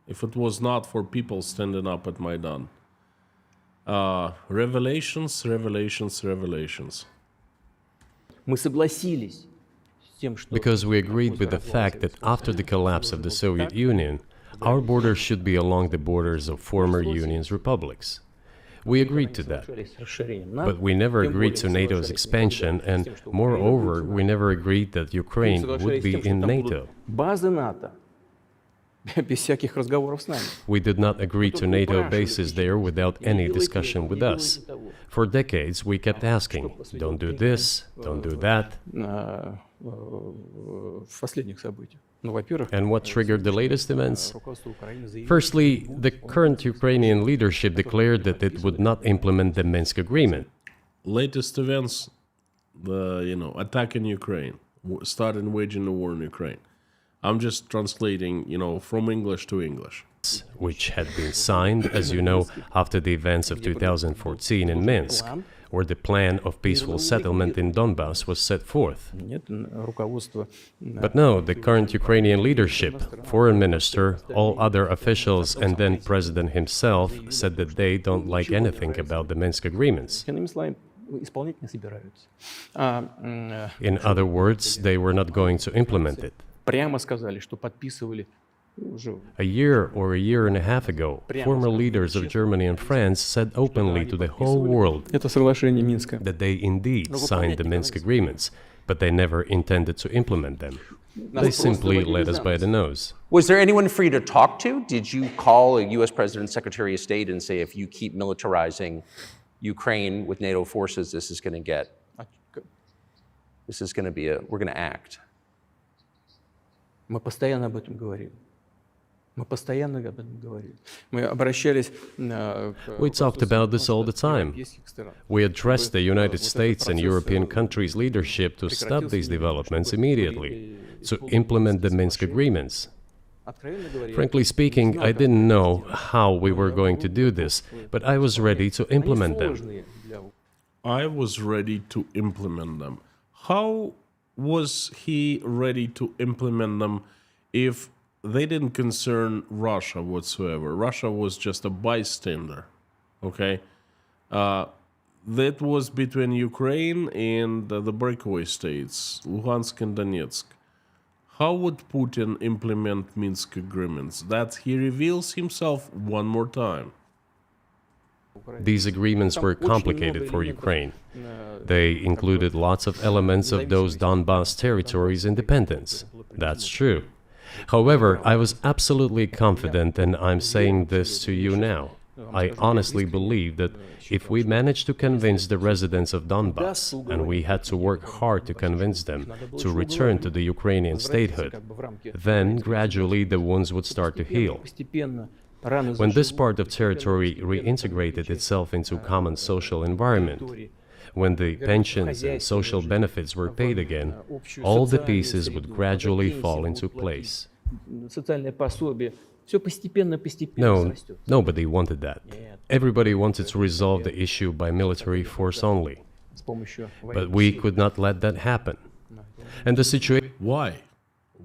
if it was not for people standing up at Maidan. Revelations, revelations, revelations. Мы согласились с тем, что... Because we agreed with the fact that after the collapse of the Soviet Union, our borders should be along the borders of former Union's republics. We agreed to that. But we never agreed to NATO's expansion, and moreover, we never agreed that Ukraine would be in NATO. Базы НАТО. Без всяких разговоров с нами. We did not agree to NATO bases there without any discussion with us. For decades, we kept asking, don't do this, don't do that. В последних событиях. Ну, во-первых, And what triggered the latest events? руководство Украины заявило, Firstly, the current Ukrainian leadership declared that it would not implement the Minsk agreement. Latest events, the attack in Ukraine, starting waging the war in Ukraine. I'm just translating, from English to English. Which had been signed, as you know, after the events of 2014 in Minsk, where the plan of peaceful settlement in Donbass was set forth. нет, руководство But no, the current Ukrainian leadership, foreign minister, all other officials, and then president himself said that they don't like anything about the Minsk agreements. иными словами, исполнять не собираются. In other words, they were not going to implement it. Прямо сказали, что подписывали уже A year or a year and a half ago, former leaders of Germany and France said openly to the whole world это соглашение Минска. that they indeed signed the Minsk agreements, but they never intended to implement them. They simply led us by the nose. Was there anyone for you to talk to? Did you call a U.S. President, Secretary of State, and say, if you keep militarizing Ukraine with NATO forces, this is going to be we're going to act? Мы постоянно об этом говорим. Мы постоянно об этом говорим. Мы обращались We talked about this all the time. We addressed the United States and European countries' leadership to stop these developments immediately, to implement the Minsk agreements. Frankly speaking, I didn't know how we were going to do this, but I was ready to implement them. I was ready to implement them. How was he ready to implement them if they didn't concern Russia whatsoever? Russia was just a bystander, okay? That was between Ukraine and the breakaway states, Luhansk and Donetsk. How would Putin implement Minsk agreements? That he reveals himself one more time. These agreements were complicated for Ukraine. They included lots of elements of those Donbass territories' independence. That's true. However, I was absolutely confident, and I'm saying this to you now. I honestly believe that if we managed to convince the residents of Donbass, and we had to work hard to convince them to return to the Ukrainian statehood, then gradually the wounds would start to heal. When this part of territory reintegrated itself into common social environment, when the pensions and social benefits were paid again, all the pieces would gradually fall into place. No, nobody wanted that. Everybody wanted to resolve the issue by military force only. But we could not let that happen. And the situation... Why?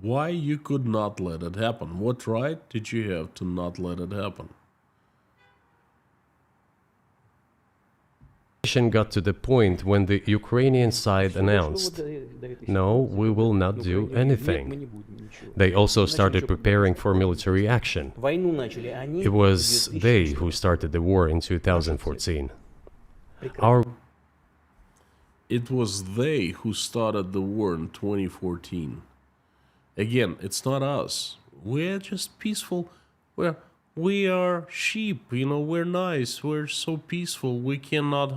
Why you could not let it happen? What right did you have to not let it happen? got to the point when the Ukrainian side announced, no, we will not do anything. They also started preparing for military action. It was they who started the war in 2014. It was they who started the war in 2014. Again, it's not us. We're just peaceful. We are sheep, we're nice. We're so peaceful. We cannot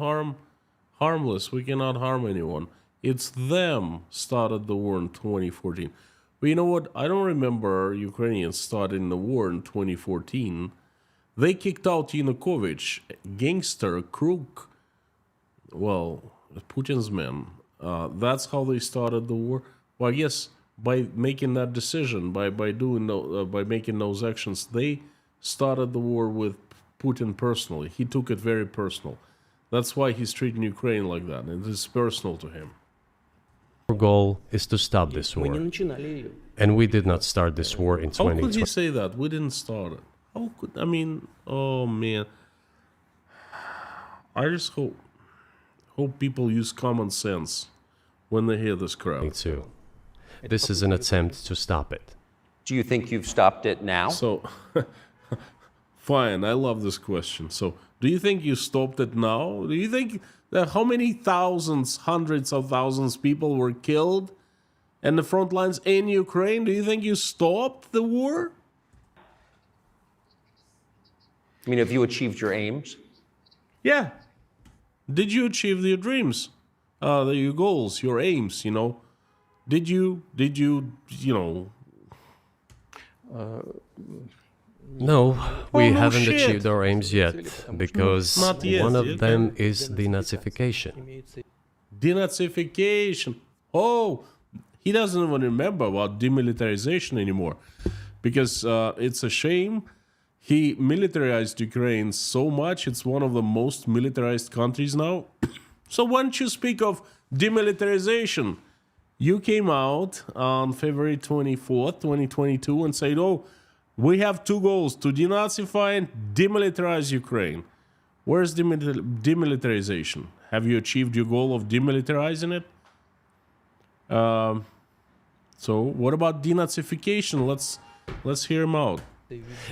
harmless. We cannot harm anyone. It's them started the war in 2014. But you know what? I don't remember Ukrainians starting the war in 2014. They kicked out Yanukovych, gangster, crook, well, Putin's man. That's how they started the war. Well, I guess by making that decision, by making those actions, they started the war with Putin personally. He took it very personal. That's why he's treating Ukraine like that. It is personal to him. Our goal is to stop this Мы не war. начинали ее. And we did not start this war in How could 2020. he say that? We didn't start it. How could, I mean, oh man. I just hope people use common sense when they hear this crap. This is an attempt to stop it. Do you think you've stopped it now? So, fine, I love this question. So, do you think you stopped it now? Do you think that how many thousands, hundreds of thousands people were killed in the front lines in Ukraine? Do you think you stopped the war? I mean, have you achieved your aims? Yeah. Did you achieve your dreams, your goals, your aims, you know? Did you, No, we no haven't shit. achieved our aims yet, because Not yet, one of yet. them is denazification. Denazification. Oh, he doesn't even remember about demilitarization anymore, because it's a shame. He militarized Ukraine so much; it's one of the most militarized countries now. So once you speak of demilitarization, you came out on February 24th, 2022, and said, "Oh, we have two goals: to denazify and demilitarize Ukraine." Where's demilitarization? Have you achieved your goal of demilitarizing it? So what about denazification? Let's hear him out.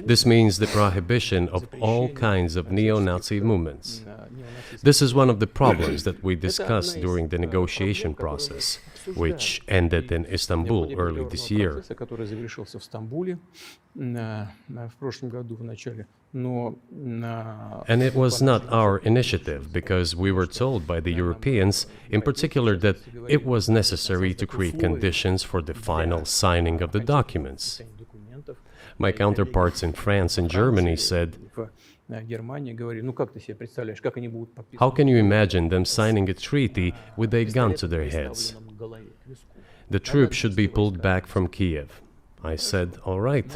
This means the prohibition of all kinds of neo-Nazi movements. This is one of the problems that we discussed during the negotiation process, which ended in Istanbul early this year. Который завершился в Стамбуле в прошлом году в начале. Но And it was not our initiative, because we were told by the Europeans, in particular, that it was necessary to create conditions for the final signing of the documents. My counterparts in France and Germany said, Германия говорили, ну как ты себе представляешь, как они будут подписывать? how can you imagine them signing a treaty with a gun to their heads? The troops should be pulled back from Kiev. I said, all right.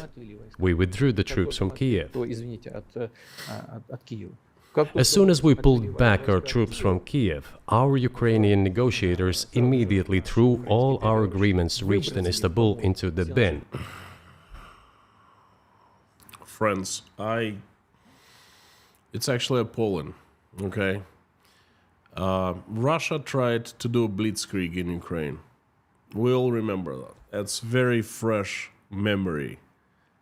We withdrew the troops from Kiev. Извините, от Киева. As soon as we pulled back our troops from Kiev, our Ukrainian negotiators immediately threw all our agreements reached in Istanbul into the bin. Friends, it's actually appalling, okay? Russia tried to do a blitzkrieg in Ukraine. We all remember that. It's very fresh memory,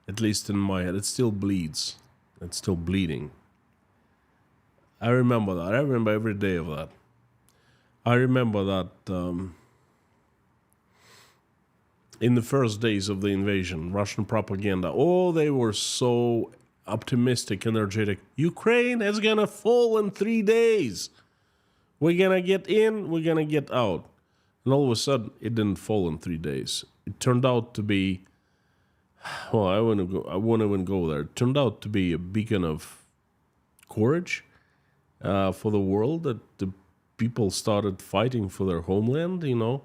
at least in my head. It still bleeds. It's still bleeding. I remember that. I remember every day of that. I remember that in the first days of the invasion, Russian propaganda, they were so optimistic, energetic. Ukraine is going to fall in 3 days. We're going to get in, we're going to get out. And all of a sudden, it didn't fall in 3 days. It turned out to be, well, I won't even go there. It turned out to be a beacon of courage for the world, that the people started fighting for their homeland, you know.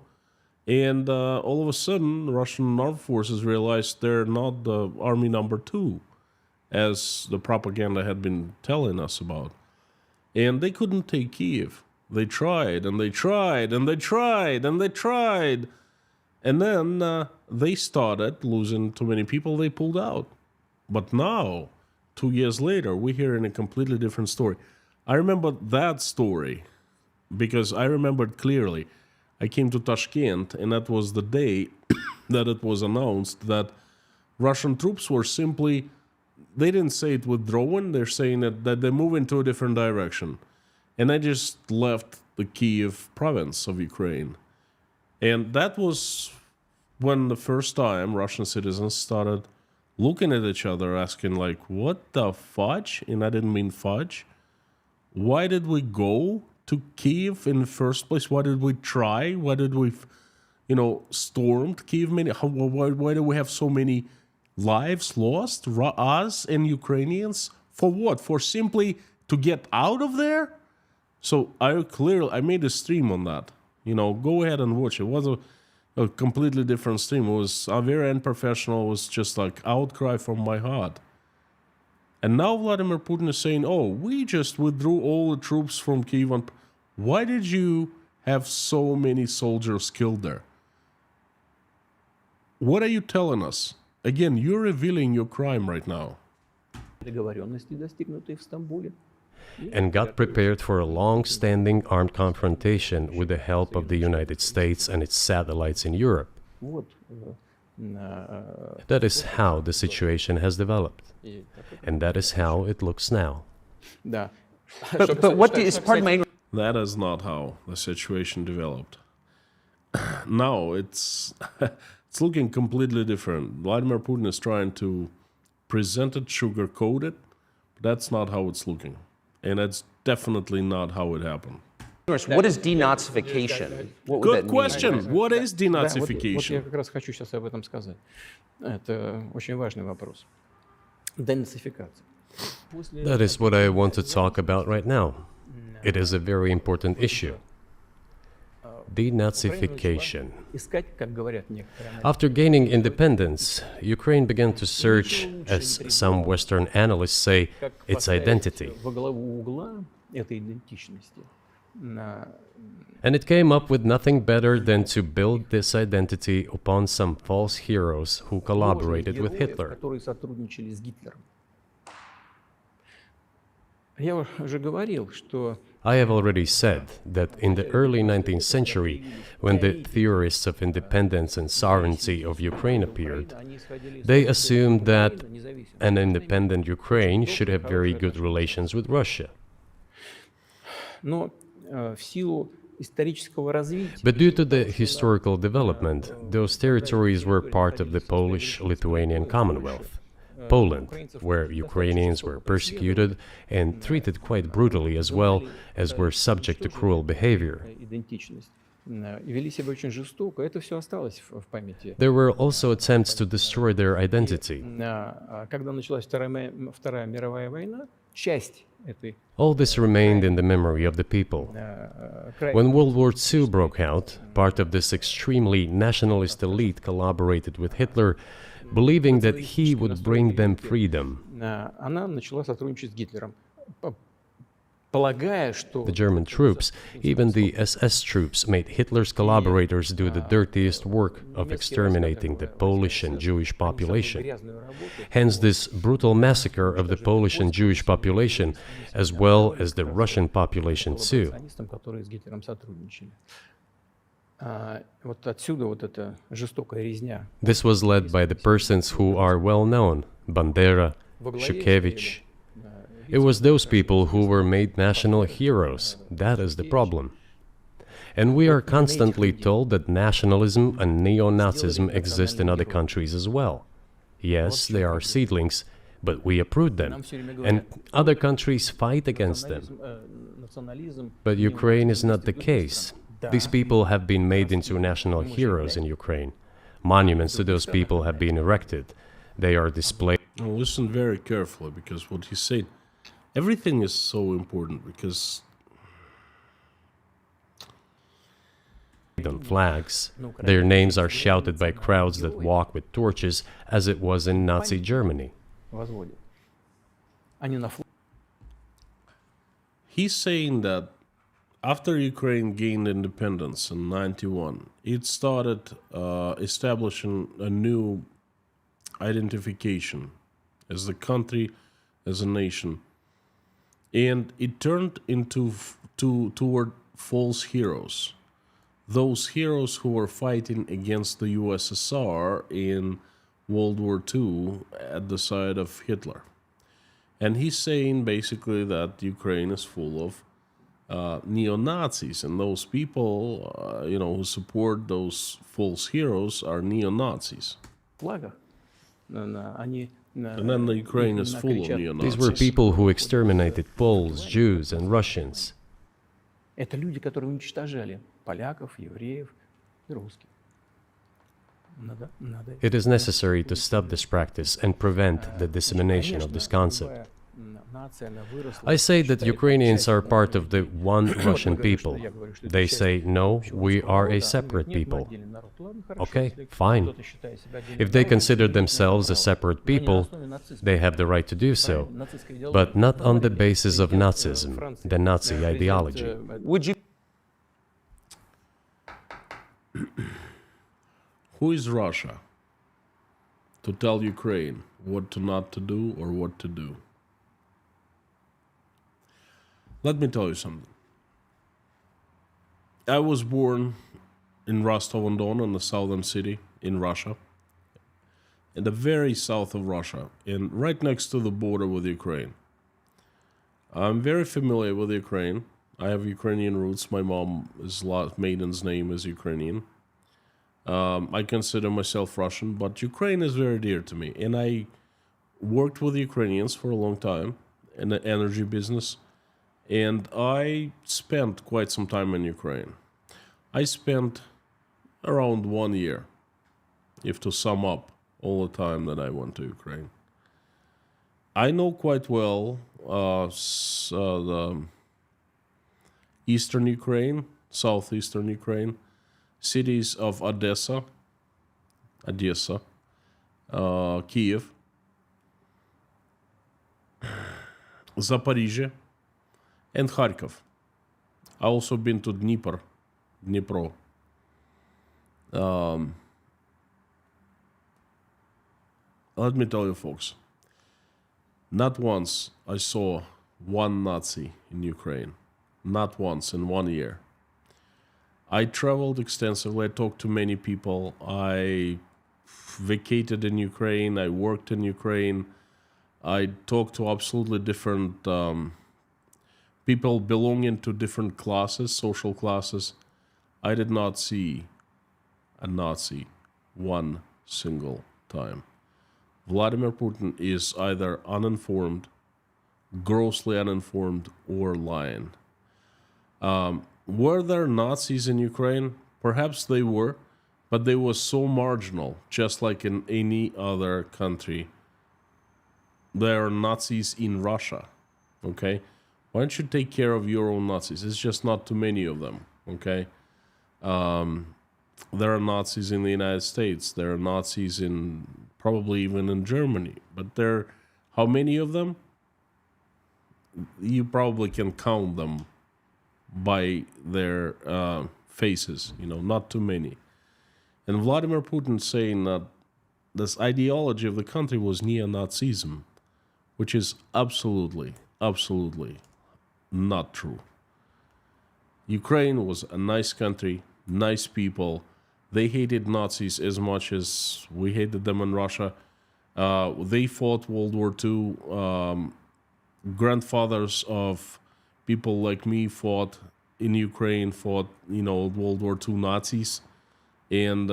And all of a sudden, Russian armed forces realized they're not the army number 2, as the propaganda had been telling us about. And they couldn't take Kiev. They tried, and they tried, and they tried, and they tried. And then they started losing too many people, they pulled out. But now, 2 years later, we're hearing a completely different story. I remember that story because I remember it clearly. I came to Tashkent, and that was the day that it was announced that Russian troops were simply, they didn't say it withdrawing, they're saying that they move into a different direction. And I just left the Kiev province of Ukraine. And that was when the first time Russian citizens started looking at each other, asking like, what the fudge? And I didn't mean fudge. Why did we go to Kiev in the first place? Why did we try? Why did we, stormed Kiev? Why do we have so many lives lost? Us and Ukrainians For what? For simply to get out of there? So I made a stream on that. Go ahead and watch it. It was a completely different stream. It was very unprofessional. It was just like outcry from my heart. And now Vladimir Putin is saying, oh, we just withdrew all the troops from Kyiv. Why did you have so many soldiers killed there? What are you telling us? Again, you're revealing your crime right now. Договоренности, достигнутые в Стамбуле. And got prepared for a long-standing armed confrontation with the help of the United States and its satellites in Europe. Вот. That is how the situation has developed. And that is how it looks now. Да. But what is, pardon my That is not how the situation developed. Now it's looking completely different. Vladimir Putin is trying to present it, sugarcoat it. That's not how it's looking. And that's definitely not how it happened. what is denazification? What would that Good mean? question. What is Да, вот я denazification? как раз хочу сейчас об этом сказать. Это очень важный вопрос. Денацификация. That is what I want to talk about right now. It is a very important issue. Denazification. Искать, как говорят некоторые аналитики. After gaining independence, Ukraine began to search, as some Western analysts say, Как its поставить identity. во главу угла этой идентичности. And it came up with nothing better than to build this identity upon some false heroes who collaborated with Hitler. Которые сотрудничали с Гитлером. Я уже говорил, что I have already said that in the early 19th century, when the theorists of independence and sovereignty of Ukraine appeared, they assumed that an independent Ukraine should have very good relations with Russia. Но в силу исторического развития But due to the historical development, those territories were part of the Polish-Lithuanian Commonwealth. Poland, where Ukrainians were persecuted and treated quite brutally as well as were subject to cruel behavior. идентичность и вели себя очень жестоко, это все осталось в памяти. There were also attempts to destroy their identity. Когда началась Вторая мировая война, часть этой All this remained in the memory of the people. When World War II broke out, part of this extremely nationalist elite collaborated with Hitler, believing that he would bring them freedom. она начала сотрудничать с Гитлером, полагая, что The German troops, even the SS troops, made Hitler's collaborators do the dirtiest work of exterminating the Polish and Jewish population. грязную работу Hence this brutal massacre of the Polish and Jewish population, as well as the Russian population too. коллаборационистам, которые с Гитлером сотрудничали. Вот отсюда вот эта жестокая резня. This was led by the persons who are well known, Bandera, Shukevich. It was those people who were made national heroes. That is the problem. And we are constantly told that nationalism and neo-Nazism exist in other countries as well. Yes, they are seedlings, but we uproot them, and other countries fight against them. Национализм But Ukraine is not the case. These people have been made into national heroes in Ukraine. Monuments to those people have been erected. They are displayed Now listen very carefully, because what he said, everything is so important, because on flags. Their names are shouted by crowds that walk with torches, as it was in Nazi Germany. возводят. Они на he's saying that after Ukraine gained independence in 91, it started establishing a new identification as the country, as a nation. And it turned into toward false heroes. Those heroes who were fighting against the USSR in World War II at the side of Hitler. And he's saying basically that Ukraine is full of neo-Nazis, and those people, who support those false heroes are neo-Nazis. флагах. Они And then the Ukraine is full of These were neo-Nazis. people who exterminated Poles, Jews, and Russians. это люди, которые уничтожали поляков, евреев и русских. Надо It is necessary to stop this practice and prevent the dissemination of this concept. I say that Ukrainians are part of the one Russian people. They say, no, we are a separate people. Okay, fine. If they consider themselves a separate people, they have the right to do so, but not on the basis of Nazism, the Nazi ideology. Would you Who is Russia to tell Ukraine what to not to do or what to do? Let me tell you something. I was born in Rostov-on-Don, in the southern city in Russia, in the very south of Russia, and right next to the border with Ukraine. I'm very familiar with Ukraine. I have Ukrainian roots. My mom's maiden's name is Ukrainian. I consider myself Russian, but Ukraine is very dear to me. And I worked with Ukrainians for a long time in the energy business. And I spent quite some time in Ukraine. I spent around 1 year, if to sum up all the time that I went to Ukraine. I know quite well the eastern Ukraine, southeastern Ukraine, cities of Odessa, Kiev, Zaporizhia, and Kharkov. I also been to Dnipro. Let me tell you, folks, not once I saw one Nazi in Ukraine. Not once in 1 year. I traveled extensively. I talked to many people. I vacated in Ukraine. I worked in Ukraine. I talked to absolutely different people belonging to different classes, social classes. I did not see a Nazi one single time. Vladimir Putin is either uninformed, grossly uninformed, or lying. Were there Nazis in Ukraine? Perhaps they were, but they were so marginal, just like in any other country. There are Nazis in Russia, okay? Why don't you take care of your own Nazis? It's just not too many of them, okay? There are Nazis in the United States. There are Nazis in probably even in Germany. But how many of them? You probably can count them by their faces, not too many. And Vladimir Putin saying that this ideology of the country was neo-Nazism, which is absolutely, absolutely not true. Ukraine was a nice country, nice people. They hated Nazis as much as we hated them in Russia. They fought World War II. Grandfathers of people like me fought in Ukraine, fought, World War II Nazis. And,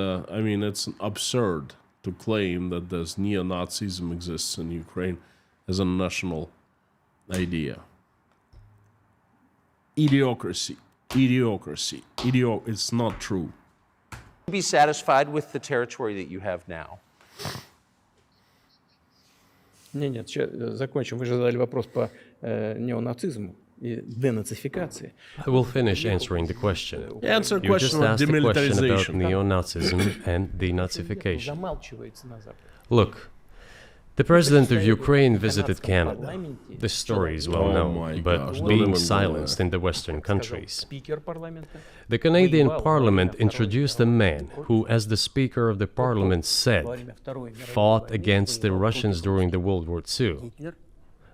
it's absurd to claim that this neo-Nazism exists in Ukraine as a national idea. Idiocracy. It's not true. be satisfied with the territory that you have now? Нет, закончим. Вы же задали вопрос по неонацизму и денацификации. I will finish answering the question. Answer You just question on asked a question about demilitarization. neo-Nazism and denazification. Замалчивается на Западе. Look, the president of Ukraine visited Canada. This story is well Oh known, my but gosh, don't being even go silenced there. in the Western countries. Спикер парламента. The Canadian Parliament introduced a man who, as the Speaker of the Parliament said, fought against the Russians during the World War II.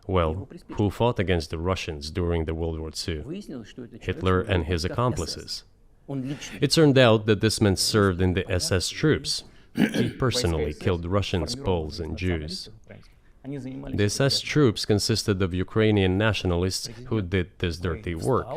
Well, who fought against the Russians during the World War II? Выяснилось, что это человек, Hitler and his accomplices. он лично It turned out that this man served in the SS troops. He personally killed Russians, Poles, and Jews. они занимались The SS troops consisted of Ukrainian nationalists who did this dirty work.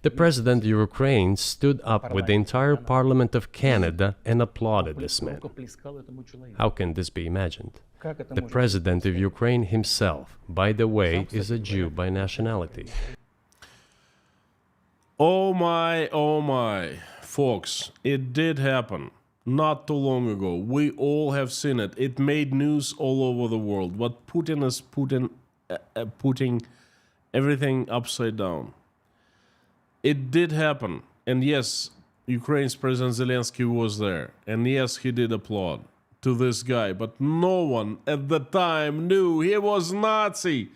The president of Ukraine stood up with the entire Parliament of Canada and applauded this man. плескал этому человеку. How can this be imagined? Как это The может president of Ukraine himself, by the way, is a Jew by nationality. Oh my, folks, it did happen not too long ago. We all have seen it. It made news all over the world. But Putin is Putin putting everything upside down. It did happen. And yes, Ukraine's President Zelensky was there. And yes, he did applaud to this guy. But no one at the time knew he was Nazi.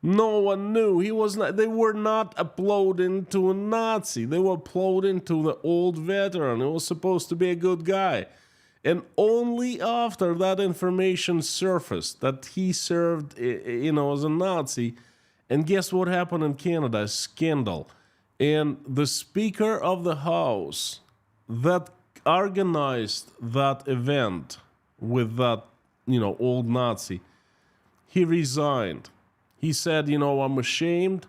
No one knew he was not. They were not applauding to a Nazi. They were applauding to the old veteran. He was supposed to be a good guy. And only after that information surfaced that he served, as a Nazi. And guess what happened in Canada? A scandal. And the Speaker of the House that organized that event with that, old Nazi, he resigned. He said, I'm ashamed.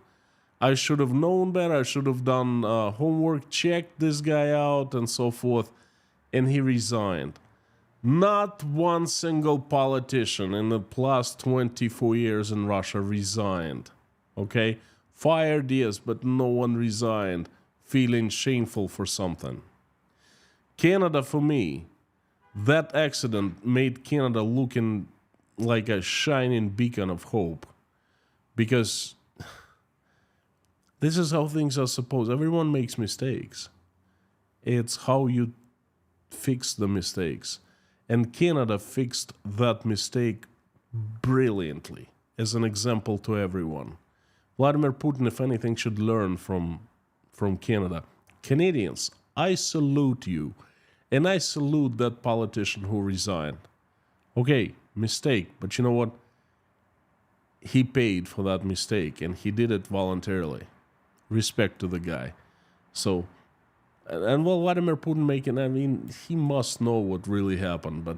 I should have known better. I should have done homework, checked this guy out, and so forth. And he resigned. Not one single politician in the past 24 years in Russia resigned. Okay? Fired, yes, but no one resigned, feeling shameful for something. Canada, for me, that accident made Canada looking like a shining beacon of hope. Because this is how things are supposed. Everyone makes mistakes. It's how you fix the mistakes. And Canada fixed that mistake brilliantly as an example to everyone. Vladimir Putin, if anything, should learn from Canada. Canadians, I salute you. And I salute that politician who resigned. Okay, mistake, but you know what? He paid for that mistake, and he did it voluntarily. Respect to the guy. So, and Vladimir Putin he must know what really happened, but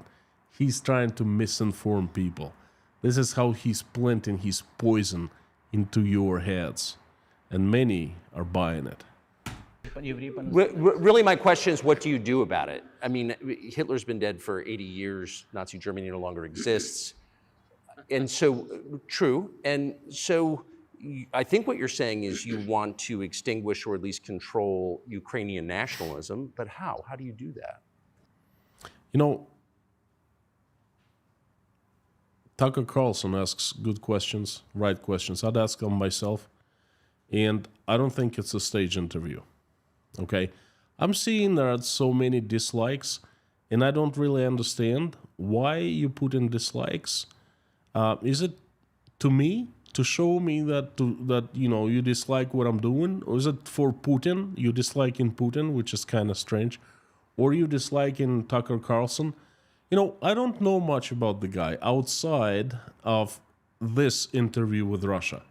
he's trying to misinform people. This is how he's planting his poison into your heads, and many are buying it. Really, my question is, what do you do about it? I mean, Hitler's been dead for 80 years. Nazi Germany no longer exists. And so, true. And so I think what you're saying is you want to extinguish or at least control Ukrainian nationalism. But how? How do you do that? Tucker Carlson asks good questions, right questions. I'd ask them myself. And I don't think it's a stage interview. Okay? I'm seeing there are so many dislikes, and I don't really understand why you put in dislikes. Is it to me to show me that you dislike what I'm doing, or is it for Putin? You dislike in Putin, which is kind of strange, or you dislike in Tucker Carlson? I don't know much about the guy outside of this interview with Russia,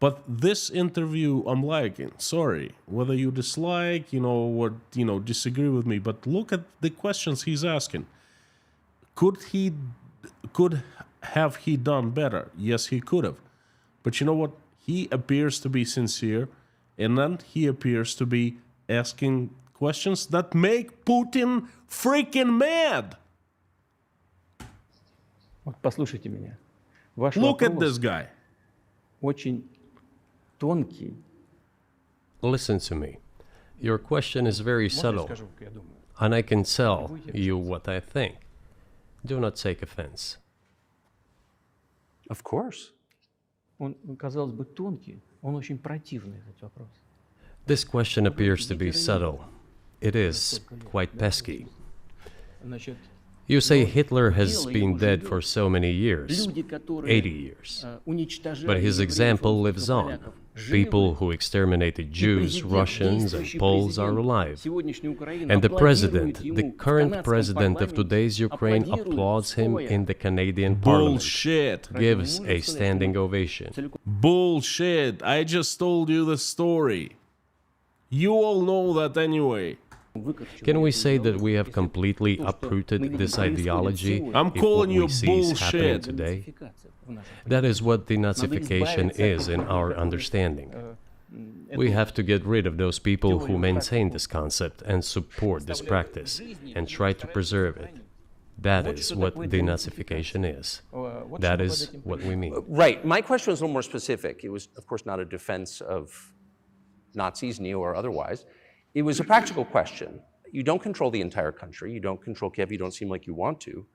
but this interview I'm liking. Sorry, whether you dislike, or disagree with me, but look at the questions he's asking. Could have he done better? Yes, he could have. But you know what? He appears to be sincere, and then he appears to be asking questions that make Putin freaking mad. Послушайте меня. Ваш Look at this guy. Очень тонкий. Listen to me. Your question is very subtle, and I can tell you what I think. Do not take offense. Of course. Он, казалось бы, тонкий, он очень противный, этот вопрос. This question appears to be subtle. It is quite pesky. Значит, You say Hitler has been dead for so many years, 80 years. But his example lives on. People who exterminated Jews, Russians, and Poles are alive. And the president, the current president of today's Ukraine, applauds him in the Canadian Parliament. Bullshit. Gives a standing ovation. Bullshit. I just told you the story. You all know that anyway. Can we say that we have completely uprooted this ideology? I'm calling you happening bullshit. Today? That is what denazification is in our understanding. We have to get rid of those people who maintain this concept and support this practice and try to preserve it. That is what denazification is. That is what we mean. Right. My question was a little more specific. It was, of course, not a defense of Nazis, neo or otherwise. It was a practical question. You don't control the entire country. You don't control Kiev. You don't seem like you want to.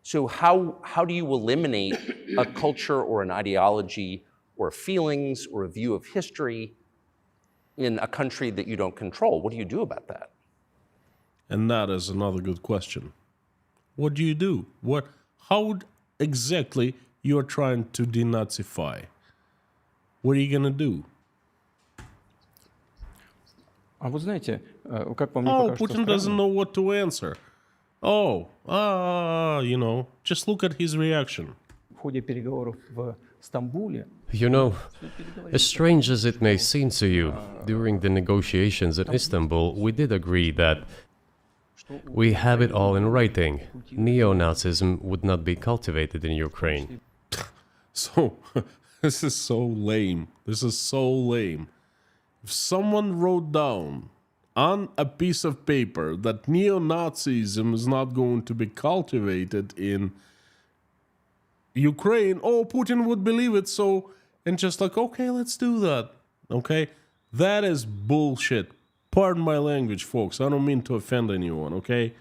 So how do you eliminate a culture or an ideology or feelings or a view of history in a country that you don't control? What do you do about that? And that is another good question. What do you do? How exactly you are trying to denazify? What are you gonna do? А вот знаете, как по мне Oh, пока что Putin doesn't странно, know what to answer. Just look at his reaction. в ходе переговоров в Стамбуле You know, as strange as it may seem to you, during the negotiations in Istanbul, we did agree that we have it all in writing. Neo-Nazism would not be cultivated in Ukraine. So, this is so lame. This is so lame. If someone wrote down on a piece of paper that neo-Nazism is not going to be cultivated in Ukraine, Putin would believe it, and just like, okay, let's do that. Okay? That is bullshit. Pardon my language, folks. I don't mean to offend anyone, okay?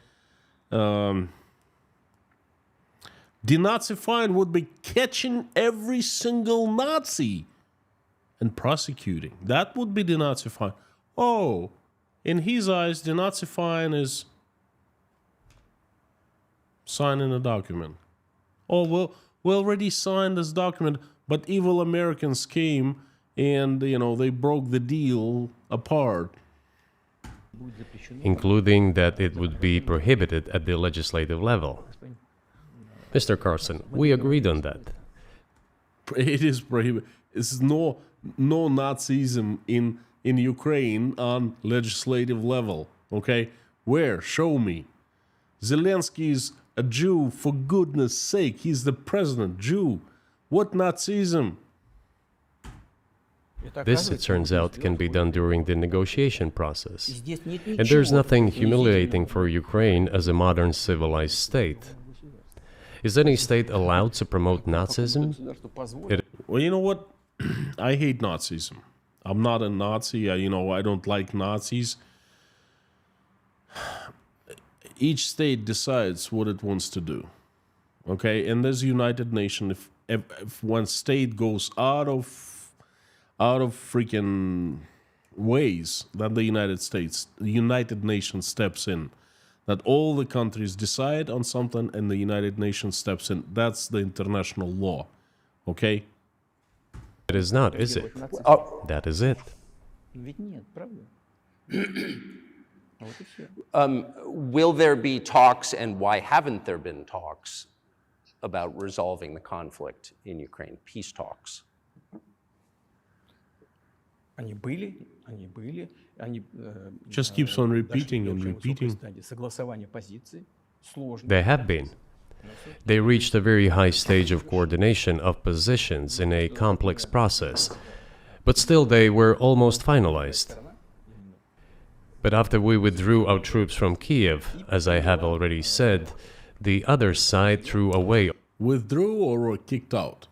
Denazifying would be catching every single Nazi and prosecuting. That would be denazifying. Oh, in his eyes, denazifying is signing a document. Oh, well, we already signed this document, but evil Americans came and, they broke the deal apart. Including that it would be prohibited at the legislative level. Mr. Carlson, we agreed on that. It is prohibited. It's no Nazism in Ukraine on legislative level. Okay, where? Show me. Zelensky is a Jew, for goodness sake. He's the president, Jew. What Nazism? This, it turns out, can be done during the negotiation process. And there's nothing humiliating for Ukraine as a modern civilized state. Is any state allowed to promote Nazism? Well, you know what? I hate Nazism. I'm not a Nazi. I don't like Nazis. Each state decides what it wants to do. Okay? And there's United Nations. If one state goes out of freaking ways, that the United Nations steps in. That all the countries decide on something and the United Nations steps in. That's the international law. Okay? It is not, is it? That is it. ведь нет, правда? Вот и всё. Will there be talks, and why haven't there been talks about resolving the conflict in Ukraine, peace talks? Они были, они Just keeps on repeating дошли and до очень высокой repeating. стадии согласования позиций, сложно. They have been. They reached a very high stage of coordination of positions in a complex process, but still they were almost finalized. But after we withdrew our troops from Kiev, as I have already said, the other side threw away Withdrew or were kicked out?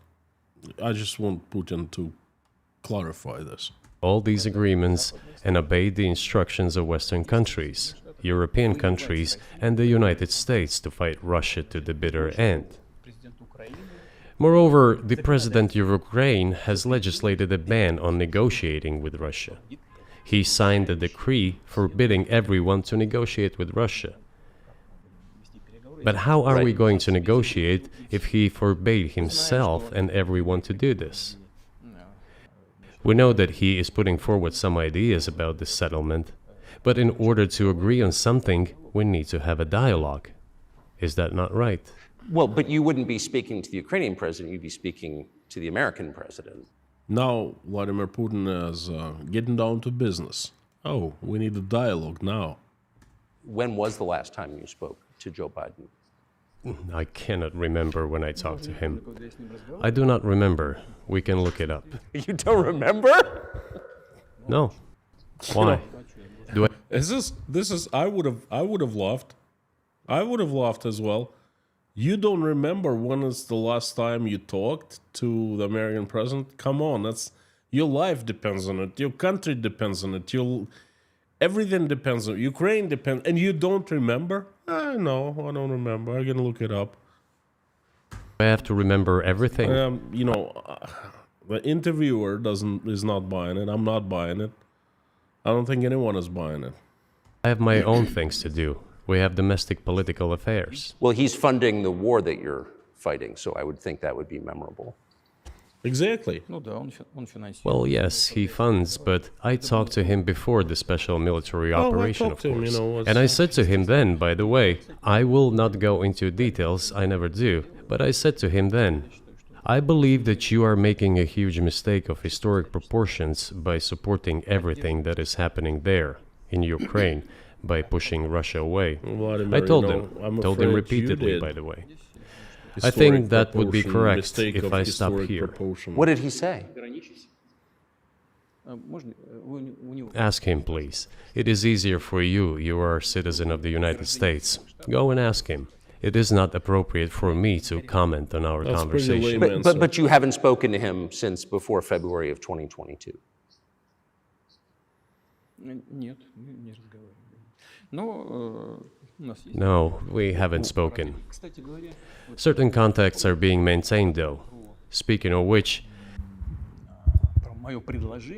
I just want Putin to clarify this. all these agreements and obeyed the instructions of Western countries, European countries, and the United States to fight Russia to the bitter end. Moreover, the president of Ukraine has legislated a ban on negotiating with Russia. He signed a decree forbidding everyone to negotiate with Russia. But how are we going to negotiate if he forbade himself and everyone to do this? We know that he is putting forward some ideas about this settlement, but in order to agree on something, we need to have a dialogue. Is that not right? Well, but you wouldn't be speaking to the Ukrainian president, you'd be speaking to the American president. Now, Vladimir Putin is getting down to business. Oh, we need a dialogue now. When was the last time you spoke to Joe Biden? I cannot remember when I talked to him. I do not remember. We can look it up. You don't remember? No. Why? Do I? This is I would have laughed. I would have laughed as well. You don't remember when is the last time you talked to the American president? Come on, that's your life depends on it. Your country depends on it. Everything depends on it. Ukraine depends, and you don't remember? No, I don't remember. I can look it up. I have to remember everything. The interviewer is not buying it. I'm not buying it. I don't think anyone is buying it. I have my own things to do. We have domestic political affairs. Well, he's funding the war that you're fighting, so I would think that would be memorable. Exactly. Well, yes, he funds, but I talked to him before the special military operation, of course. And I said to him then, by the way, I will not go into details, I never do, but I said to him then, I believe that you are making a huge mistake of historic proportions by supporting everything that is happening there, in Ukraine, by pushing Russia away. Vladimir, I told I'm told him afraid repeatedly, you by did. the way. I Historic think that would be proportion, correct mistake if of I stop historic here. proportion. What did he say? Ask him, please. It is easier for you. You are a citizen of the United States. Go and ask him. It is not appropriate for me to comment on our That's pretty conversation. lame. But you haven't spoken to him since before February of 2022. No, we haven't spoken. Certain contacts are being maintained, though. Speaking of which,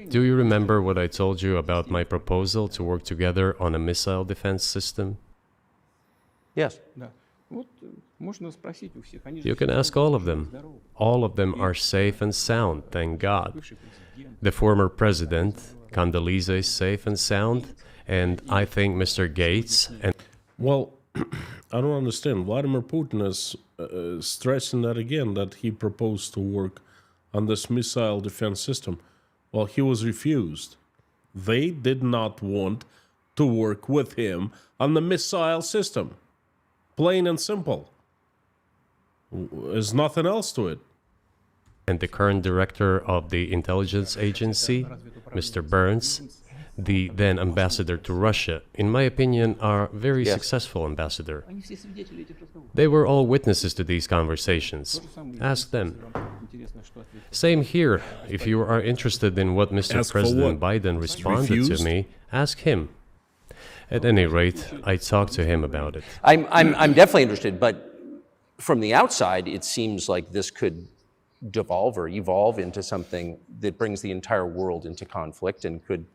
do you remember what I told you about my proposal to work together on a missile defense system? Yes. You can ask all of them. All of them are safe and sound, thank God. The former president, Condoleezza, is safe and sound, and I think Mr. Gates and... Well, I don't understand. Vladimir Putin is stressing that again, that he proposed to work on this missile defense system. Well, he was refused. They did not want to work with him on the missile system. Plain and simple. There's nothing else to it. and the current director of the intelligence agency, Mr. Burns, the then ambassador to Russia, in my opinion, are very successful ambassador. They were all witnesses to these conversations. Ask them. Same here. If you are interested in what Mr. Ask for President what? Biden responded to Refused? me, ask him. At any rate, I talked to him about it. I'm definitely interested, but from the outside, it seems like this could devolve or evolve into something that brings the entire world into conflict and could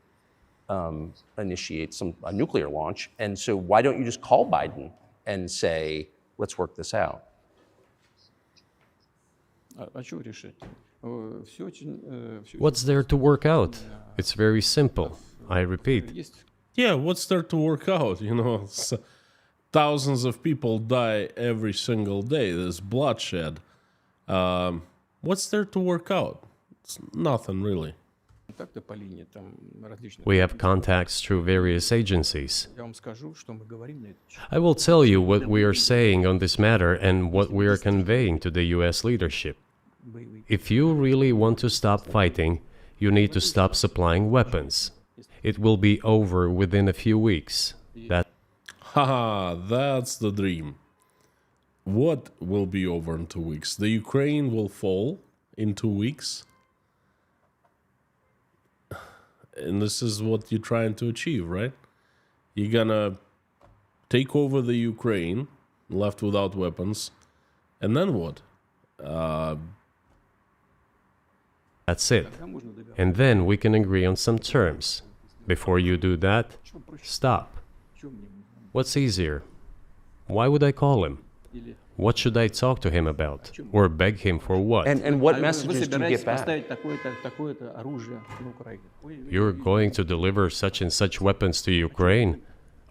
initiate a nuclear launch. And so why don't you just call Biden and say, let's work this out? What's there to work out? It's very simple. I repeat. Yeah, what's there to work out? You know, thousands of people die every single day. There's bloodshed. What's there to work out? It's nothing really. We have contacts through various agencies. I will tell you what we are saying on this matter and what we are conveying to the US leadership. If you really want to stop fighting, you need to stop supplying weapons. It will be over within a few weeks. Haha, that's the dream. What will be over in 2 weeks? The Ukraine will fall in 2 weeks? And this is what you're trying to achieve, right? You're gonna take over the Ukraine, left without weapons, and then what? That's it. And then we can agree on some terms. Before you do that, stop. What's easier? Why would I call him? What should I talk to him about? Or beg him for what? And what messages do you get back? You're going to deliver such and such weapons to Ukraine?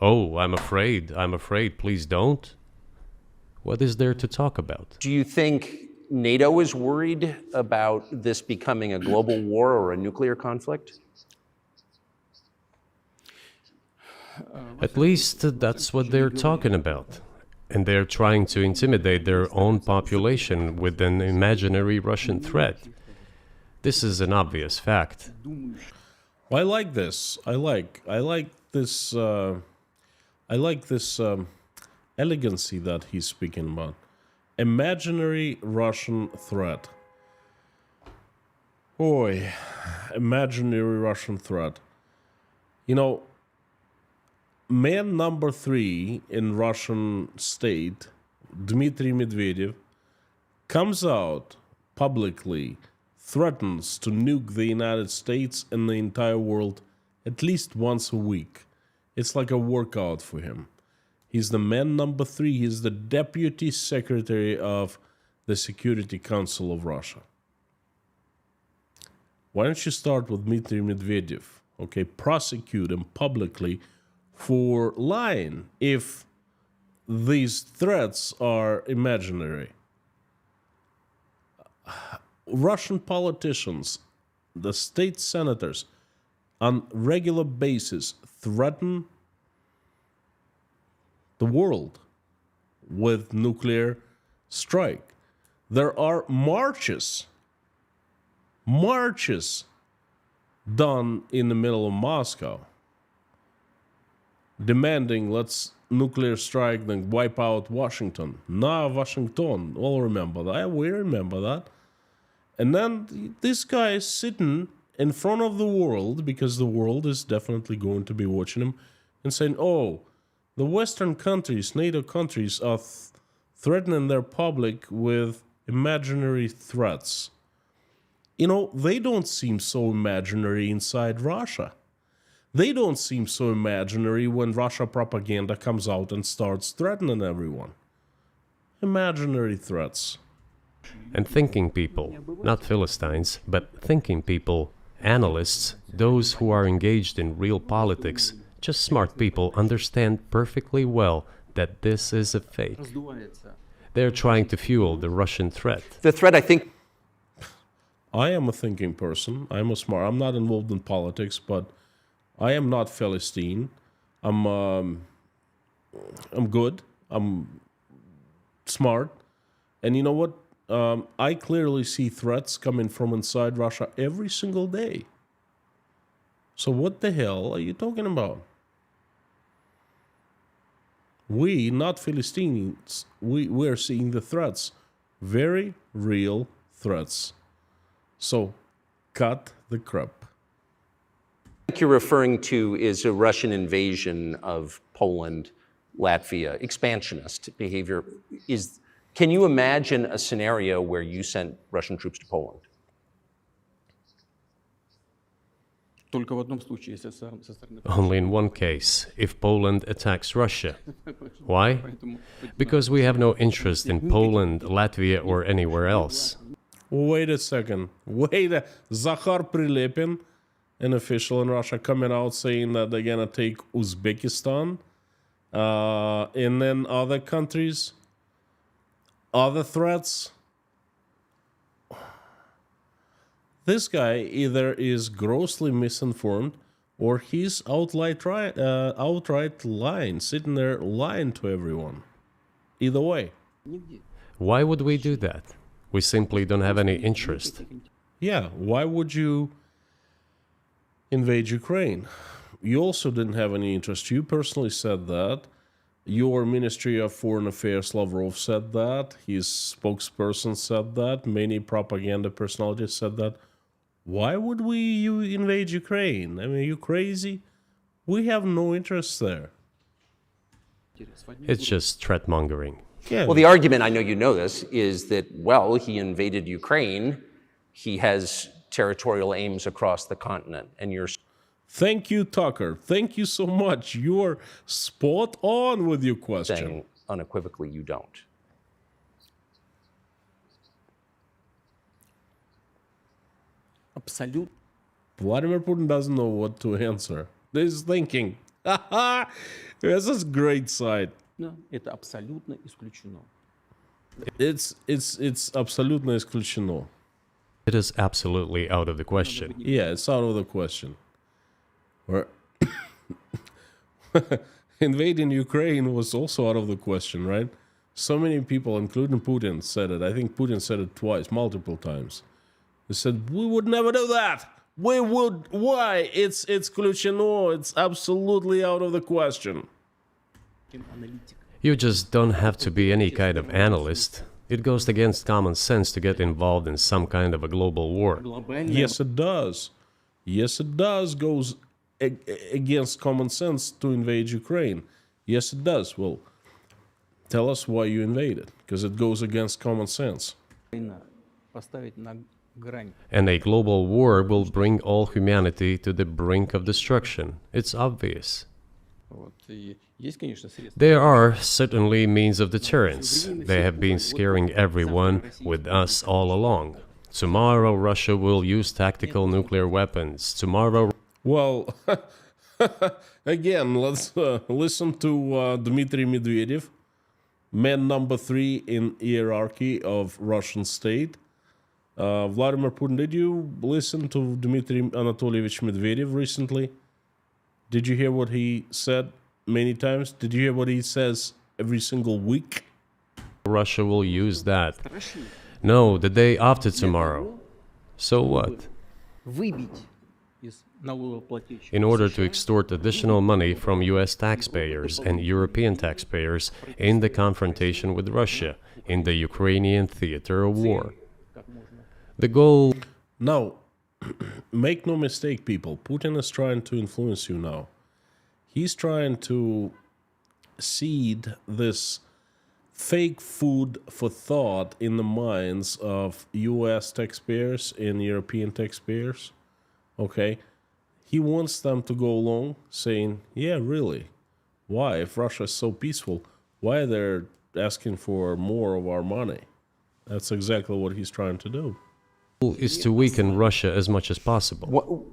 Oh, I'm afraid, please don't. What is there to talk about? Do you think NATO is worried about this becoming a global war or a nuclear conflict? At least that's what they're talking about. And they're trying to intimidate their own population with an imaginary Russian threat. This is an obvious fact. I like this. I like this elegancy that he's speaking about. Imaginary Russian threat. Boy, imaginary Russian threat. You know, man number 3 in Russian state, Dmitry Medvedev, comes out publicly, threatens to nuke the United States and the entire world at least once a week. It's like a workout for him. He's the man number 3. He's the deputy secretary of the Security Council of Russia. Why don't you start with Dmitry Medvedev? Okay, prosecute him publicly for lying if these threats are imaginary. Russian politicians, the state senators, on regular basis threaten the world with nuclear strike. There are marches done in the middle of Moscow demanding let's nuclear strike, then wipe out Washington. Washington, all remember that. We remember that. And then this guy is sitting in front of the world, because the world is definitely going to be watching him, and saying, oh, the Western countries, NATO countries, are threatening their public with imaginary threats. You know, they don't seem so imaginary inside Russia. They don't seem so imaginary when Russia propaganda comes out and starts threatening everyone. Imaginary threats. And thinking people, not Philistines, but thinking people, analysts, those who are engaged in real politics, just smart people, understand perfectly well that this is a fake. They're trying to fuel the Russian threat. The threat, I think... I am a thinking person. I'm not involved in politics, but I am not Philistine. I'm good. I'm smart. And you know what? I clearly see threats coming from inside Russia every single day. So what the hell are you talking about? We, not Philistines, we're seeing the threats. Very real threats. So cut the crap. What you're referring to is a Russian invasion of Poland, Latvia, expansionist behavior. Can you imagine a scenario where you sent Russian troops to Poland? Only in one case, if Poland attacks Russia. Why? Because we have no interest in Poland, Latvia, or anywhere else. Wait a second. Zakhar Prilepin, an official in Russia, coming out saying that they're gonna take Uzbekistan, and then other countries, other threats. This guy either is grossly misinformed or he's outright lying, sitting there lying to everyone. Either way. Why would we do that? We simply don't have any interest. Yeah, why would you invade Ukraine? You also didn't have any interest. You personally said that. Your Ministry of Foreign Affairs, Lavrov, said that. His spokesperson said that. Many propaganda personalities said that. Why would you invade Ukraine? I mean, are you crazy? We have no interest there. It's just threat mongering. Yeah. Well, the argument, I know you know this, is that, well, he invaded Ukraine. He has territorial aims across the continent, and you're... Thank you, Tucker. Thank you so much. You're spot on with your question. saying unequivocally you don't. Vladimir Putin doesn't know what to answer. He's thinking. This is great side. Это абсолютно исключено. It's абсолютно исключено. It is absolutely out of the question. Yeah, it's out of the question. Invading Ukraine was also out of the question, right? So many people, including Putin, said it. I think Putin said it twice, multiple times. He said, we would never do that. We would. Why? It's исключено. It's absolutely out of the question. You just don't have to be any kind of analyst. It goes against common sense to get involved in some kind of a global war. Yes, it does. Yes, it does. Goes against common sense to invade Ukraine. Yes, it does. Well, tell us why you invaded, because it goes against common sense. And a global war will bring all humanity to the brink of destruction. It's obvious. There are certainly means of deterrence. They have been scaring everyone with us all along. Tomorrow Russia will use tactical nuclear weapons. Tomorrow... Well, again, let's listen to Dmitry Medvedev, man number 3 in hierarchy of Russian state. Vladimir Putin, did you listen to Dmitry Anatolievich Medvedev recently? Did you hear what he said many times? Did you hear what he says every single week? Russia will use that. No, the day after tomorrow. So what? In order to extort additional money from US taxpayers and European taxpayers in the confrontation with Russia in the Ukrainian theater of war. The goal... Now, make no mistake, people. Putin is trying to influence you now. He's trying to seed this fake food for thought in the minds of US taxpayers and European taxpayers. Okay? He wants them to go along saying, yeah, really, why? If Russia is so peaceful, why are they asking for more of our money? That's exactly what he's trying to do. Is to weaken Russia as much as possible.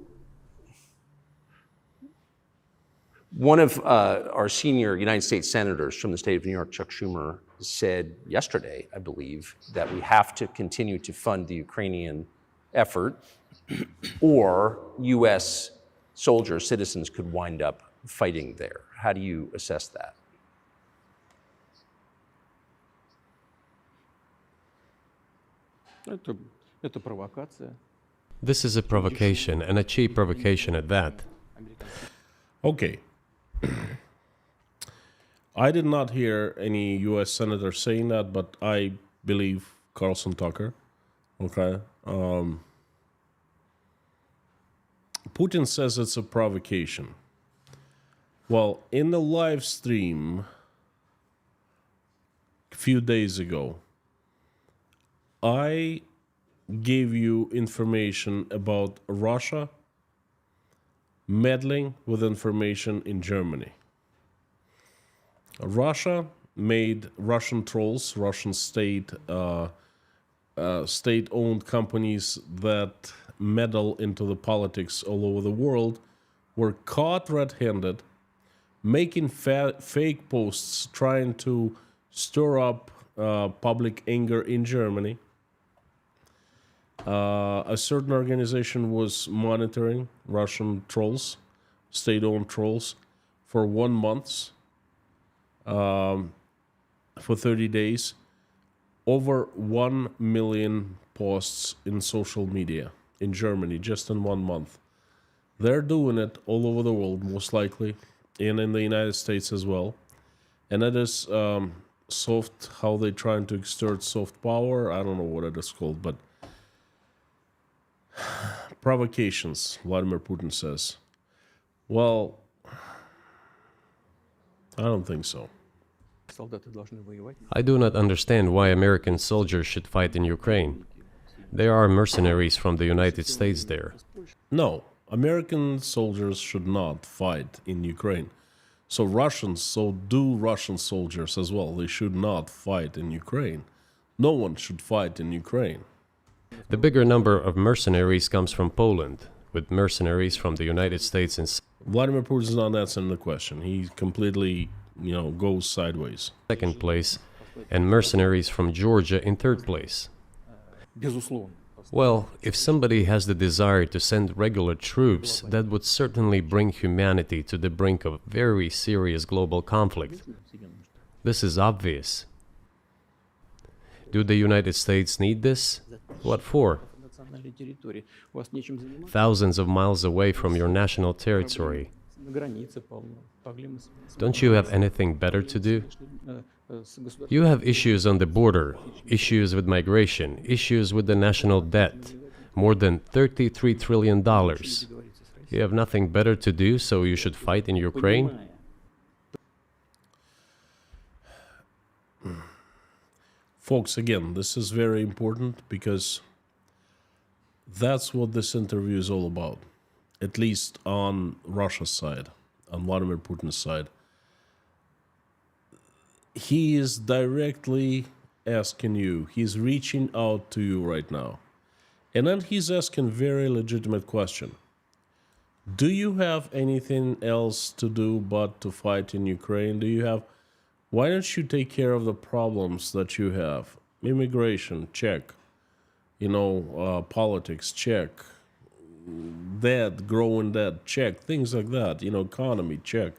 One of our senior United States senators from the state of New York, Chuck Schumer, said yesterday, I believe, that we have to continue to fund the Ukrainian effort, or U.S. soldiers, citizens could wind up fighting there. How do you assess that? This is a provocation, and a cheap provocation at that. Okay. I did not hear any U.S. senator saying that, but I believe Carlson Tucker. Okay. Putin says it's a provocation. Well, in the live stream a few days ago, I gave you information about Russia meddling with information in Germany. Russia made Russian trolls, Russian state-owned companies that meddle into the politics all over the world, were caught red-handed, making fake posts, trying to stir up public anger in Germany. A certain organization was monitoring Russian trolls, state-owned trolls, for 1 month, for 30 days, over 1 million posts in social media in Germany, just in 1 month. They're doing it all over the world, most likely, and in the United States as well. And it is soft, how they're trying to exert soft power. I don't know what it is called, but provocations, Vladimir Putin says. Well, I don't think so. I do not understand why American soldiers should fight in Ukraine. There are mercenaries from the United States there. No, American soldiers should not fight in Ukraine. So do Russian soldiers as well. They should not fight in Ukraine. No one should fight in Ukraine. The bigger number of mercenaries comes from Poland, with mercenaries from the United States and... Vladimir Putin is not answering the question. He completely, goes sideways. Second place, and mercenaries from Georgia in third place. Well, if somebody has the desire to send regular troops, that would certainly bring humanity to the brink of very serious global conflict. This is obvious. Do the United States need this? What for? Thousands of miles away from your national territory. Don't you have anything better to do? You have issues on the border, issues with migration, issues with the national debt, more than $33 trillion. You have nothing better to do, so you should fight in Ukraine? Folks, again, this is very important because that's what this interview is all about, at least on Russia's side, on Vladimir Putin's side. He is directly asking you, he's reaching out to you right now. And then he's asking very legitimate question. Do you have anything else to do but to fight in Ukraine? Why don't you take care of the problems that you have? Immigration, check. Politics, check. Debt, growing debt, check. Things like that. Economy, check.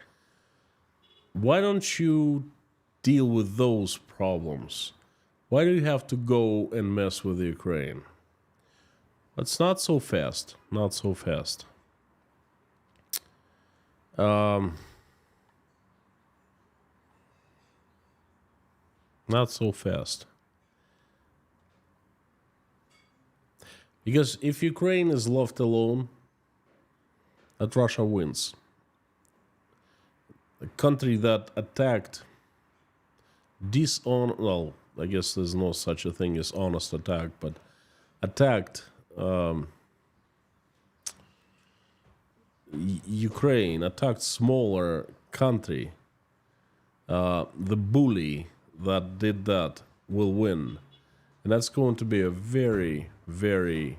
Why don't you deal with those problems? Why do you have to go and mess with Ukraine? It's not so fast. Not so fast. Not so fast. Because if Ukraine is left alone, that Russia wins. A country that attacked well, I guess there's no such a thing as honest attack, but attacked Ukraine, attacked smaller country, the bully that did that will win. And that's going to be a very, very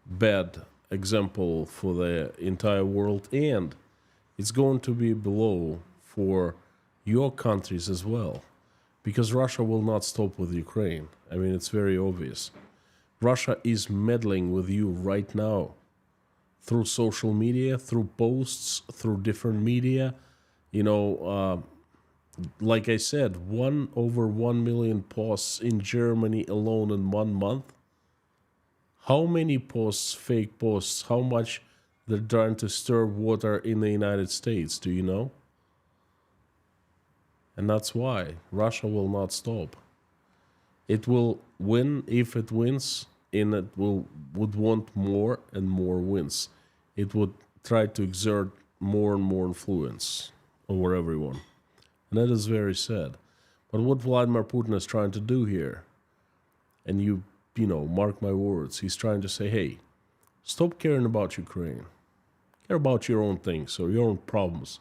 bad example for the entire world. And it's going to be below for your countries as well. Because Russia will not stop with Ukraine. I mean, it's very obvious. Russia is meddling with you right now. Through social media, through posts, through different media. Like I said, over 1 million posts in Germany alone in 1 month. How many posts, fake posts, how much they're trying to stir water in the United States, do you know? And that's why Russia will not stop. It will win if it wins, and it would want more and more wins. It would try to exert more and more influence over everyone. And that is very sad. But what Vladimir Putin is trying to do here, and you mark my words, he's trying to say, hey, stop caring about Ukraine. Care about your own things or your own problems.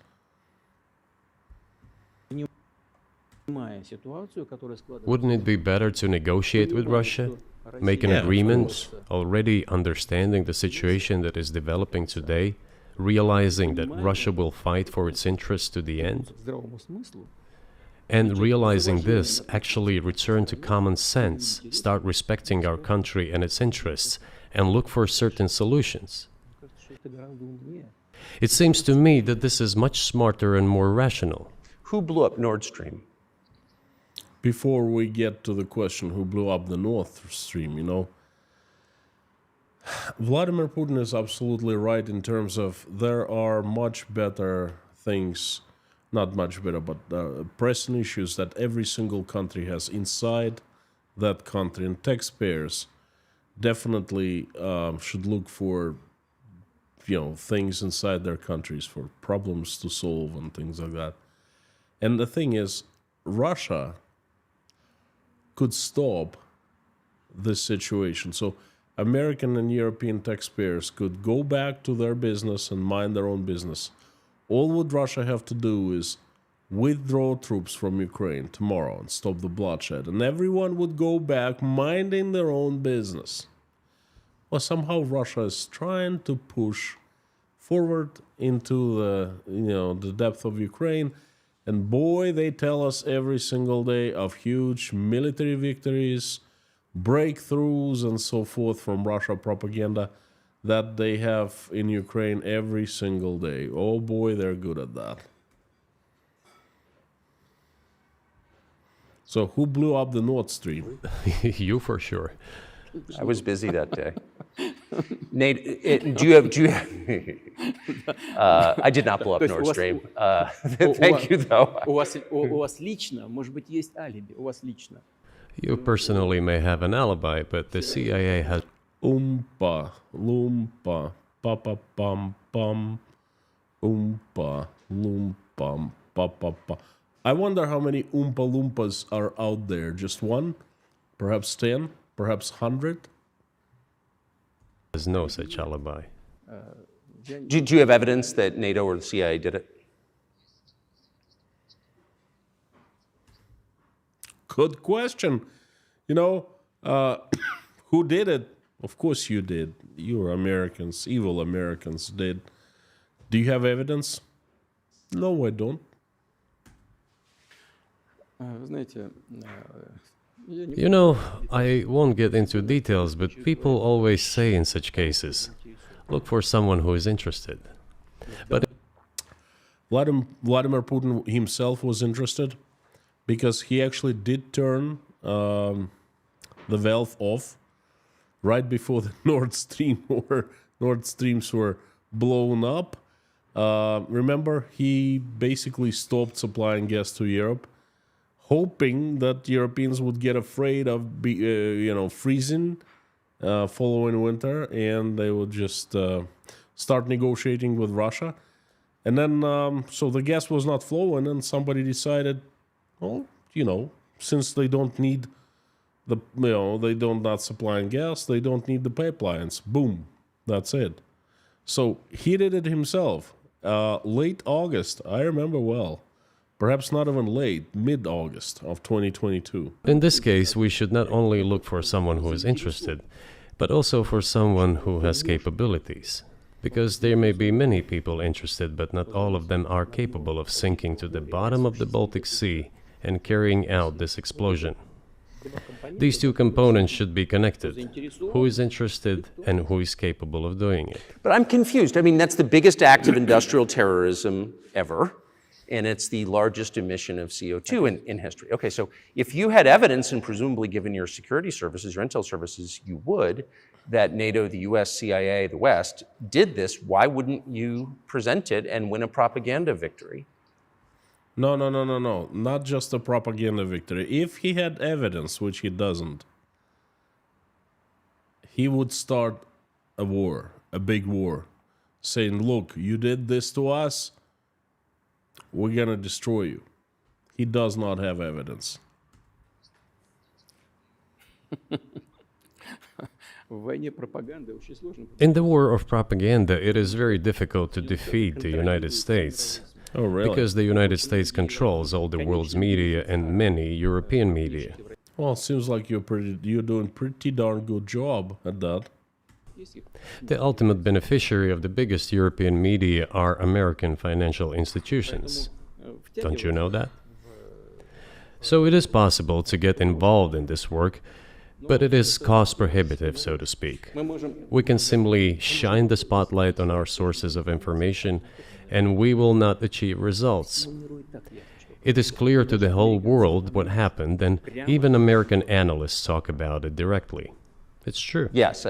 Wouldn't it be better to negotiate with Russia? Make an agreement, already understanding the situation that is developing today, realizing that Russia will fight for its interests to the end? And realizing this, actually return to common sense, start respecting our country and its interests, and look for certain solutions. It seems to me that this is much smarter and more rational. Who blew up Nord Stream? Before we get to the question who blew up the Nord Stream, Vladimir Putin is absolutely right in terms of there are much better things, not much better, but pressing issues that every single country has inside that country. And taxpayers definitely should look for, things inside their countries, for problems to solve and things like that. And the thing is, Russia could stop this situation. So American and European taxpayers could go back to their business and mind their own business. All what Russia have to do is withdraw troops from Ukraine tomorrow and stop the bloodshed. And everyone would go back minding their own business. Well, somehow Russia is trying to push forward into the depth of Ukraine. And boy, they tell us every single day of huge military victories, breakthroughs, and so forth from Russia propaganda that they have in Ukraine every single day. Oh boy, they're good at that. So who blew up the Nord Stream? You for sure. I was busy that day. Nate, do you have I did not blow up Nord Stream. Thank you, though. У вас лично, может быть, есть алиби, у вас лично. You personally may have an alibi, but the CIA has... Oompa, loompa, pa-pa-pam-pam, oompa, loompa, pa-pa-pa. I wonder how many Oompa Loompas are out there. Just one? perhaps 10, perhaps 100. There's no such alibi. Do you have evidence that NATO or the CIA did it? Good question. You know, who did it? Of course you did. You Americans, evil Americans did. Do you have evidence? No, I don't. Знаете, я не You know, I won't get into details, but people always say in such cases, look for someone who is interested. But Vladimir Putin himself was interested because he actually did turn the valve off right before the Nord Streams were blown up. Remember, he basically stopped supplying gas to Europe, hoping that Europeans would get afraid of freezing following winter, and they would just start negotiating with Russia. And then, so the gas was not flowing, and somebody decided, well, since they don't need they don't not supplying gas, they don't need the pipelines. Boom, that's it. So he did it himself. Late August, I remember well. Perhaps not even late, mid-August of 2022. in this case, we should not only look for someone who is interested, but also for someone who has capabilities. Because there may be many people interested, but not all of them are capable of sinking to the bottom of the Baltic Sea and carrying out this explosion. These two components should be connected. Who is interested and who is capable of doing it? But I'm confused. I mean, that's the biggest act of industrial terrorism ever, and it's the largest emission of CO2 in history. Okay, so if you had evidence, and presumably given your security services, your intel services, you would, that NATO, the US, CIA, the West, did this, why wouldn't you present it and win a propaganda victory? No. Not just a propaganda victory. If he had evidence, which he doesn't, he would start a war, a big war, saying, look, you did this to us, we're going to destroy you. He does not have evidence. в войне пропаганды очень сложно. In the war of propaganda, it is very difficult to defeat the United States. Oh, really? Because the United States controls all the world's media and many European media. Well, it seems like you're doing pretty darn good job at that. The ultimate beneficiary of the biggest European media are American financial institutions. Don't you know that? So it is possible to get involved in this work, but it is cost prohibitive, so to speak. We can simply shine the spotlight on our sources of information, and we will not achieve results. It is clear to the whole world what happened, and even American analysts talk about it directly. It's true. Yes,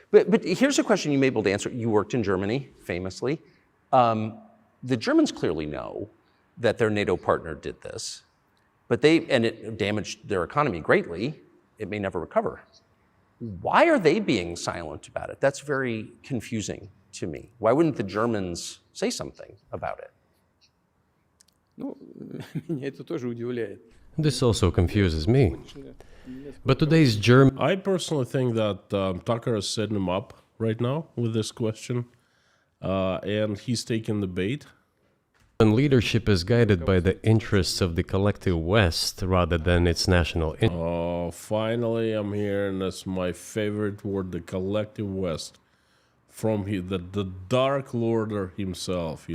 but here's a question you may be able to answer. You worked in Germany, famously. The Germans clearly know that their NATO partner did this, and it damaged their economy greatly. It may never recover. Why are they being silent about it? That's very confusing to me. Why wouldn't the Germans say something about it? Ну, меня это тоже удивляет. This also confuses me. But today's German I personally think that Tucker is setting him up right now with this question, and he's taking the bait. leadership is guided by the interests of the collective West rather than its national interests. Oh, finally I'm hearing that's my favorite word, the collective West, from the Dark Lorder himself,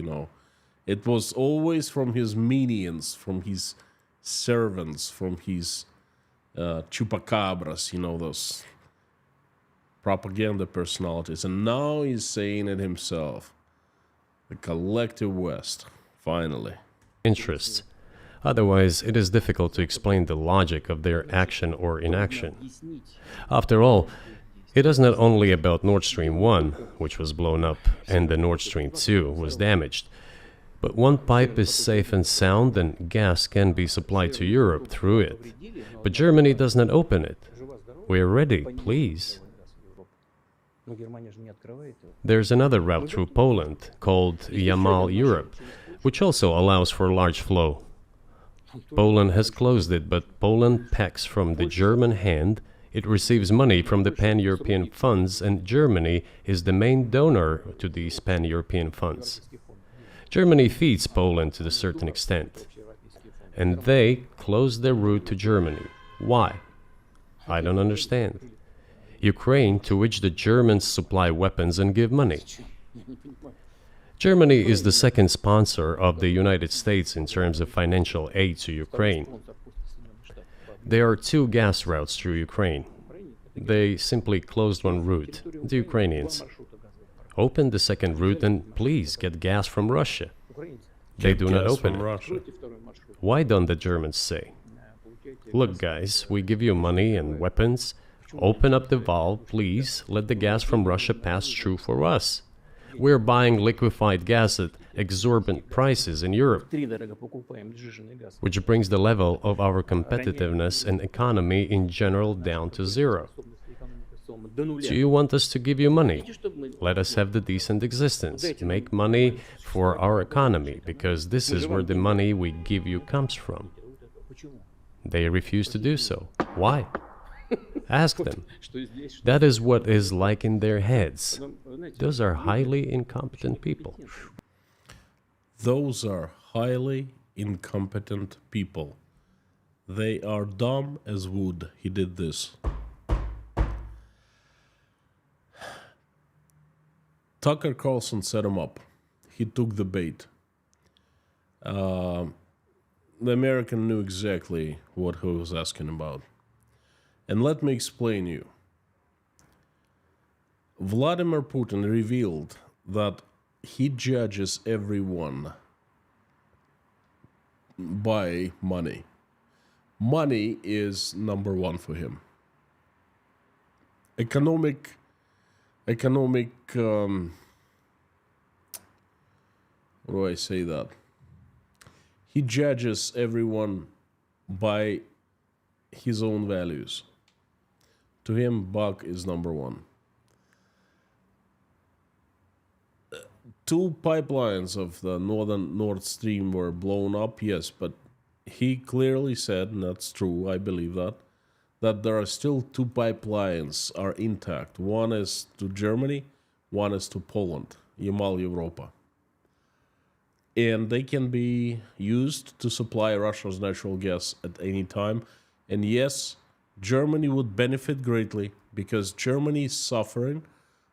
It was always from his minions, from his servants, from his chupacabras, those propaganda personalities. And now he's saying it himself. The collective West, finally. Otherwise, it is difficult to explain the logic of their action or inaction. After all, it is not only about Nord Stream 1, which was blown up, and the Nord Stream 2 was damaged. But one pipe is safe and sound, and gas can be supplied to Europe through it. But Germany does not open it. We are ready, please. There's another route through Poland, called Yamal Europe, which also allows for large flow. Poland has closed it, but Poland pecks from the German hand. It receives money from the pan-European funds, and Germany is the main donor to these pan-European funds. Germany feeds Poland to a certain extent, and they close their route to Germany. Why? I don't understand. Ukraine, to which the Germans supply weapons and give money. Germany is the second sponsor of the United States in terms of financial aid to Ukraine. There are two gas routes through Ukraine. They simply closed one route, the Ukrainians. Open the second route and please get gas from Russia. They do not open it. Why don't the Germans say, look guys, we give you money and weapons, open up the valve, please, let the gas from Russia pass through for us. We're buying liquefied gas at exorbitant prices in Europe, which brings the level of our competitiveness and economy in general down to zero. Do you want us to give you money? Let us have the decent existence. Make money for our economy, because this is where the money we give you comes from. They refuse to do so. Why? Ask them. That is what is like in their heads. Those are highly incompetent people. Those are highly incompetent people. They are dumb as wood. He did this. Tucker Carlson set him up. He took the bait. The American knew exactly what he was asking about. And let me explain you. Vladimir Putin revealed that he judges everyone by money. Money is number one for him. Economic, how do I say that? He judges everyone by his own values. To him, buck is number one. Two pipelines of the northern Nord Stream were blown up, yes, but he clearly said, and that's true, I believe that there are still two pipelines are intact. One is to Germany, one is to Poland, Yamal Europa. And they can be used to supply Russia's natural gas at any time. And yes, Germany would benefit greatly because Germany is suffering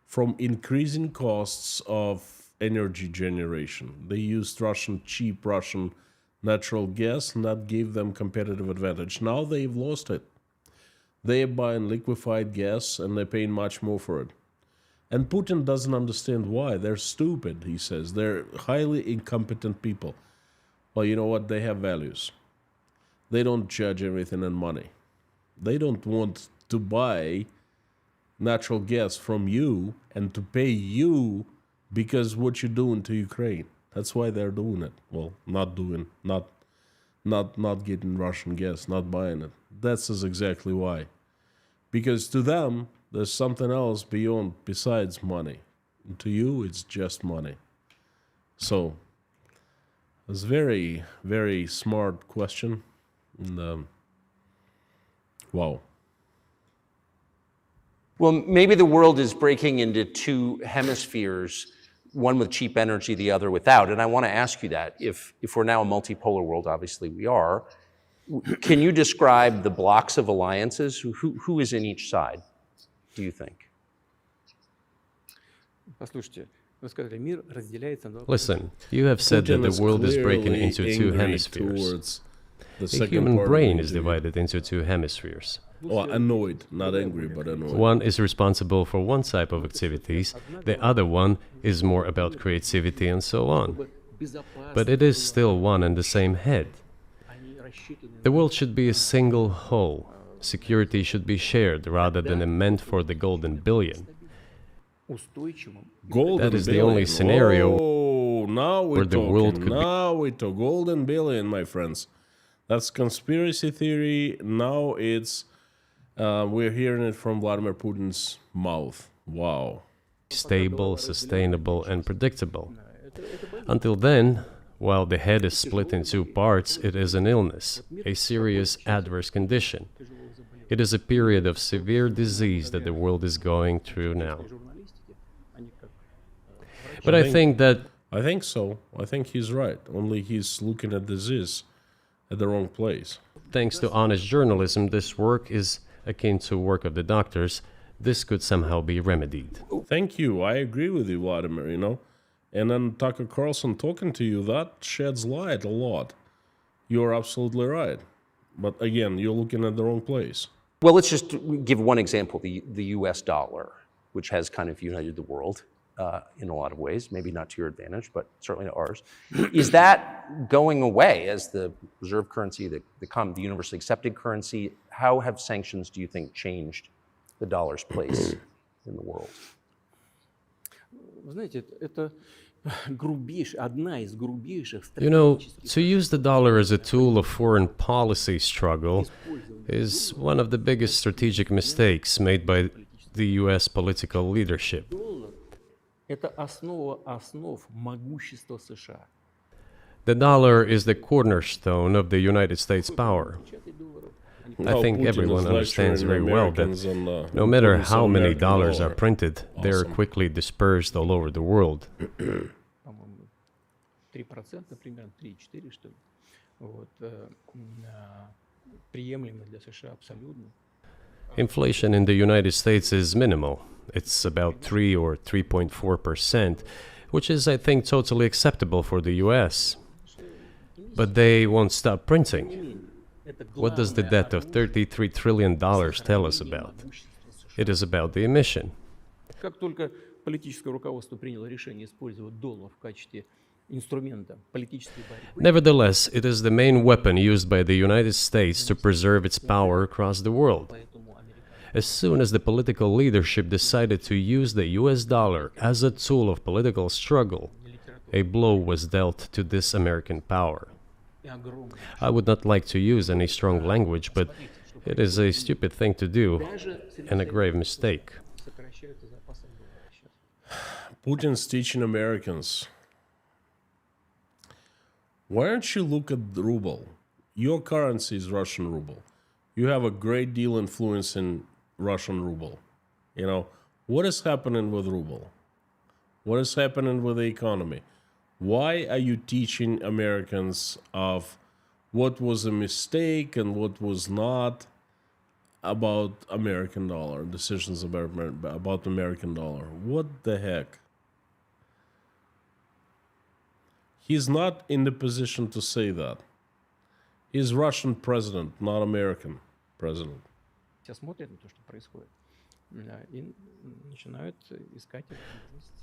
from increasing costs of energy generation. They used cheap Russian natural gas, and that gave them competitive advantage. Now they've lost it. They are buying liquefied gas and they're paying much more for it. And Putin doesn't understand why. They're stupid, he says. They're highly incompetent people. Well, you know what? They have values. They don't judge everything on money. They don't want to buy natural gas from you and to pay you because what you're doing to Ukraine. That's why they're doing it. Well, not getting Russian gas, not buying it. That's exactly why. Because to them, there's something else besides money. And to you, it's just money. So, it's a very, very smart question. And, wow. Well, maybe the world is breaking into two hemispheres, one with cheap energy, the other without. And I want to ask you that. If we're now a multipolar world, obviously we are, can you describe the blocks of alliances? Who is in each side, do you think? Listen, you have said that the world is breaking into two hemispheres. The human brain is divided into two hemispheres. Oh, annoyed, not angry, but annoyed. One is responsible for one type of activities, the other one is more about creativity and so on. But it is still one and the same head. The world should be a single whole. Security should be shared rather than meant for the golden billion. That is the only scenario where the world could be. Now we talk golden billion, my friends. That's conspiracy theory. Now it's we're hearing it from Vladimir Putin's mouth. Wow. Stable, sustainable, and predictable. Until then, While the head is split in two parts, it is an illness, a serious adverse condition. It is a period of severe disease that the world is going through now. But I think that I think so. I think he's right. Only he's looking at disease at the wrong place. thanks to honest journalism, this work is akin to work of the doctors. This could somehow be remedied. Thank you. I agree with you, Vladimir, you know. And then Tucker Carlson talking to you, that sheds light a lot. You're absolutely right. But again, you're looking at the wrong place. Well, let's just give one example, the US dollar, which has kind of united the world in a lot of ways, maybe not to your advantage, but certainly to ours. Is that going away as the reserve currency, the universally accepted currency? How have sanctions, do you think, changed the dollar's place in the world? You know, to use the dollar as a tool of foreign policy struggle is one of the biggest strategic mistakes made by the US political leadership. The dollar is the cornerstone of the United States power. I think everyone understands very well that no matter how many dollars are printed, they are quickly dispersed all over the world. Inflation in the United States is minimal. It's about 3 or 3.4%, which is, I think, totally acceptable for the US. But they won't stop printing. What does the debt of $33 trillion tell us about? It is about the emission. Nevertheless, it is the main weapon used by the United States to preserve its power across the world. As soon as the political leadership decided to use the US dollar as a tool of political struggle, a blow was dealt to this American power. I would not like to use any strong language, but it is a stupid thing to do and a grave mistake. Putin's teaching Americans, why don't you look at the ruble? Your currency is Russian ruble. You have a great deal of influence in Russian ruble. You know, what is happening with ruble? What is happening with the economy? Why are you teaching Americans of what was a mistake and what was not about American dollar, decisions about American dollar? What the heck? He's not in the position to say that. He's Russian president, not American president.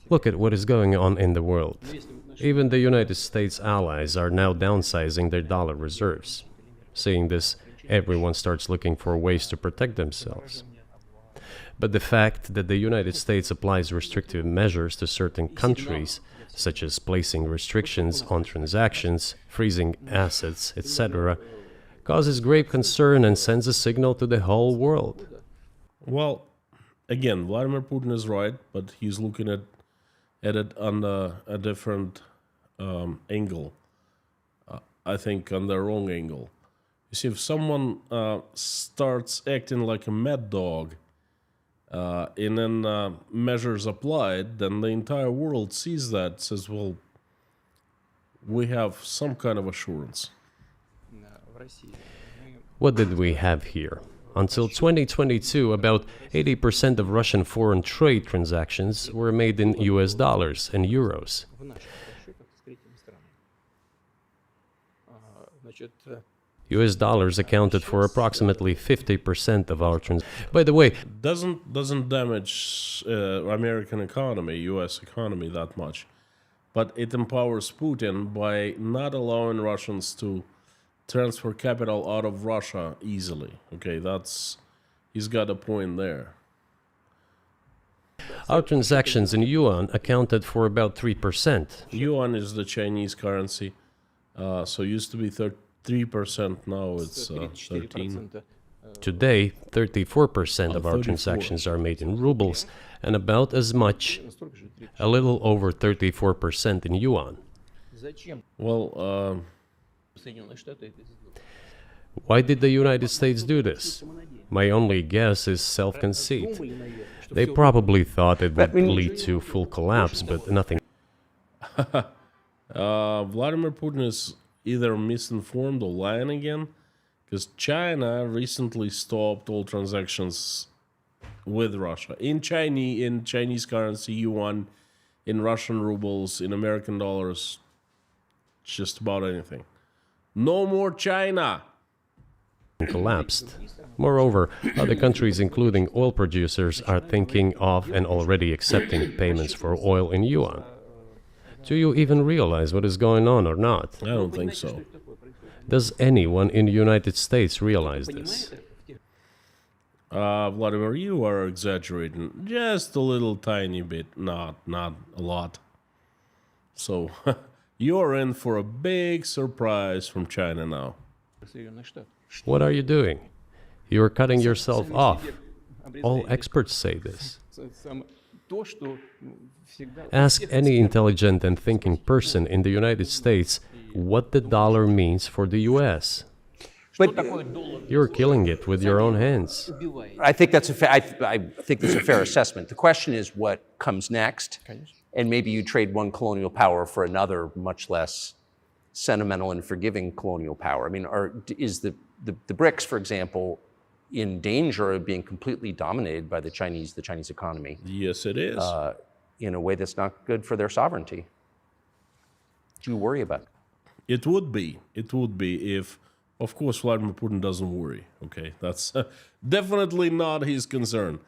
Look at what is going on in the world. Even the United States allies are now downsizing their dollar reserves. Seeing this, everyone starts looking for ways to protect themselves. But the fact that the United States applies restrictive measures to certain countries, such as placing restrictions on transactions, freezing assets, etc., causes grave concern and sends a signal to the whole world. Well, again, Vladimir Putin is right, but he's looking at it on a different angle. I think on the wrong angle. You see, if someone starts acting like a mad dog and then measures applied, then the entire world sees that, says, well, we have some kind of assurance. What did we have here? Until 2022, about 80% of Russian foreign trade transactions were made in US dollars and euros. US dollars accounted for approximately 50% of our transactions. By the way, doesn't damage American economy, US economy that much, but it empowers Putin by not allowing Russians to transfer capital out of Russia easily. Okay, he's got a point there. Our transactions in yuan accounted for about 3%. Yuan is the Chinese currency, so used to be 3%, now it's 13%. Today, 34% of our transactions are made in rubles, and about as much, a little over 34% in yuan. Зачем Well, Соединенные Штаты это сделали? Why did the United States do this? My only guess is self-conceit. They probably thought it would lead to full collapse, but nothing. Vladimir Putin is either misinformed or lying again, because China recently stopped all transactions with Russia in Chinese currency, yuan, in Russian rubles, in American dollars, just about anything. No more China. Collapsed. Moreover, other countries, including oil producers, are thinking of and already accepting payments for oil in yuan. Do you even realize what is going on or not? I don't think so. Does anyone in the United States realize this? Vladimir, you are exaggerating just a little tiny bit, not a lot. So, you're in for a big surprise from China now. Соединенные Штаты. What are you doing? You are cutting yourself off. All experts say this. То, что всегда... Ask any intelligent and thinking person in the United States what the dollar means for the US. But You're killing it with your own hands. I think that's I think that's a fair assessment. The question is what comes next, and maybe you trade one colonial power for another, much less sentimental and forgiving colonial power. I mean, is the BRICS, for example, in danger of being completely dominated by the Chinese economy Yes, it is. in a way that's not good for their sovereignty? Do you worry about it? It would be if, of course, Vladimir Putin doesn't worry. Okay, that's definitely not his concern.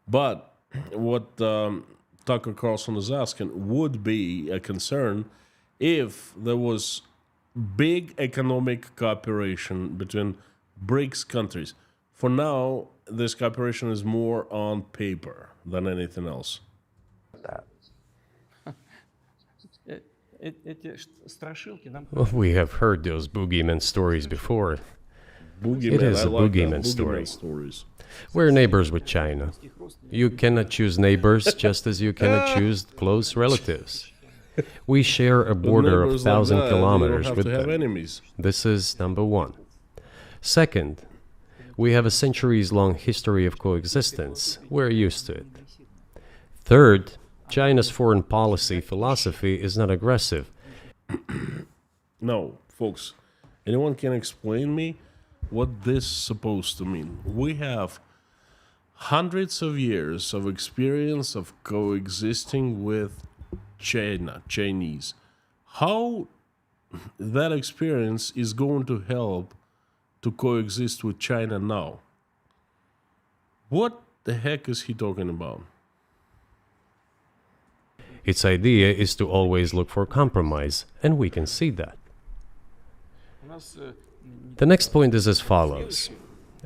But what Tucker Carlson is asking would be a concern if there was big economic cooperation between BRICS countries. For now, this cooperation is more on paper than anything else. That. Эти страшилки нам... Well, we have heard those boogeyman stories before. Boogeyman, It is I a like that. boogeyman story. Stories. We're neighbors with China. You cannot choose neighbors just as you cannot choose close relatives. We share a border of Neighbors like 1,000 that, kilometers you don't have with to have them. enemies. This is number one. Second, we have a centuries-long history of coexistence. We're used to it. Third, China's foreign policy philosophy is not aggressive. No, folks, anyone can explain me what this is supposed to mean? We have hundreds of years of experience of coexisting with Chinese. How that experience is going to help to coexist with China now? What the heck is he talking about? Its idea is to always look for compromise, and we can see that. The next point is as follows.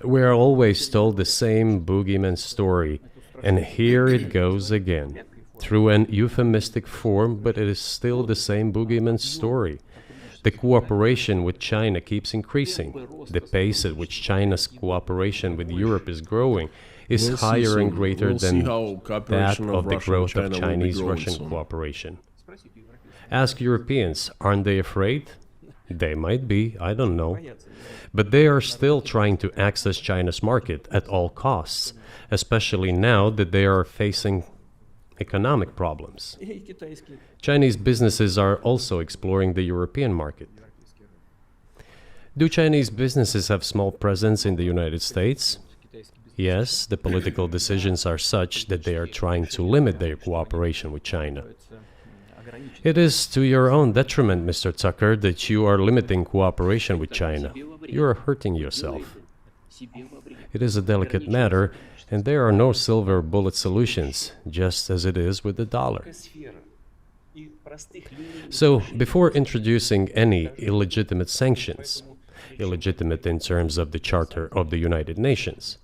We are always told the same boogeyman story, and here it goes again, through an euphemistic form, but it is still the same boogeyman story. The cooperation with China keeps increasing. The pace at which China's cooperation with Europe is growing is We'll see higher and soon. greater We'll see than how that cooperation of the Russia and growth China of will be Chinese-Russian growing soon. cooperation. Ask Europeans, aren't they afraid? They might be, I don't know. But they are still trying to access China's market at all costs, especially now that they are facing economic problems. Chinese businesses are also exploring the European market. Do Chinese businesses have small presence in the United States? Yes, the political decisions are such that they are trying to limit their cooperation with China. It is to your own detriment, Mr. Tucker, that you are limiting cooperation with China. You are hurting yourself. It is a delicate matter, and there are no silver bullet solutions, just as it is with the dollar. So, before introducing any illegitimate sanctions, illegitimate in terms of the Charter of the United Nations,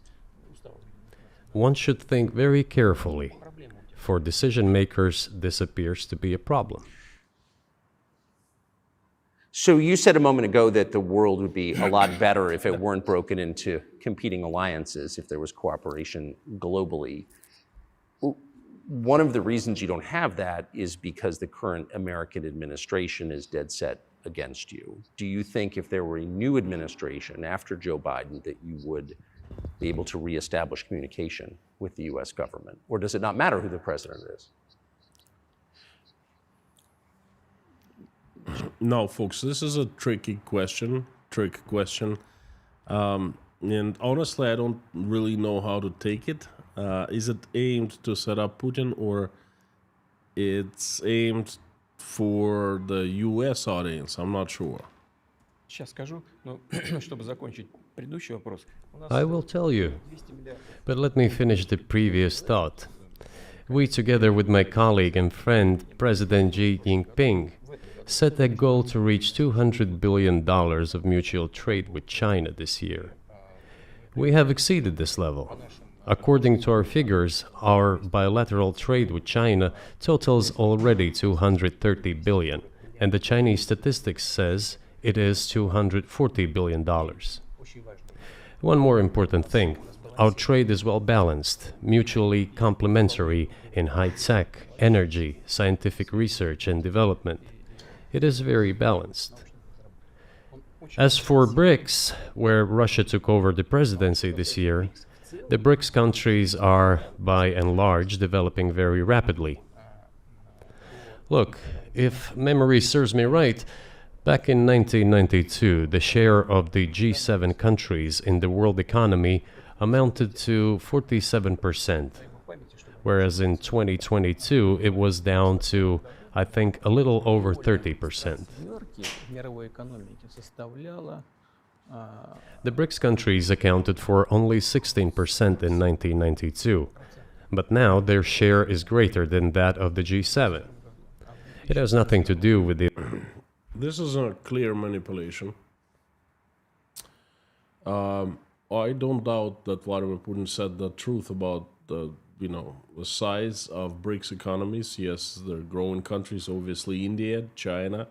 one should think very carefully. For decision makers, this appears to be a problem. So you said a moment ago that the world would be a lot better if it weren't broken into competing alliances, if there was cooperation globally. one of the reasons you don't have that is because the current American administration is dead set against you. Do you think if there were a new administration after Joe Biden that you would be able to reestablish communication with the US government? Or does it not matter who the president is? No, folks, this is a trick question. And honestly, I don't really know how to take it. Is it aimed to set up Putin, or it's aimed for the US audience? I'm not sure. Сейчас скажу, но чтобы закончить предыдущий вопрос. I will tell you, but let me finish the previous thought. We, together with my colleague and friend, President Xi Jinping, set a goal to reach $200 billion of mutual trade with China this year. We have exceeded this level. According to our figures, our bilateral trade with China totals already $230 billion, and the Chinese statistics says it is $240 billion. One more important thing, our trade is well balanced, mutually complementary in high-tech, energy, scientific research and development. It is very balanced. As for BRICS, where Russia took over the presidency this year, the BRICS countries are, by and large, developing very rapidly. Look, if memory serves me right, back in 1992, the share of the G7 countries in the world economy amounted to 47%, whereas in 2022 it was down to, I think, a little over 30%. The BRICS countries accounted for only 16% in 1992, but now their share is greater than that of the G7. It has nothing to do with the... This is a clear manipulation. I don't doubt that Vladimir Putin said the truth about the size of BRICS economies. Yes, they're growing countries, obviously India, China,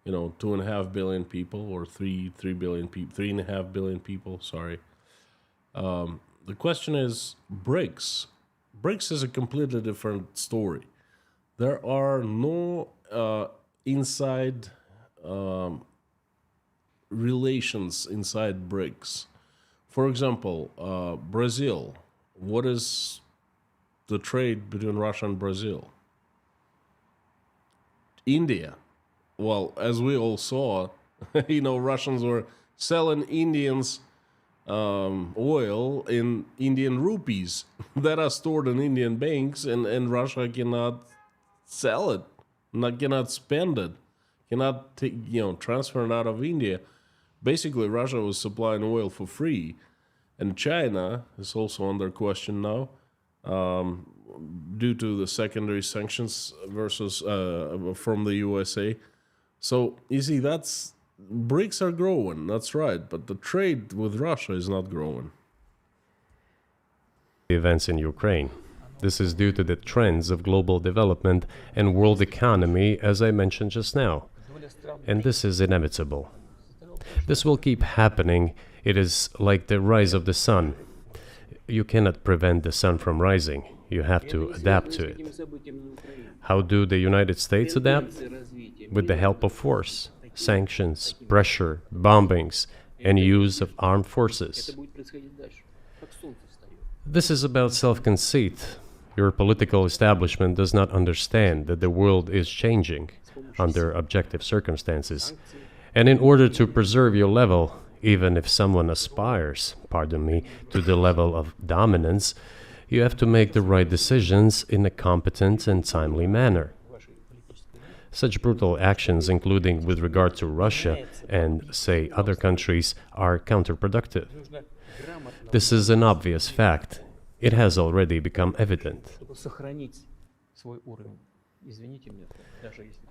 2.5 billion people, or 3 billion people, 3.5 billion people, sorry. The question is BRICS. BRICS is a completely different story. There are no inside relations inside BRICS. For example, Brazil. What is the trade between Russia and Brazil? India. Well, as we all saw, Russians were selling Indians oil in Indian rupees that are stored in Indian banks, and Russia cannot sell it, cannot spend it, cannot transfer it out of India. Basically, Russia was supplying oil for free, and China is also under question now due to the secondary sanctions versus from the USA. So you see, BRICS are growing, that's right, but the trade with Russia is not growing. Events in Ukraine. This is due to the trends of global development and world economy, as I mentioned just now. And this is inevitable. This will keep happening. It is like the rise of the sun. You cannot prevent the sun from rising. You have to adapt to it. How do the United States adapt? With the help of force, sanctions, pressure, bombings, and use of armed forces. This is about self-conceit. Your political establishment does not understand that the world is changing under objective circumstances. And in order to preserve your level, even if someone aspires, to the level of dominance, you have to make the right decisions in a competent and timely manner. Such brutal actions, including with regard to Russia and, say, other countries, are counterproductive. This is an obvious fact. It has already become evident.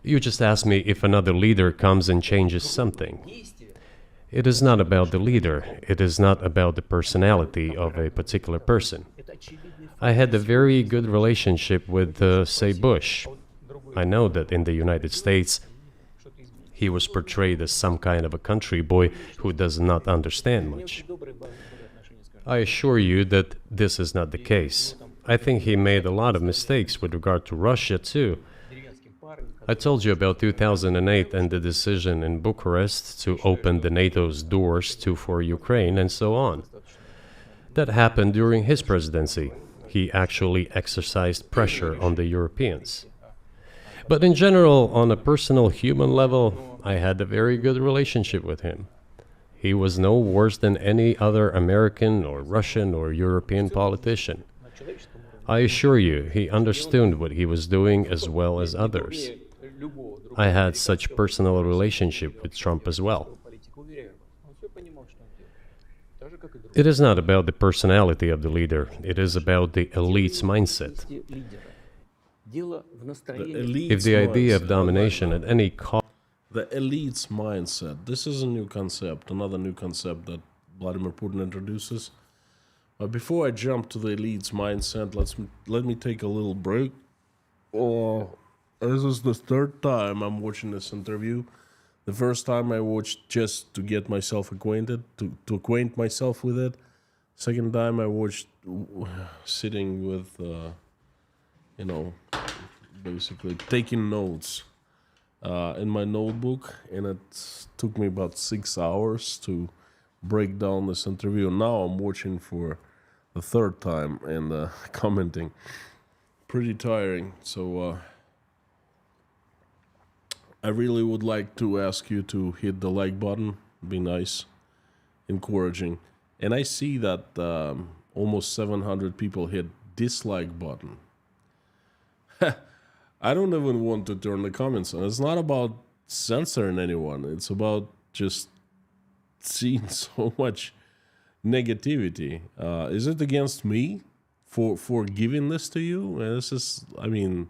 You just asked me if another leader comes and changes something. It is not about the leader. It is not about the personality of a particular person. I had a very good relationship with, say, Bush. I know that in the United States, he was portrayed as some kind of a country boy who does not understand much. I assure you that this is not the case. I think he made a lot of mistakes with regard to Russia too. I told you about 2008 and the decision in Bucharest to open the NATO's doors for Ukraine and so on. That happened during his presidency. He actually exercised pressure on the Europeans. But in general, on a personal human level, I had a very good relationship with him. He was no worse than any other American or Russian or European politician. I assure you, he understood what he was doing as well as others. I had such personal relationship with Trump as well. It is not about the personality of the leader, it is about the elite's mindset. If the idea of domination at any cost... The elite's mindset. This is a new concept, another new concept that Vladimir Putin introduces. But before I jump to the elite's mindset, let me take a little break. This is the third time I'm watching this interview. The first time I watched just to get myself acquainted, to acquaint myself with it. Second time I watched sitting with, basically taking notes in my notebook, and it took me about 6 hours to break down this interview. Now I'm watching for the third time and commenting. Pretty tiring. So I really would like to ask you to hit the like button. Be nice, encouraging. And I see that almost 700 people hit dislike button. I don't even want to turn the comments on. It's not about censoring anyone. It's about just seeing so much negativity. Is it against me for giving this to you? This is, I mean,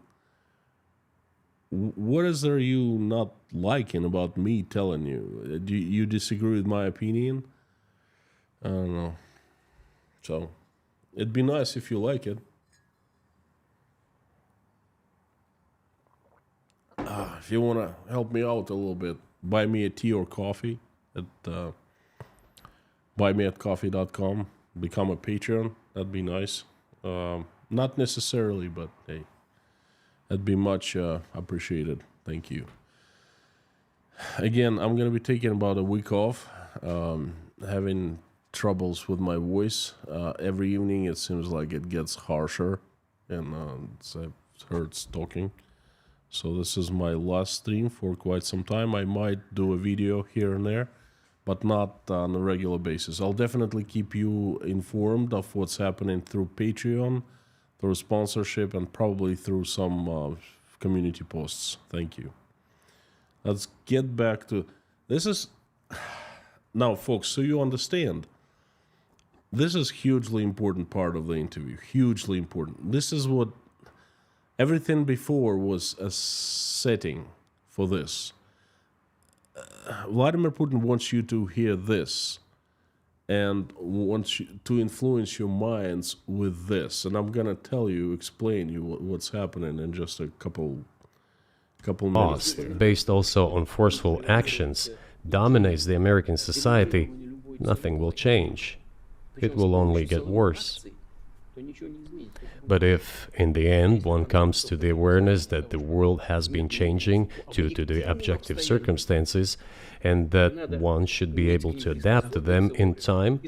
what is there you not liking about me telling you? Do you disagree with my opinion? I don't know. So, it'd be nice if you like it. If you want to help me out a little bit, buy me a tea or coffee at buymeatcoffee.com. Become a Patreon. That'd be nice. Not necessarily, but hey, that'd be much appreciated. Thank you. Again, I'm going to be taking about a week off. Having troubles with my voice. Every evening it seems like it gets harsher and it hurts talking. So this is my last stream for quite some time. I might do a video here and there, but not on a regular basis. I'll definitely keep you informed of what's happening through Patreon, through sponsorship, and probably through some community posts. Thank you. Let's get back to... This is... Now, folks, so you understand, this is hugely important part of the interview. Hugely important. This is what... Everything before was a setting for this. Vladimir Putin wants you to hear this and wants you to influence your minds with this. And I'm going to tell you, explain you what's happening in just a couple minutes. Based also on forceful actions, dominates the American society, nothing will change. It will only get worse. But if, in the end, one comes to the awareness that the world has been changing due to the objective circumstances, and that one should be able to adapt to them in time,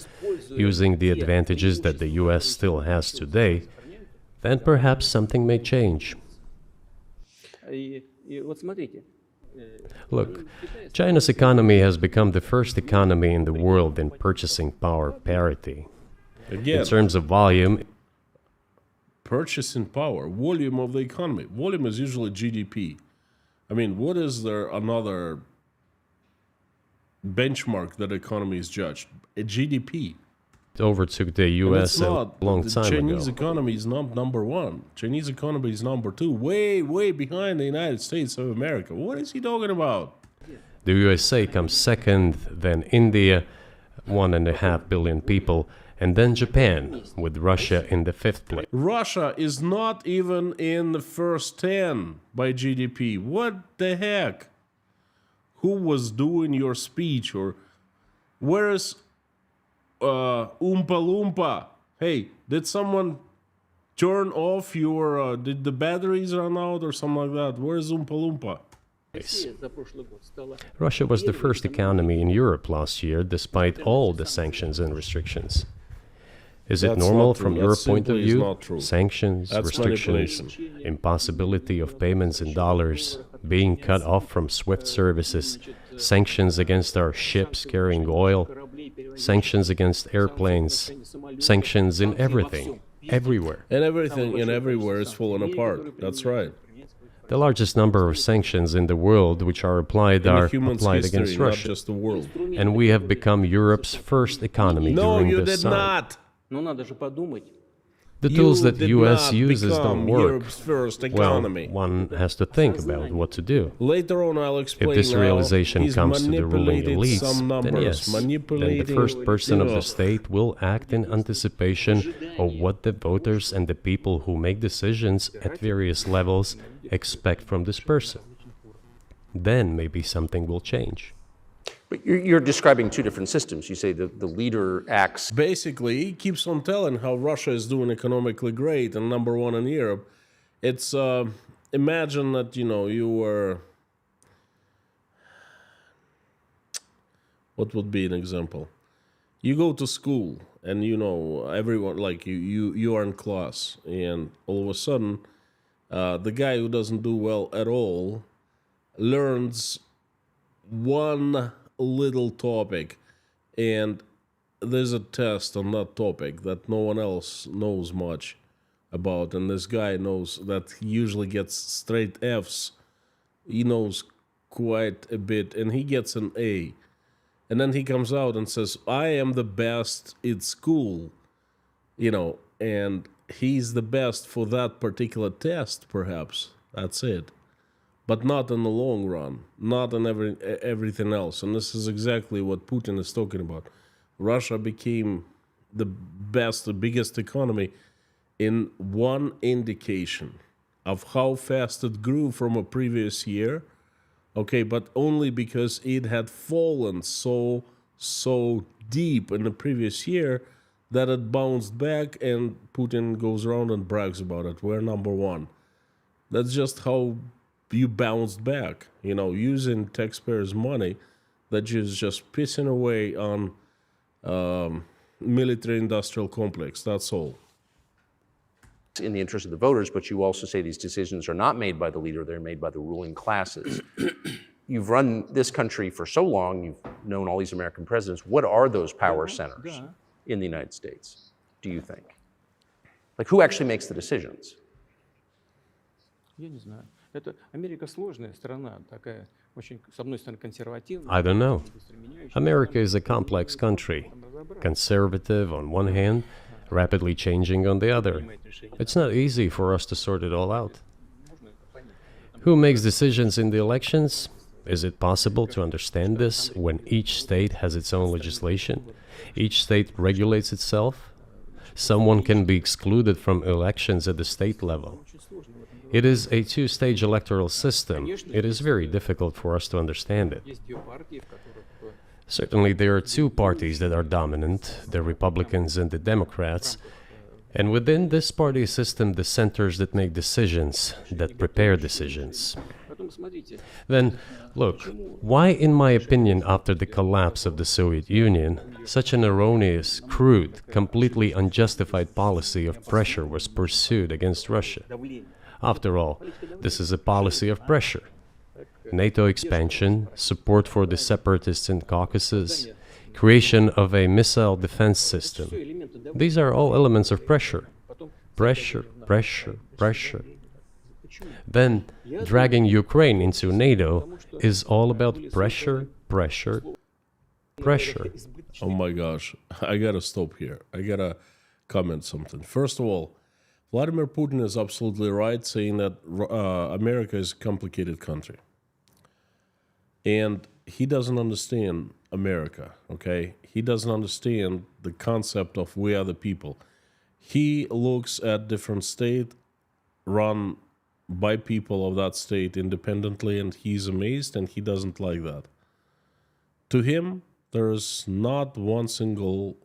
using the advantages that the US still has today, then perhaps something may change. Look, China's economy has become the first economy in the world in purchasing power parity. Again, in terms of volume, purchasing power, volume of the economy. Volume is usually GDP. I mean, what is there another benchmark that economy is judged? A GDP. It overtook the US a long time ago. The Chinese economy is not number one. Chinese economy is number two, way behind the United States of America. What is he talking about? The USA comes second, then India, 1.5 billion people, and then Japan, with Russia in the 5th place. Russia is not even in the first 10 by GDP. What the heck? Who was doing your speech? Or where's Oompa Loompa? Hey, did someone turn off your, did the batteries run out or something like that? Where's Oompa Loompa? Russia was the first economy in Europe last year, despite all the sanctions and restrictions. Is it That's normal not true. from That your point of simply is view? not true. Sanctions, That's restrictions, manipulation. impossibility of payments in dollars, being cut off from SWIFT services, sanctions against our ships carrying oil, sanctions against airplanes, sanctions in everything, everywhere. And everything and everywhere is falling apart. That's right. The largest number of sanctions in the world which are applied In the are human's applied history, against not Russia. just the world. And we have become Europe's first economy No, during you this did time. not. Ну, надо же подумать. The tools that did US not uses don't become work. Europe's first Well, economy. one has to think about what to do. Later on, I'll explain. If this how realization he's comes to the ruling manipulated elites, some then numbers, yes, then the manipulating, first person of the Ugh. state will act in anticipation of what the voters and the people who make decisions at various levels expect from this person. Then maybe something will change. But you're describing two different systems. You say the leader acts. Basically, he keeps on telling how Russia is doing economically great and number one in Europe. It's imagine that you were. What would be an example? You go to school and everyone like you are in class, and all of a sudden, the guy who doesn't do well at all learns one little topic, and there's a test on that topic that no one else knows much about, and this guy knows that he usually gets straight F's. He knows quite a bit, and he gets an A. And then he comes out and says, I am the best in school, and he's the best for that particular test, perhaps. That's it. But not in the long run, not in everything else. And this is exactly what Putin is talking about. Russia became the best, the biggest economy in one indication of how fast it grew from a previous year. Okay, but only because it had fallen so deep in the previous year that it bounced back, and Putin goes around and brags about it. We're number one. That's just how you bounced back, using taxpayers' money that is just pissing away on military-industrial complex. That's all. In the interest of the voters, but you also say these decisions are not made by the leader, they're made by the ruling classes. You've run this country for so long, you've known all these American presidents. What are those power centers in the United States, do you think? Like, who actually makes the decisions? Я не знаю. Это Америка сложная страна, такая очень, с одной стороны, консервативная. I don't know. America is a complex country, conservative on one hand, rapidly changing on the other. It's not easy for us to sort it all out. Who makes decisions in the elections? Is it possible to understand this when each state has its own legislation? Each state regulates itself? Someone can be excluded from elections at the state level. It is a two-stage electoral system. It is very difficult for us to understand it. Certainly, there are two parties that are dominant, the Republicans and the Democrats. And within this party system, the centers that make decisions, that prepare decisions. Then, look, why, in my opinion, after the collapse of the Soviet Union, such an erroneous, crude, completely unjustified policy of pressure was pursued against Russia? After all, this is a policy of pressure. NATO expansion, support for the separatists in Caucasus, creation of a missile defense system. These are all elements of pressure. Pressure, pressure, pressure. Then, dragging Ukraine into NATO is all about pressure, pressure, pressure. Oh my gosh, I gotta stop here. I gotta comment something. First of all, Vladimir Putin is absolutely right saying that America is a complicated country. And he doesn't understand America, okay? He doesn't understand the concept of we are the people. He looks at different state run by people of that state independently, and he's amazed, and he doesn't like that. To him, there is not one single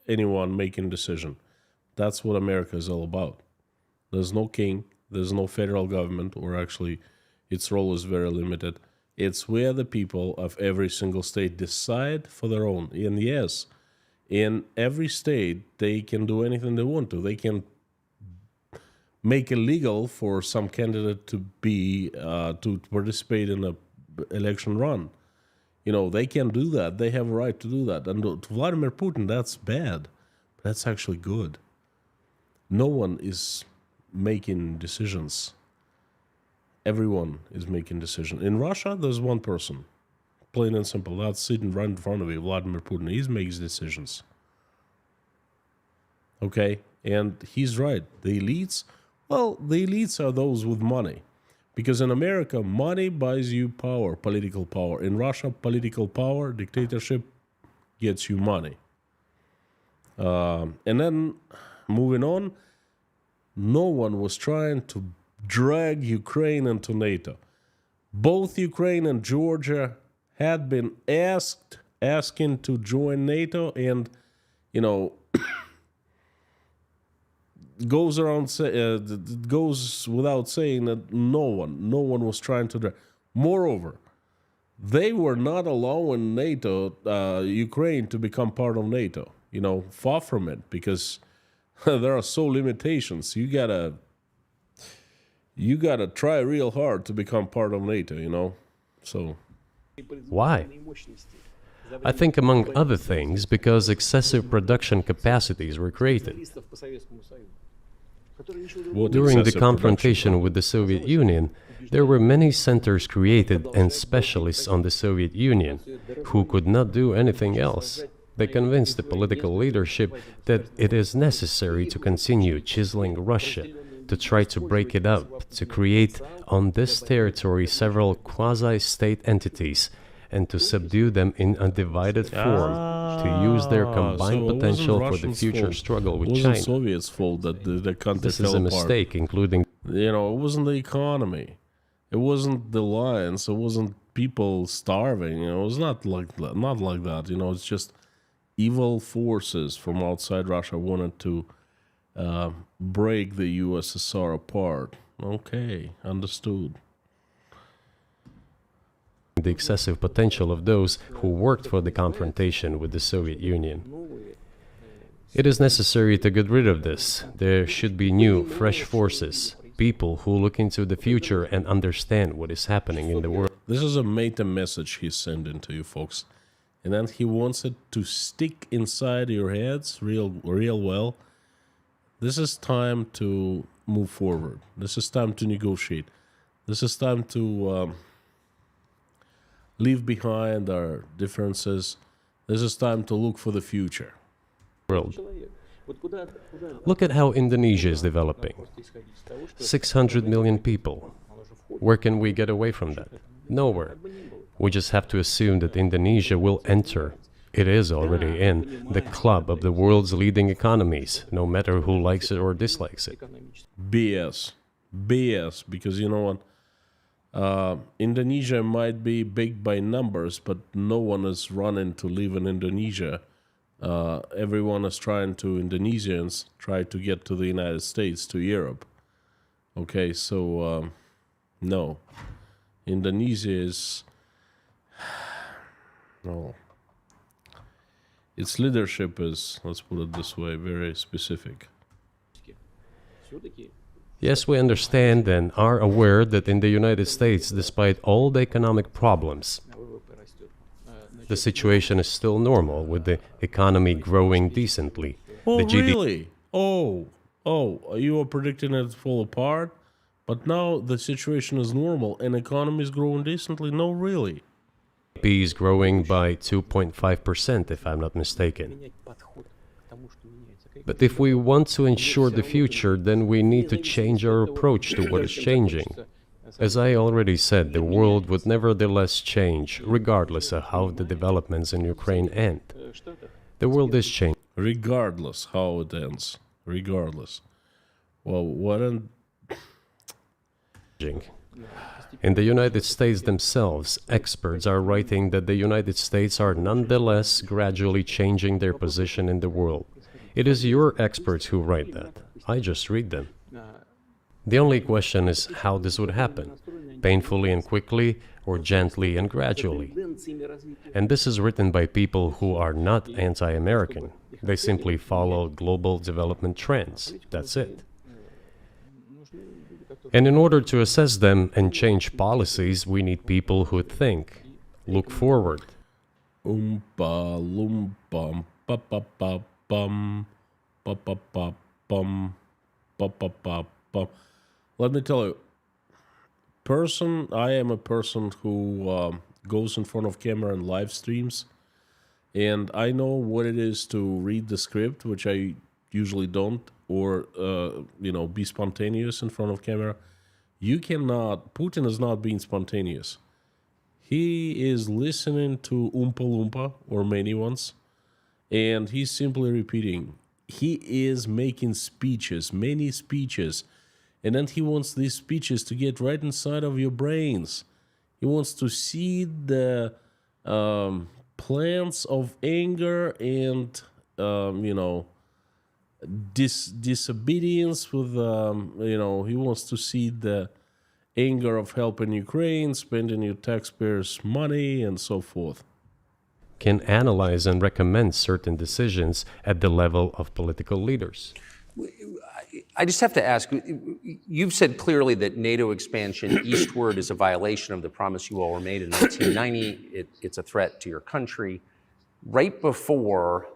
anyone making decision. That's what America is all about. There's no king. There's no federal government, or actually, its role is very limited. It's where the people of every single state decide for their own. And yes, in every state, they can do anything they want to. They can make it legal for some candidate to be to participate in a election run. They can do that. They have a right to do that. And to Vladimir Putin, that's bad. That's actually good. No one is making decisions. Everyone is making decisions. In Russia, there's one person, plain and simple. That's sitting right in front of you, Vladimir Putin. He makes decisions. Okay? And he's right. The elites are those with money. Because in America, money buys you power, political power. In Russia, political power, dictatorship gets you money. And then, moving on, no one was trying to drag Ukraine into NATO. Both Ukraine and Georgia had been asking to join NATO, and, goes without saying that no one was trying to drag. Moreover, they were not allowing NATO, Ukraine, to become part of NATO. Far from it, because there are so limitations. You gotta try real hard to become part of NATO. So Why? I think, among other things, because excessive production capacities were created. During the confrontation with the Soviet Union, there were many centers created and specialists on the Soviet Union who could not do anything else. They convinced the political leadership that it is necessary to continue chiseling Russia, to try to break it up, to create on this territory several quasi-state entities, and to subdue them in a divided form, to use their combined potential for the future struggle with China. It wasn't Soviets' fault that the country This is a mistake, including... It wasn't the economy. It wasn't the lions. It wasn't people starving. It was not like that. It's just evil forces from outside Russia wanted to break the USSR apart. Okay, understood. The excessive potential of those who worked for the confrontation with the Soviet Union. It is necessary to get rid of this. There should be new, fresh forces, people who look into the future and understand what is happening in the world. This is a meta message he's sending to you folks. And then he wants it to stick inside your heads real well. This is time to move forward. This is time to negotiate. This is time to leave behind our differences. This is time to look for the future. Look at how Indonesia is developing. 600 million people. Where can we get away from that? Nowhere. We just have to assume that Indonesia will enter, it is already in, the club of the world's leading economies, no matter who likes it or dislikes it. BS, because you know what? Indonesia might be big by numbers, but no one is running to live in Indonesia. Everyone is Indonesians try to get to the United States, to Europe. Okay, so no. Indonesia is... No. Its leadership is, let's put it this way, very specific. Yes, we understand and are aware that in the United States, despite all the economic problems, the situation is still normal, with the economy growing decently. Oh, the really? Oh, you were predicting it to fall apart? But now the situation is normal and economy is growing decently? No, really? GDP is growing by 2.5%, if I'm not mistaken. But if we want to ensure the future, then we need to change our approach to what is changing. As I already said, the world would nevertheless change, regardless of how the developments in Ukraine end. The world is changing. Regardless how it ends. Regardless. Well, what an... In the United States themselves, experts are writing that the United States are nonetheless gradually changing their position in the world. It is your experts who write that. I just read them. The only question is how this would happen, painfully and quickly, or gently and gradually. And this is written by people who are not anti-American. They simply follow global development trends. That's it. And in order to assess them and change policies, we need people who think, look forward. Oompa loompa pa pa pa bum pa pa pa bum pa pa pa bum. Let me tell you, I am a person who goes in front of camera and live streams, and I know what it is to read the script, which I usually don't, or be spontaneous in front of camera. You cannot. Putin is not being spontaneous. He is listening to Oompa Loompa, or many ones, and he's simply repeating. He is making speeches, many speeches, and then he wants these speeches to get right inside of your brains. He wants to seed the plants of anger and, disobedience with, he wants to seed the anger of helping Ukraine, spending your taxpayers' money, and so forth. Can analyze and recommend certain decisions at the level of political leaders. I just have to ask, you've said clearly that NATO expansion eastward is a violation of the promise you all were made in 1990. It's a threat to your country. Right before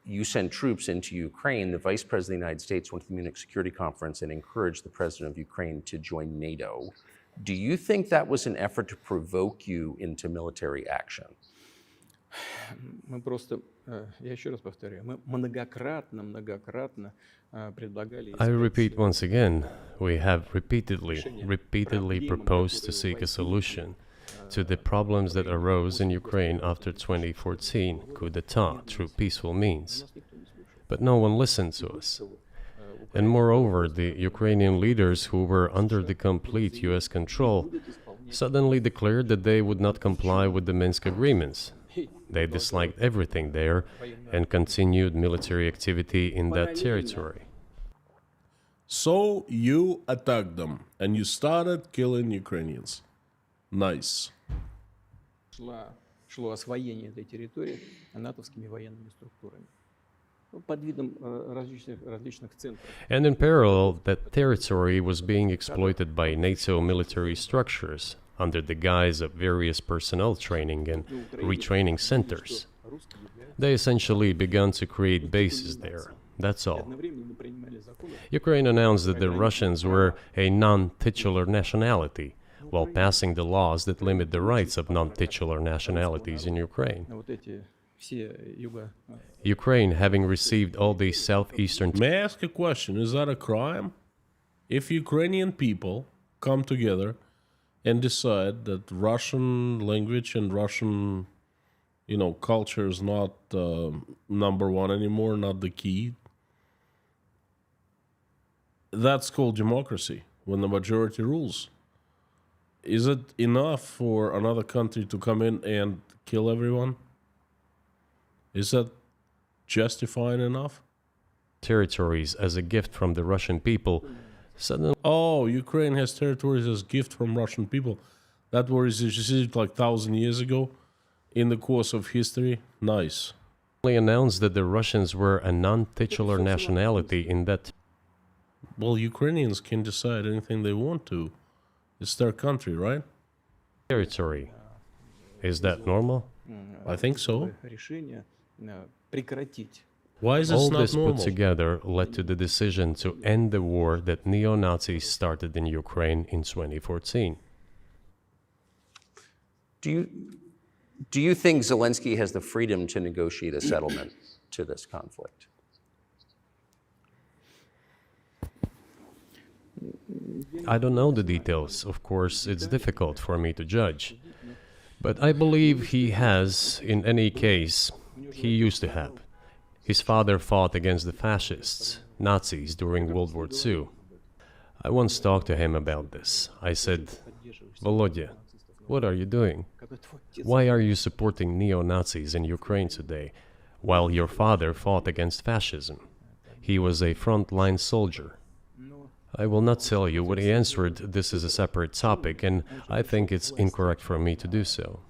you sent troops into Ukraine, the Vice President of the United States went to the Munich Security Conference and encouraged the President of Ukraine to join NATO. Do you think that was an effort to provoke you into military action? Мы просто, я еще раз повторяю, мы многократно предлагали... I repeat once again, we have repeatedly proposed to seek a solution to the problems that arose in Ukraine after 2014 coup d'etat through peaceful means. But no one listened to us. And moreover, the Ukrainian leaders who were under the complete US control suddenly declared that they would not comply with the Minsk agreements. They disliked everything there and continued military activity in that territory. So you attacked them and you started killing Ukrainians. Nice. Шло освоение этой территории натовскими военными структурами под видом различных центров. And in parallel, that territory was being exploited by NATO military structures under the guise of various personnel training and retraining centers. They essentially began to create bases there. That's all. Ukraine announced that the Russians were a non-titular nationality, while passing the laws that limit the rights of non-titular nationalities in Ukraine. Ukraine, having received all the southeastern... May I ask a question? Is that a crime? If Ukrainian people come together and decide that Russian language and Russian, culture is not number one anymore, not the key, that's called democracy, when the majority rules. Is it enough for another country to come in and kill everyone? Is that justifying enough? Territories as a gift from the Russian people. Suddenly, Ukraine has territories as gift from Russian people. That was received like 1,000 years ago in the course of history. Nice. Announced that the Russians were a non-titular nationality in that... Well, Ukrainians can decide anything they want to. It's their country, right? Territory. Is that normal? I think so. Why is this All not this normal? put together led to the decision to end the war that neo-Nazis started in Ukraine in 2014. Do you think Zelensky has the freedom to negotiate a settlement to this conflict? I don't know the details. Of course, it's difficult for me to judge. But I believe he has, in any case, he used to have. His father fought against the fascists, Nazis, during World War II. I once talked to him about this. I said, Volodya, what are you doing? Why are you supporting neo-Nazis in Ukraine today, while your father fought against fascism? He was a front-line soldier. I will not tell you what he answered. This is a separate topic, and I think it's incorrect for me to do so.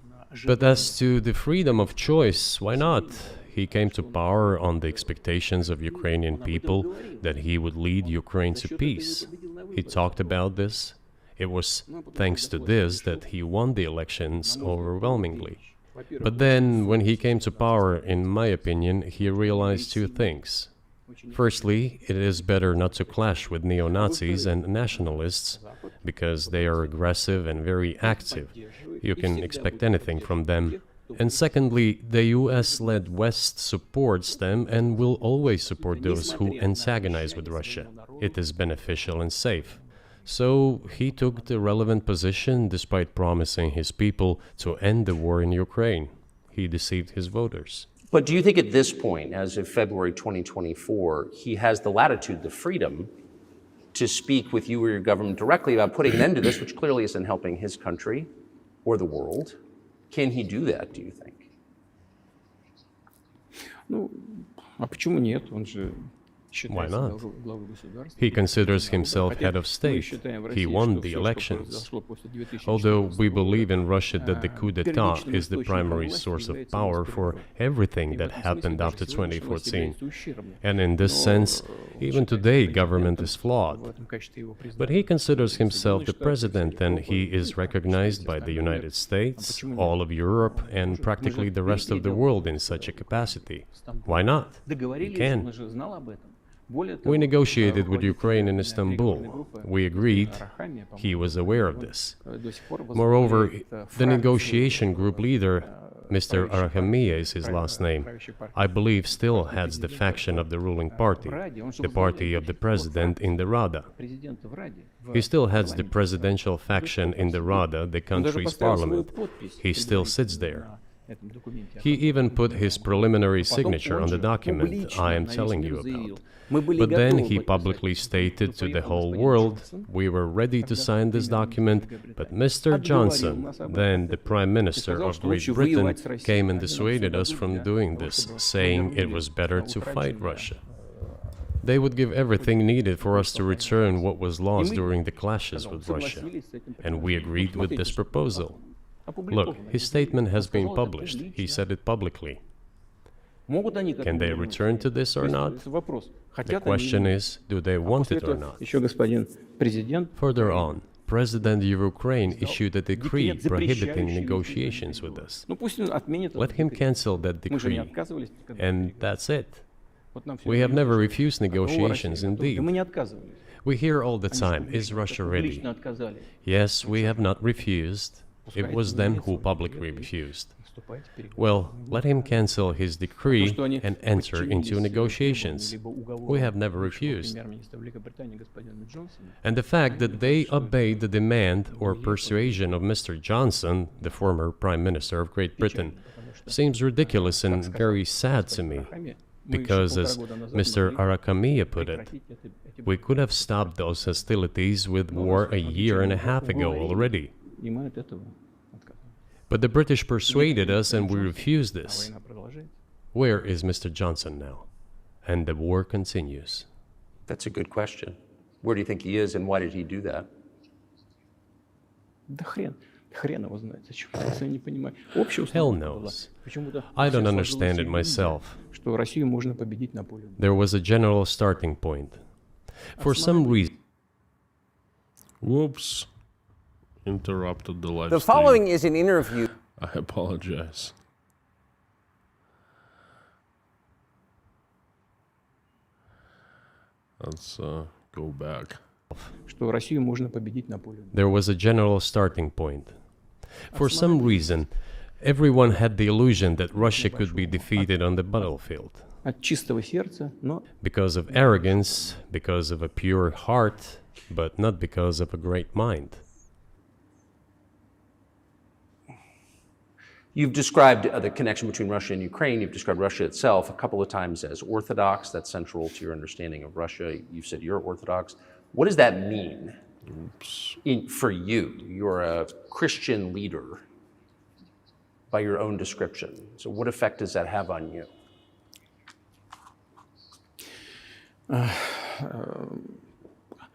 But as to the freedom of choice, why not? He came to power on the expectations of Ukrainian people that he would lead Ukraine to peace. He talked about this. It was thanks to this that he won the elections overwhelmingly. But then, when he came to power, in my opinion, he realized two things. Firstly, it is better not to clash with neo-Nazis and nationalists, because they are aggressive and very active. You can expect anything from them. And secondly, the US-led West supports them and will always support those who antagonize with Russia. It is beneficial and safe. So he took the relevant position despite promising his people to end the war in Ukraine. He deceived his voters. But do you think at this point, as of February 2024, he has the latitude, the freedom to speak with you or your government directly about putting an end to this, which clearly isn't helping his country or the world? Can he do that, do you think? Why not? He considers himself head of state. He won the elections. Although we believe in Russia that the coup d'etat is the primary source of power for everything that happened after 2014. And in this sense, even today, government is flawed. But he considers himself the president, and he is recognized by the United States, all of Europe, and practically the rest of the world in such a capacity. Why not? He can. We negotiated with Ukraine in Istanbul. We agreed. He was aware of this. Moreover, the negotiation group leader, Mr. Arahamiya is his last name, I believe still heads the faction of the ruling party, the party of the president in the Rada. He still heads the presidential faction in the Rada, the country's parliament. He still sits there. He even put his preliminary signature on the document I am telling you about. But then he publicly stated to the whole world, we were ready to sign this document, but Mr. Johnson, then the Prime Minister of Great Britain, came and dissuaded us from doing this, saying it was better to fight Russia. They would give everything needed for us to return what was lost during the clashes with Russia, and we agreed with this proposal. Look, his statement has been published. He said it publicly. Can they return to this or not? The question is, do they want it or not? Further on, President of Ukraine issued a decree prohibiting negotiations with us. Let him cancel that decree, and that's it. We have never refused negotiations, indeed. We hear all the time, is Russia ready? Yes, we have not refused. It was them who publicly refused. Well, let him cancel his decree and enter into negotiations. We have never refused. And the fact that they obeyed the demand or persuasion of Mr. Johnson, the former Prime Minister of Great Britain, seems ridiculous and very sad to me. Because, as Mr. Arahamiya put it, we could have stopped those hostilities with war a year and a half ago already. But the British persuaded us and we refused this. Where is Mr. Johnson now? And the war continues. That's a good question. Where do you think he is and why did he do that? Hell knows. I don't understand it myself. There was a general starting point. For some reason... Whoops. Interrupted the live The stream. following is an interview. I apologize. Let's go back. There was a general starting point. For some reason, everyone had the illusion that Russia could be defeated on the battlefield. Because of arrogance, because of a pure heart, but not because of a great mind. You've described the connection between Russia and Ukraine. You've described Russia itself a couple of times as Orthodox. That's central to your understanding of Russia. You've said you're Orthodox. What does that mean for you? You're a Christian leader by your own description. So what effect does that have on you?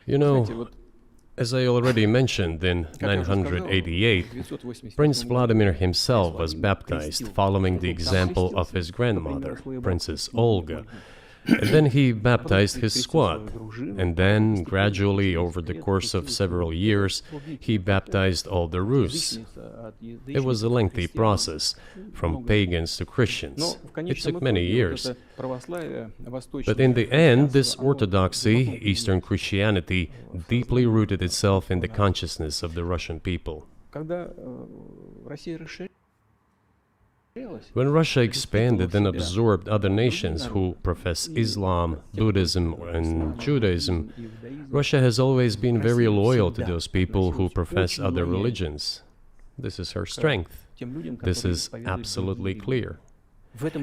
You know, as I already mentioned, in 988, Prince Vladimir himself was baptized following the example of his grandmother, Princess Olga. And then he baptized his squad. And then, gradually, over the course of several years, he baptized all the Rus. It was a lengthy process, from pagans to Christians. It took many years. But in the end, this orthodoxy, Eastern Christianity, deeply rooted itself in the consciousness of the Russian people. When Russia expanded and absorbed other nations who profess Islam, Buddhism, and Judaism, Russia has always been very loyal to those people who profess other religions. This is her strength. This is absolutely clear.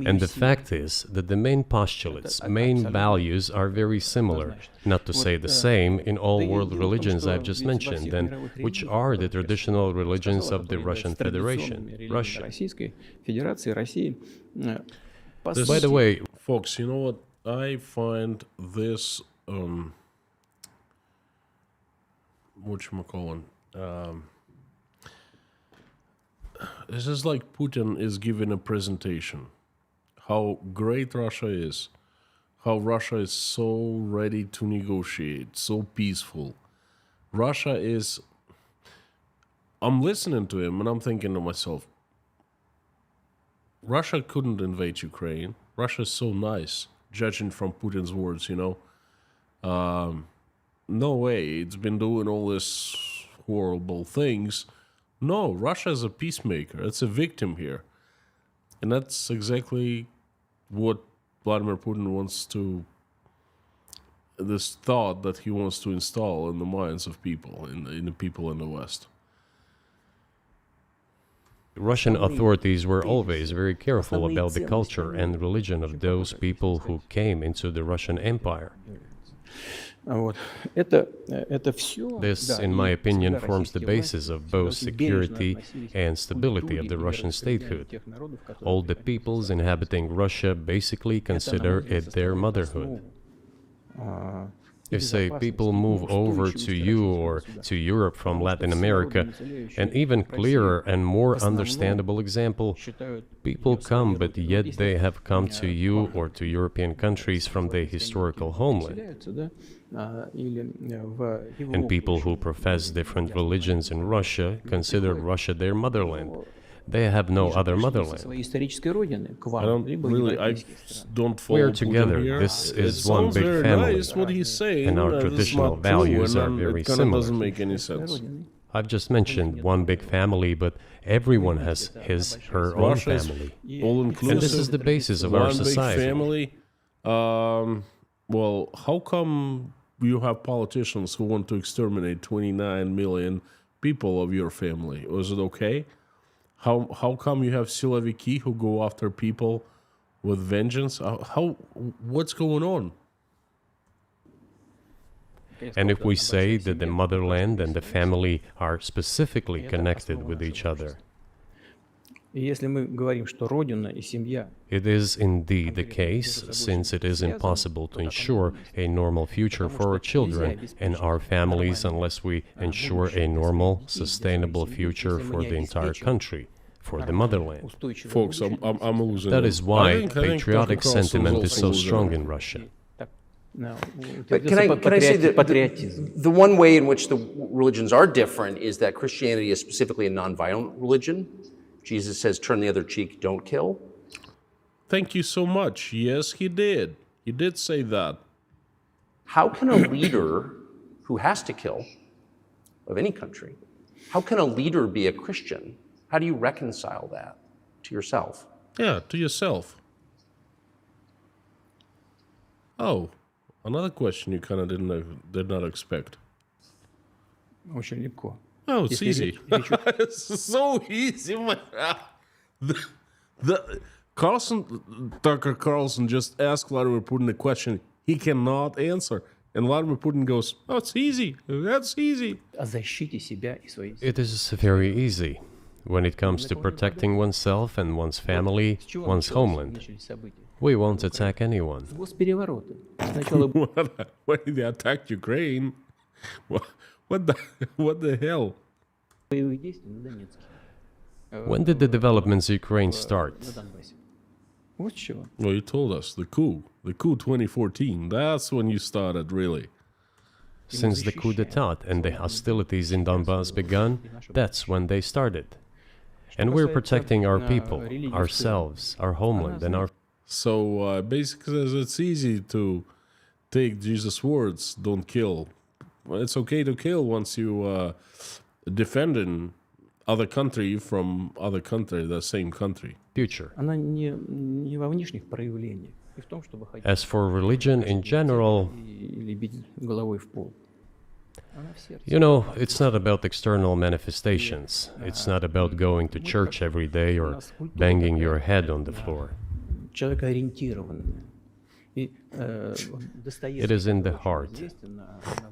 And the fact is that the main postulates, main values are very similar, not to say the same, in all world religions I've just mentioned, and which are the traditional religions of the Russian Federation, Russia. By the way, folks, you know what? I find this, whatchamacallit, this is like Putin is giving a presentation. How great Russia is, how Russia is so ready to negotiate, so peaceful. Russia is... I'm listening to him and I'm thinking to myself, Russia couldn't invade Ukraine. Russia is so nice, judging from Putin's words, you know. No way, it's been doing all this horrible things. No, Russia is a peacemaker. It's a victim here. And that's exactly what Vladimir Putin wants to, this thought that he wants to install in the minds of people, in the people in the West. Russian authorities were always very careful about the culture and religion of those people who came into the Russian Empire. This, in my opinion, forms the basis of both security and stability of the Russian statehood. All the peoples inhabiting Russia basically consider it their motherhood. If, say, people move over to you or to Europe from Latin America, an even clearer and more understandable example, people come, but yet they have come to you or to European countries from their historical homeland. And people who profess different religions in Russia consider Russia their motherland. They have no other motherland. I don't follow We are together. Putin here. This is It one sounds big very family. nice what he's saying. And our This is traditional not true, values are and very it kind of similar. doesn't make any sense. I've just mentioned one big family, but everyone has his, her own Russia is family. all-inclusive. And this is the basis of our One big society. family. Well, how come you have politicians who want to exterminate 29 million people of your family? Was it okay? How come you have Siloviki who go after people with vengeance? What's going on? And if we say that the motherland and the family are specifically connected with each other, it is indeed the case, since it is impossible to ensure a normal future for our children and our families unless we ensure a normal, sustainable future for the entire country, for the motherland. Folks, I'm losing. That is why I think patriotic Dr. Carlson sentiment is so also strong losing. in Russia. But can I say that the one way in which the religions are different is that Christianity is specifically a nonviolent religion. Jesus says, turn the other cheek, don't kill. Thank you so much. Yes, he did. He did say that. How can a leader who has to kill, of any country, how can a leader be a Christian? How do you reconcile that to yourself? Yeah, to yourself. Oh, another question you kind of did not expect. Oh, it's easy. It's so easy, man. Tucker Carlson just asked Vladimir Putin a question he cannot answer. And Vladimir Putin goes, oh, it's easy. That's easy. It is very easy when it comes to protecting oneself and one's family, one's homeland. We won't attack anyone. When they attacked Ukraine, What the what the hell? Боевых действий на Донецке. When did the developments in Ukraine start? На Донбассе. Вот с чего. Well, you told us the coup 2014. That's when you started, really. Since the coup d'etat and the hostilities in Donbass began, that's when they started. And we're protecting our people, ourselves, our homeland, and our... So basically, it's easy to take Jesus' words, don't kill. Well, it's okay to kill once you defending other country from other country, the same country. future. Она не во внешних проявлениях, и в том, чтобы ходить As for religion in general, или бить головой в пол. Она в сердце. you know, it's not about external manifestations. It's not about going to church every day or banging your head on the floor. Человекоориентированная. И, It is in the heart.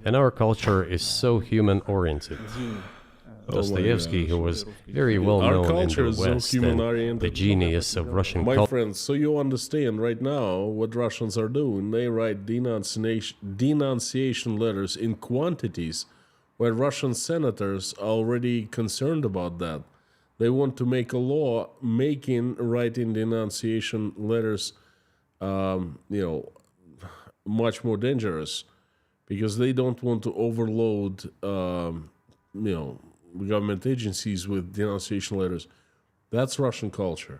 And our culture is so human-oriented. Dostoevsky, who was very well Our known in culture the is so West and human-oriented. the genius of Russian My culture, friends, so you understand right now what Russians are doing. They write denunciation letters in quantities, where Russian senators are already concerned about that. They want to make a law writing denunciation letters, much more dangerous, because they don't want to overload, government agencies with denunciation letters. That's Russian culture.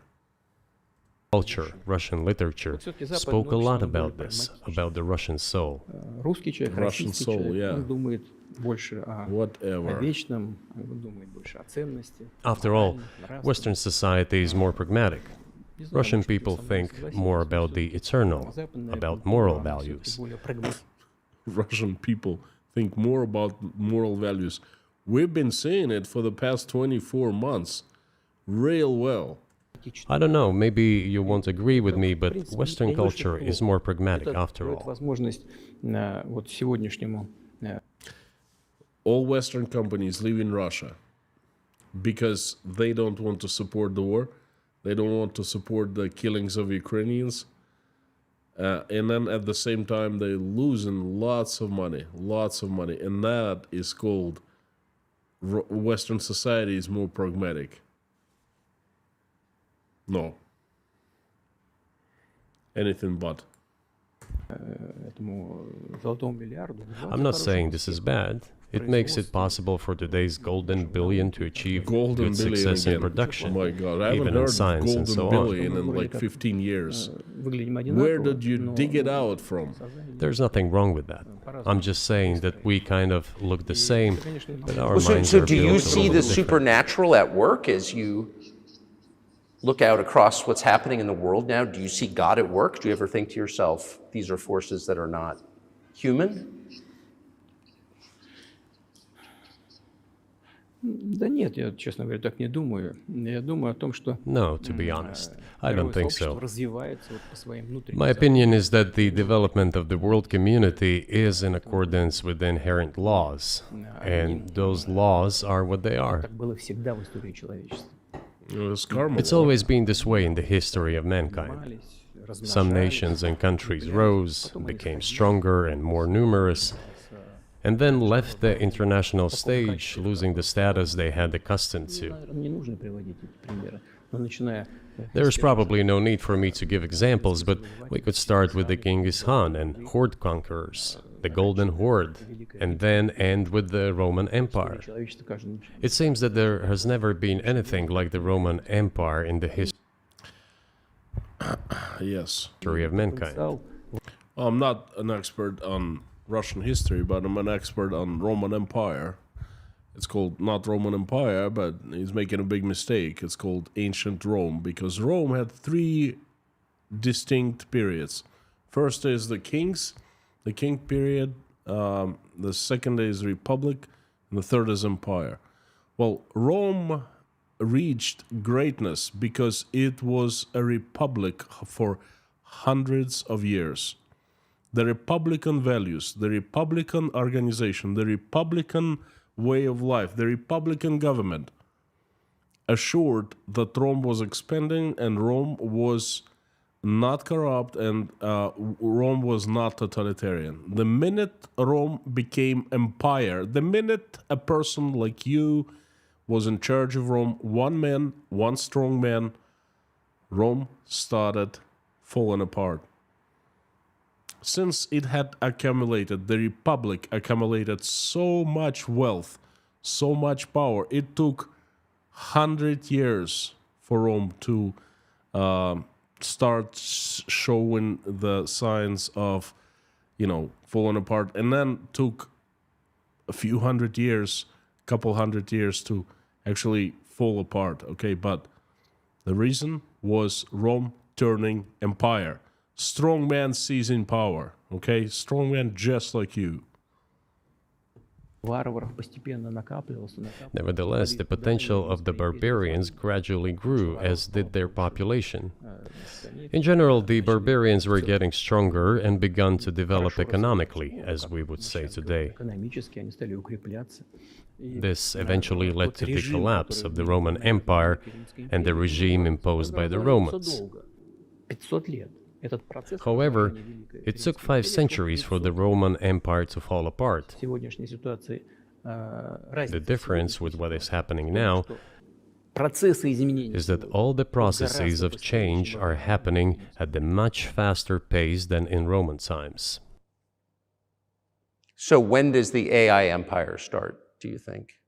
Russian literature, spoke a lot about this, about the Russian soul. Русский человек, Russian российский soul, человек, yeah. он думает больше о Whatever. вечном, он думает больше о ценности. After all, Western society is more pragmatic. Russian people think more about the eternal, about moral values. Russian people think more about moral values. We've been saying it for the past 24 months real well. I don't know, maybe you won't agree with me, but Western culture is more pragmatic after all. Возможность вот сегодняшнему All Western companies live in Russia because they don't want to support the war. They don't want to support the killings of Ukrainians. And then at the same time, they're losing lots of money. And that is called Western society is more pragmatic. No. Anything but. этому золотому миллиарду. I'm not saying this is bad. It makes it possible for today's golden billion to achieve Golden good billion success in again. production, Oh my God, I haven't even in heard science golden and so on. billion in like 15 years. Выглядим Where одинаково, did you но dig it out from? There's nothing wrong with that. I'm just saying that we kind of look the same, but our Well, minds so are do you built a see little the different. supernatural at work as you look out across what's happening in the world now? Do you see God at work? Do you ever think to yourself, these are forces that are not human? Да нет, я, честно говоря, так не думаю. Я думаю о том, что No, to be honest, I don't think общество so. развивается вот по своим внутренним My opinion is that the development of the world community is in accordance with the inherent laws, and those laws are what they are. Так было всегда в истории человечества. It's karma. It's always been this way in the history of mankind. Занимались, Some размножались, nations and countries rose, became stronger and more numerous, and then left the international stage, losing the status they had accustomed to. наверное, не нужно приводить эти примеры, но начиная There's probably no need for me to give examples, but we could start with the Genghis Khan and horde conquerors, the Golden Horde, and then end with the Roman Empire. человечество каждый It seems that there has never been anything like the Roman Empire in the Yes. history of mankind. потенциал I'm not an expert on Russian history, but I'm an expert on Roman Empire. It's called not Roman Empire, but he's making a big mistake. It's called Ancient Rome, because Rome had three distinct periods. First is the king period. The second is Republic, and the third is Empire. Well, Rome reached greatness because it was a republic for hundreds of years. The Republican values, the Republican organization, the Republican way of life, the Republican government assured that Rome was expanding and Rome was not corrupt, and Rome was not totalitarian. The minute Rome became empire, the minute a person like you was in charge of Rome, one man, one strong man, Rome started falling apart. Since it had accumulated, the Republic accumulated so much wealth, so much power, it took 100 years for Rome to start showing the signs of, falling apart, and then took a few hundred years, couple hundred years to actually fall apart. Okay, but the reason was Rome turning empire. Strong man seizing power. Okay, strong man just like you. Nevertheless, the potential of the barbarians gradually grew, as did their population. In general, the barbarians were getting stronger and begun to develop economically, as we would say today. This eventually led to the collapse of the Roman Empire and the regime imposed by the Romans. However, it took 5 centuries for the Roman Empire to fall apart. The difference with what is happening now is that all the processes of change are happening at a much faster pace than in Roman times. So when does the AI empire start, do you think?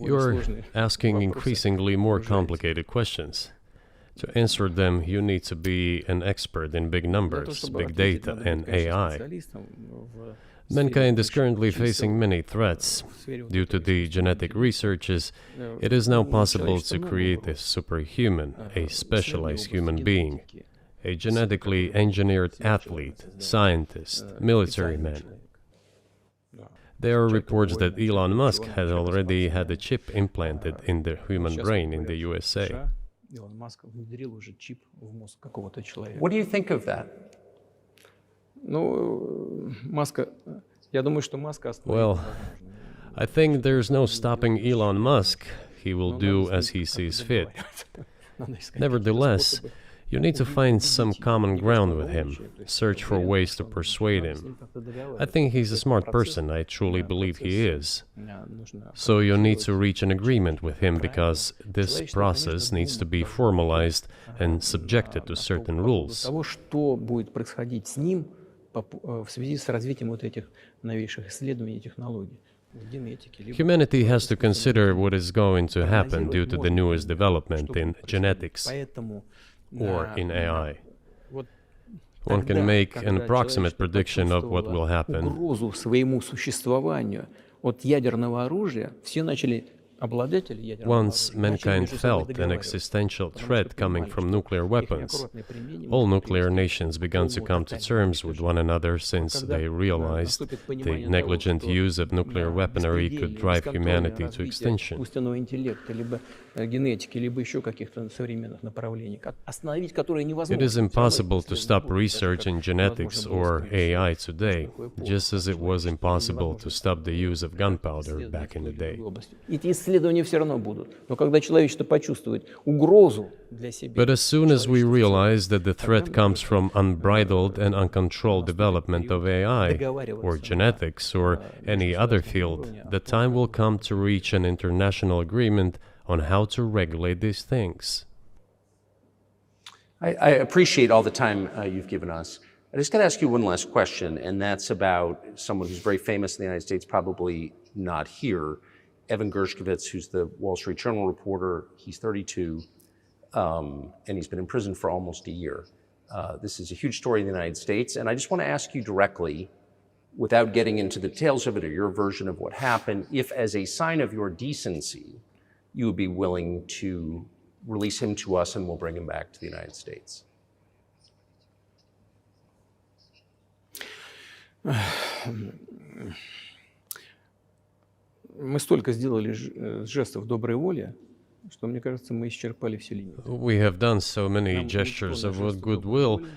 You're asking increasingly more complicated questions. To answer them, you need to be an expert in big numbers, big data, and AI. Mankind is currently facing many threats. Due to the genetic researches, it is now possible to create a superhuman, a specialized human being, a genetically engineered athlete, scientist, military man. There are reports that Elon Musk had already had a chip implanted in the human brain in the USA. What do you think of that? Well, I think there's no stopping Elon Musk. He will do as he sees fit. Nevertheless, you need to find some common ground with him, search for ways to persuade him. I think he's a smart person, I truly believe he is. So you need to reach an agreement with him because this process needs to be formalized and subjected to certain rules. Humanity has to consider what is going to happen due to the newest development in genetics or in AI. One can make an approximate prediction of what will happen. Once mankind felt an existential threat coming from nuclear weapons, all nuclear nations began to come to terms with one another since they realized the negligent use of nuclear weaponry could drive humanity to extinction. It is impossible to stop research in genetics or AI today, just as it was impossible to stop the use of gunpowder back in the day. But as soon as we realize that the threat comes from unbridled and uncontrolled development of AI, or genetics, or any other field, the time will come to reach an international agreement on how to regulate these things. I appreciate all the time you've given us. I just got to ask you one last question, and that's about someone who's very famous in the United States, probably not here, Evan Gershkovich, who's the Wall Street Journal reporter. He's 32, and he's been in prison for almost a year. This is a huge story in the United States, and I just want to ask you directly, without getting into the details of it or your version of what happened, if as a sign of your decency, you would be willing to release him to us and we'll bring him back to the United States. Мы столько сделали жестов доброй воли, что, мне кажется, мы исчерпали всю линию. We have done so many gestures of goodwill